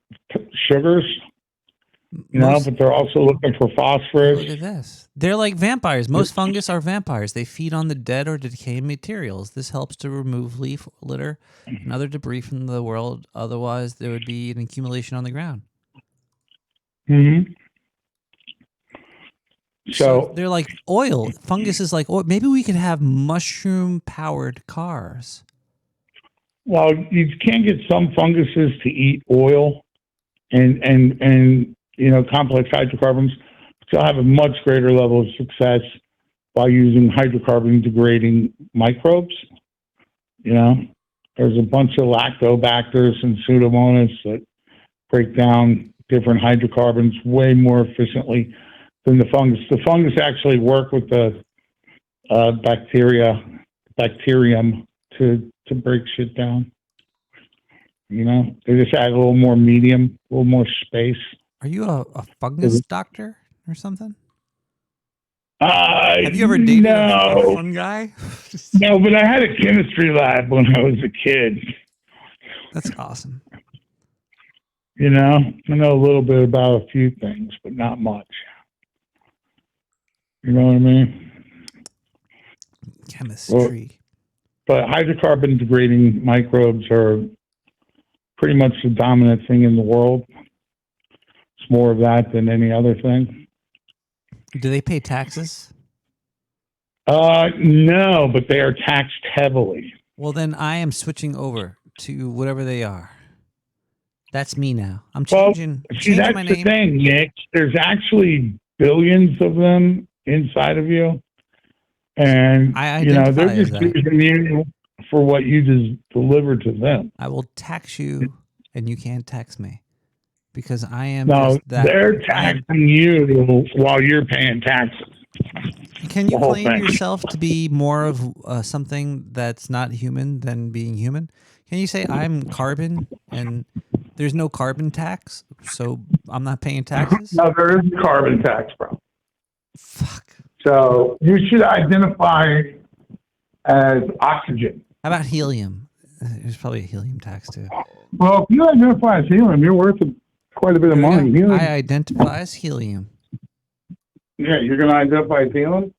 sugars, but they're also looking for phosphorus. Look at this. They're like vampires. Most fungus are vampires. They feed on the dead or decaying materials. This helps to remove leaf litter and other debris from the world. Otherwise, there would be an accumulation on the ground. Mm-hmm. So they're like oil. Fungus is like oil. Maybe we could have mushroom-powered cars. Well, you can get some funguses to eat oil and complex hydrocarbons. But you'll have a much greater level of success by using hydrocarbon degrading microbes. There's a bunch of lactobacters and pseudomonas that break down different hydrocarbons way more efficiently than the fungus. The fungus actually work with the bacterium to break shit down. They just add a little more medium, a little more space. Are you a fungus doctor or something? Have you ever dated a fun guy? No, but I had a chemistry lab when I was a kid. That's awesome. I know a little bit about a few things, but not much. You know what I mean? Chemistry. But hydrocarbon degrading microbes are pretty much the dominant thing in the world. It's more of that than any other thing. Do they pay taxes? No, but they are taxed heavily. Well, then I am switching over to whatever they are. That's me now. I'm changing. That's my the name. thing, Nick. There's actually billions of them inside of you, and they're just using you for what you just deliver to them. I will tax you, and you can't tax me because I am. No, just that. They're taxing you while you're paying taxes. Can you The whole claim thing. yourself to be more of something that's not human than being human? Can you say I'm carbon and there's no carbon tax, so I'm not paying taxes? No, there is carbon tax, bro. Fuck. So you should identify as oxygen. How about helium? There's probably a helium tax too. Well, if you identify as helium, you're worth quite a bit of money. Helium, I identify as helium. yeah, you're going to identify as helium?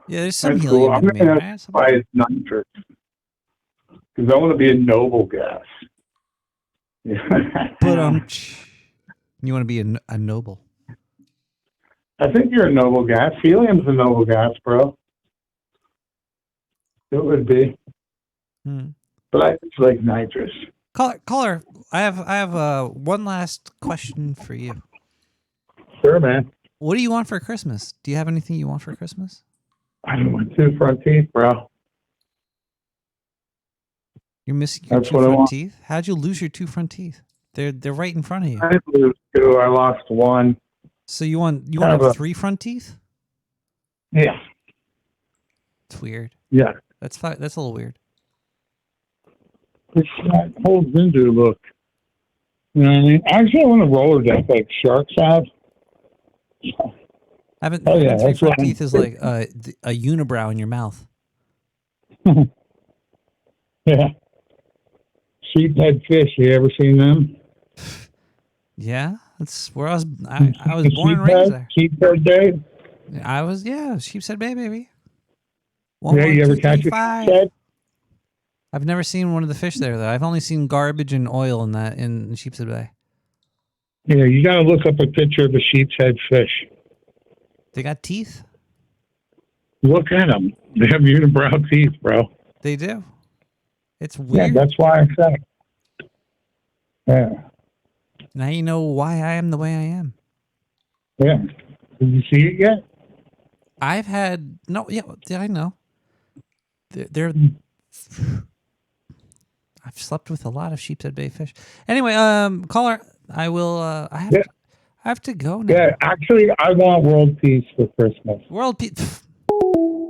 Yeah, there's some That's helium cool. I'm in me. going to Right? identify as nitrous because I want to be a noble gas. But you want to be a noble. I think you're a noble gas. Helium's a noble gas, bro. It would be. But I just like nitrous. Caller, I have one last question for you. Sure, man. What do you want for Christmas? Do you have anything you want for Christmas? I don't want 2 front teeth, bro. You're missing your That's 2 what I front want. teeth? How'd you lose your 2 front teeth? They're right in front of you. I didn't lose 2. I lost 1. So you want to Kind of have a- 3 front teeth? Yeah. It's weird. Yeah. That's a little weird. It holds into look. You know what I mean? Actually, I want to roller deck like sharks have. Having 3 that's front what teeth is like a unibrow in your mouth. Yeah. Sheephead fish. You ever seen them? Yeah, that's where I was born and raised there. Sheephead day? I was, sheepshead bay, baby. Yeah, you ever catch a 5. sheephead? I've never seen one of the fish there, though. I've only seen garbage and oil in Sheepshead Bay. Yeah, you got to look up a picture of a sheephead fish. They got teeth? Look at them. They have unibrow teeth, bro. They do. It's weird. Yeah, that's why I said it. Yeah. Now you know why I am the way I am. Yeah. Did you see it yet? I've had... No, yeah, I know. They're I've slept with a lot of Sheepshead Bay fish. Anyway, caller, I will... I have to go now. Yeah, actually, I want world peace for Christmas. World peace...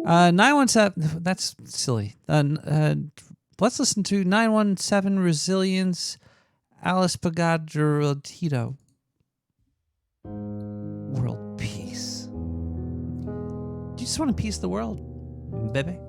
917... That's silly. Let's listen to 917 Resilience, Alice Pagadro. World peace. Did you just want to peace the world, baby.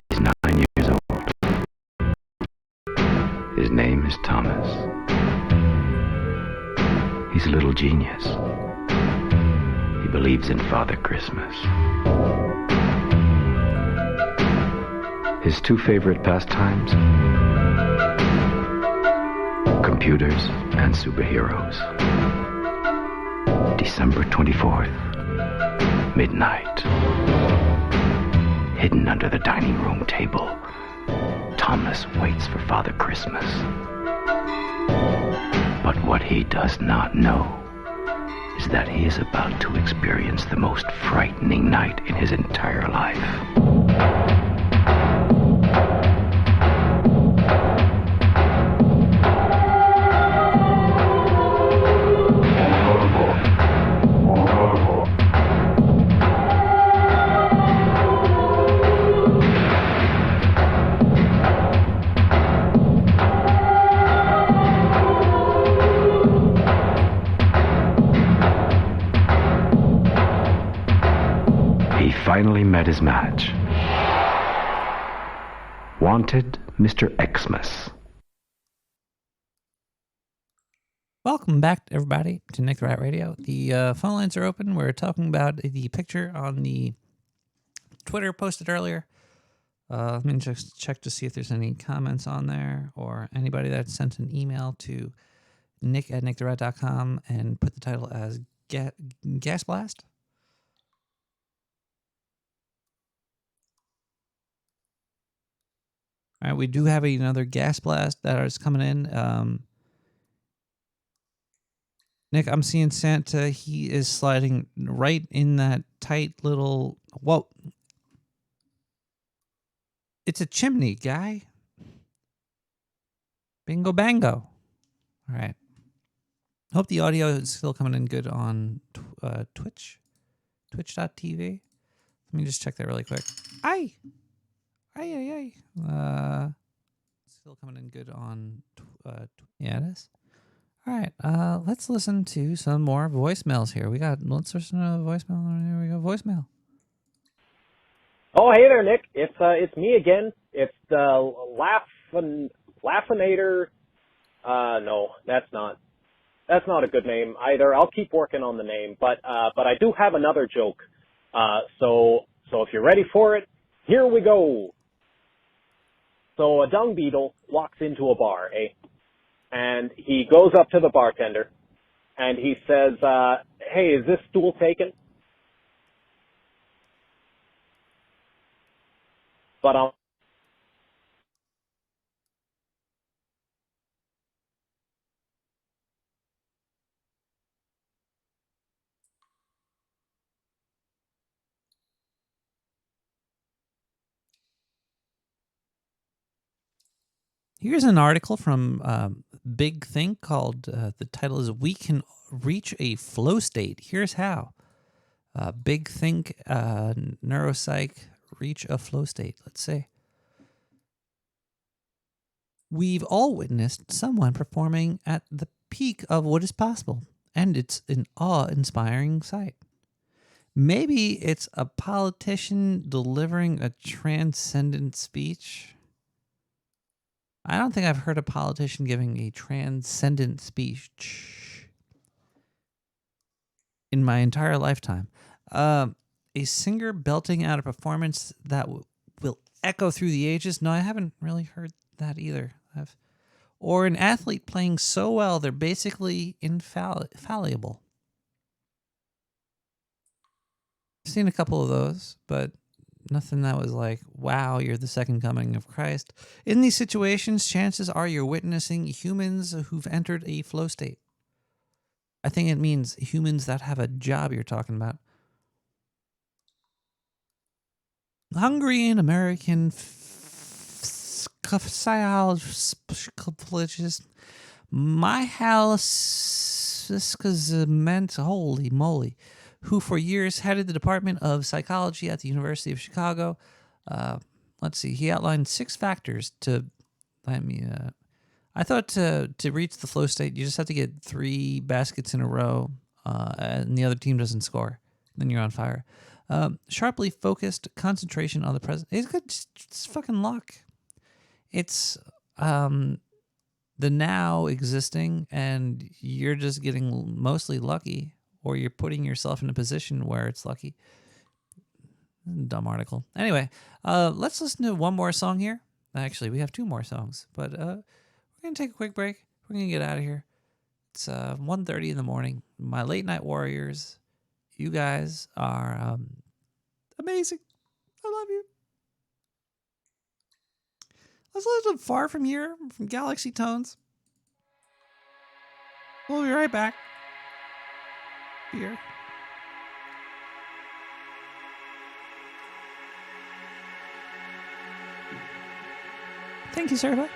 He's 9 years old. His name is Thomas. He's a little genius. He believes in Father Christmas. His two favorite pastimes? Computers and superheroes. December 24th, midnight. Hidden under the dining room table, Thomas waits for Father Christmas. But what he does not know is that he is about to experience the most frightening night in his entire life. Finally met his match. Wanted, Mr. Xmas. Welcome back, everybody, to Nick the Rat Radio. The phone lines are open. We're talking about the picture on the Twitter posted earlier. Let me just check to see if there's any comments on there or anybody that sent an email to nick@nicktherat.com and put the title as Gas Blast. All right, we do have another gas blast that is coming in. Nick, I'm seeing Santa. He is sliding right in that tight little... Whoa. It's a chimney, guy. Bingo bango. All right. Hope the audio is still coming in good on Twitch, twitch.tv. Let me just check that really quick. Aye. Still coming in good on yeah, it is. All right, let's listen to some more voicemails here. Let's listen to a voicemail. Here we go, voicemail. Oh, hey there, Nick. It's me again. It's the Laughinator. No, that's not a good name either. I'll keep working on the name, but I do have another joke. So if you're ready for it, here we go. So a dung beetle walks into a bar, and he goes up to the bartender, and he says, "Hey, is this stool taken?" But Here's an article from Big Think called, the title is "We Can Reach a Flow State. Here's How." Big Think, neuropsych, reach a flow state. Let's see. We've all witnessed someone performing at the peak of what is possible, and it's an awe-inspiring sight. Maybe it's a politician delivering a transcendent speech. I don't think I've heard a politician giving a transcendent speech in my entire lifetime. A singer belting out a performance that will echo through the ages. No, I haven't really heard that either. Or an athlete playing so well they're basically infallible. I've seen a couple of those, but nothing that was like, wow, you're the second coming of Christ. In these situations, chances are you're witnessing humans who've entered a flow state. I think it means humans that have a job you're talking about. Hungarian American psychologist Mihail holy moly, who for years headed the Department of Psychology at the University of Chicago. Let's see, he outlined 6 factors to, I thought to reach the flow state, you just have to get 3 baskets in a row, and the other team doesn't score. Then you're on fire. Sharply focused concentration on the present. It's good, it's fucking luck. It's the now existing, and you're just getting mostly lucky, or you're putting yourself in a position where it's lucky. Dumb article. Anyway, let's listen to one more song here. Actually, we have 2 more songs, but we're going to take a quick break. We're going to get out of here. It's 1:30 in the morning. My late night warriors, you guys are amazing. I love you. Let's listen to Far From Here from Galaxy Tones. We'll be right back. Here. Thank you, sir.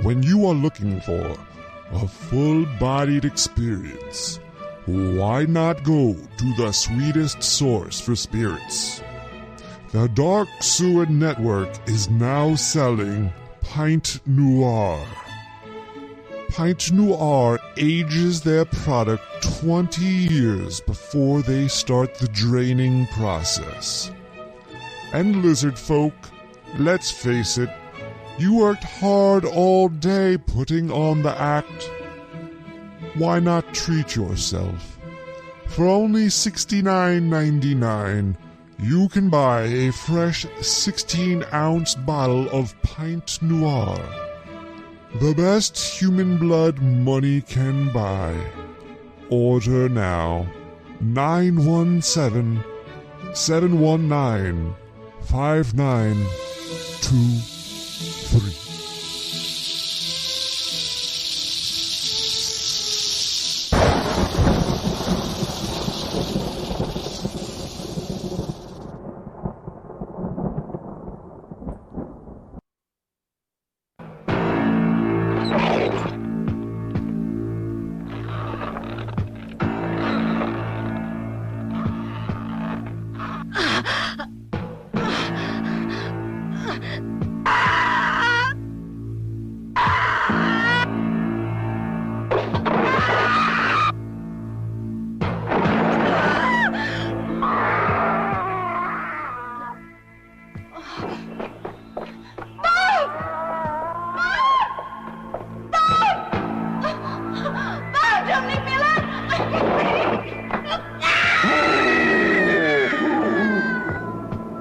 When you are looking for a full-bodied experience, why not go to the sweetest source for spirits? The Dark Sewer Network is now selling Pint Noir. Pint Noir ages their product 20 years before they start the draining process. And lizard folk, let's face it, you worked hard all day putting on the act. Why not treat yourself? For only $69.99, you can buy a fresh 16-ounce bottle of Pint Noir. The best human blood money can buy. Order now. 917-719-5923.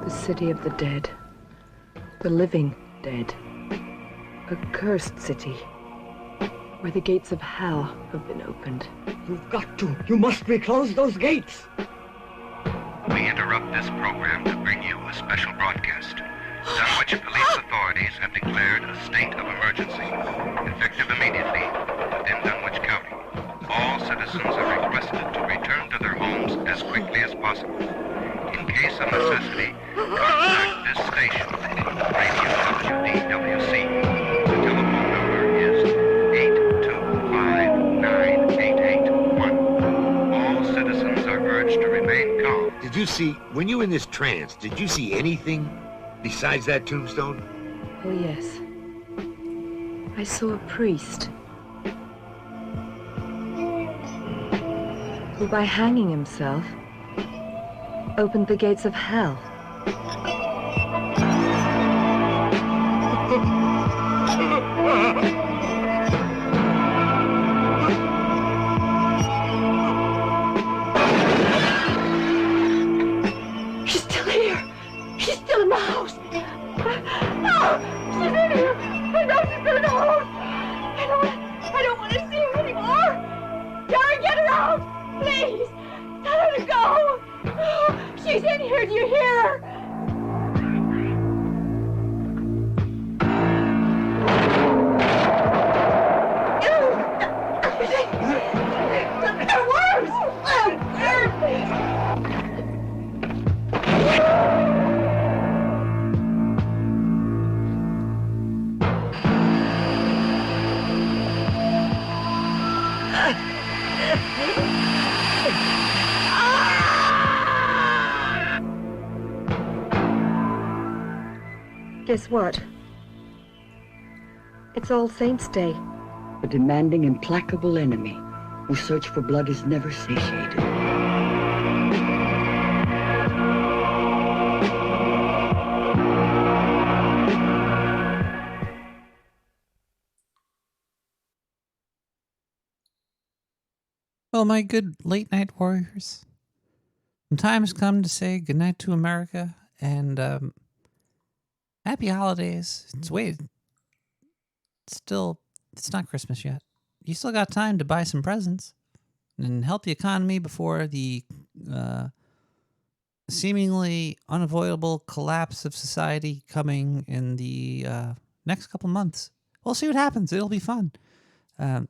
City of the dead. The living dead. A cursed city. Where the gates of hell have been opened. You've got to. You must reclose those gates. We interrupt this program to bring you a special broadcast. Dunwich police authorities have declared a state of emergency, effective immediately within Dunwich County. All citizens are requested to return to their homes as quickly as possible. In case of necessity, contact this station, Radio WDWC. The telephone number is 825-9881. All citizens are urged to remain calm. Did you see, when you were in this trance, did you see anything besides that tombstone? Oh, yes. I saw a priest who, by hanging himself, opened the gates of hell. She's still here. She's still in the house. No, she's in here. I know she's been in the house. I don't want to see her anymore. Gary, get her out, please. Tell her to go. She's in here. Do you hear her? They're worms. Guess what? It's All Saints' Day. A demanding, implacable enemy whose search for blood is never satiated. Well, my good late night warriors, the time has come to say goodnight to America and happy holidays. It's not Christmas yet. You still got time to buy some presents and help the economy before the seemingly unavoidable collapse of society coming in the next couple months. We'll see what happens. It'll be fun. But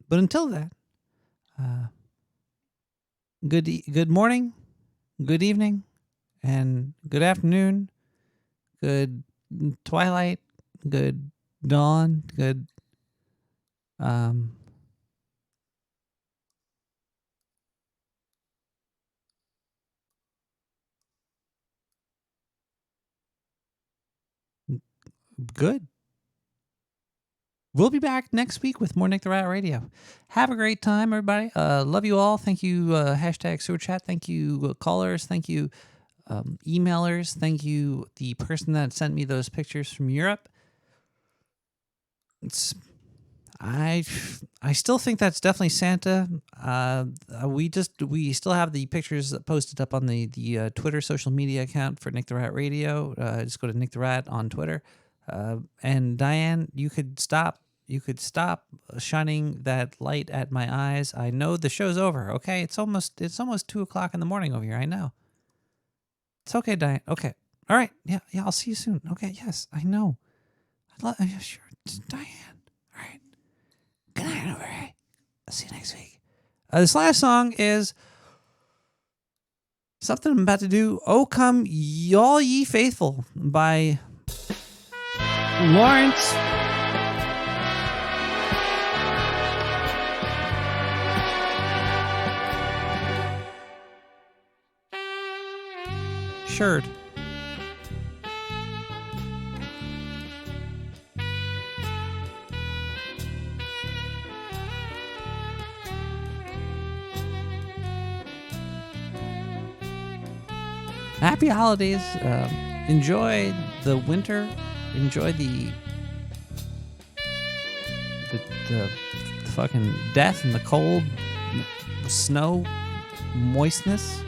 until that, good morning, good evening, and good afternoon, good twilight, good dawn, good Good. We'll be back next week with more Nick the Rat Radio. Have a great time, everybody. Love you all. Thank you, hashtag sewer chat. Thank you, callers. Thank you, emailers. Thank you, the person that sent me those pictures from Europe. I still think that's definitely Santa. We still have the pictures posted up on the Twitter social media account for Nick the Rat Radio. Just go to Nick the Rat on Twitter. And Diane, you could stop shining that light at my eyes. I know the show's over. Okay, it's almost 2:00 in the morning over here. I know. It's okay, Diane. Okay, all right. Yeah. I'll see you soon. Okay. Yes, I know. Sure, Diane. All right. Good night, over here. I'll see you next week. This last song is something I'm about to do. "Oh Come Y'all Ye Faithful" by Lawrence Sherd. Happy holidays. Enjoy the winter. Enjoy the fucking death and the cold, snow, moistness.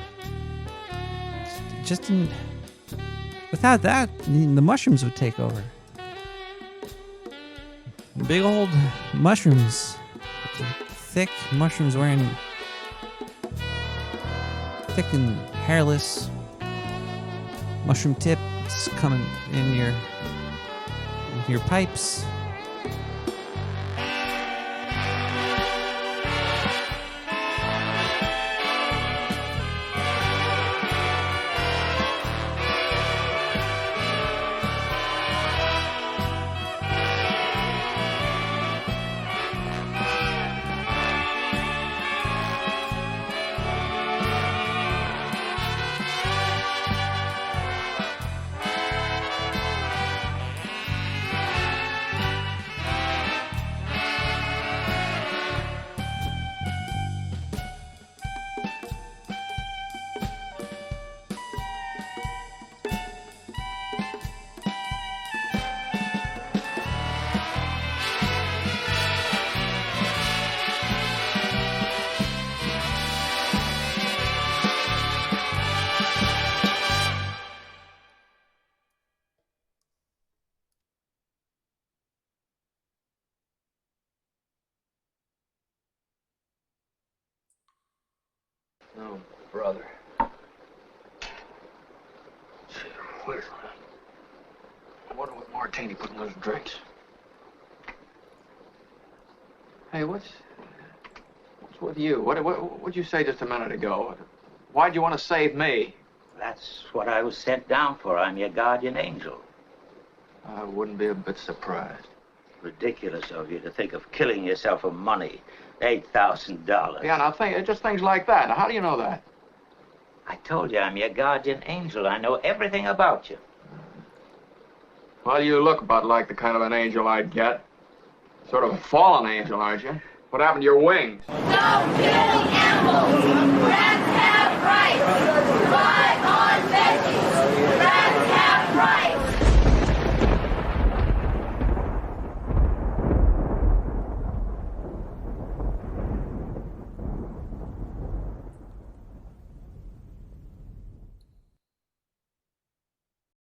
Without that, the mushrooms would take over. Big old mushrooms. Thick mushrooms wearing thick and hairless mushroom tips coming in your pipes. Oh, brother. Gee whiz. I wonder what Martini put in those drinks. Hey, what's with you? What'd you say just a minute ago? Why'd you want to save me? That's what I was sent down for. I'm your guardian angel. I wouldn't be a bit surprised. Ridiculous of you to think of killing yourself for money. $8,000. Yeah, now just things like that. Now, how do you know that? I told you I'm your guardian angel. I know everything about you. Well, you look about like the kind of an angel I'd get. Sort of a fallen angel, aren't you? What happened to your wings? Stop killing animals! Rats have rights!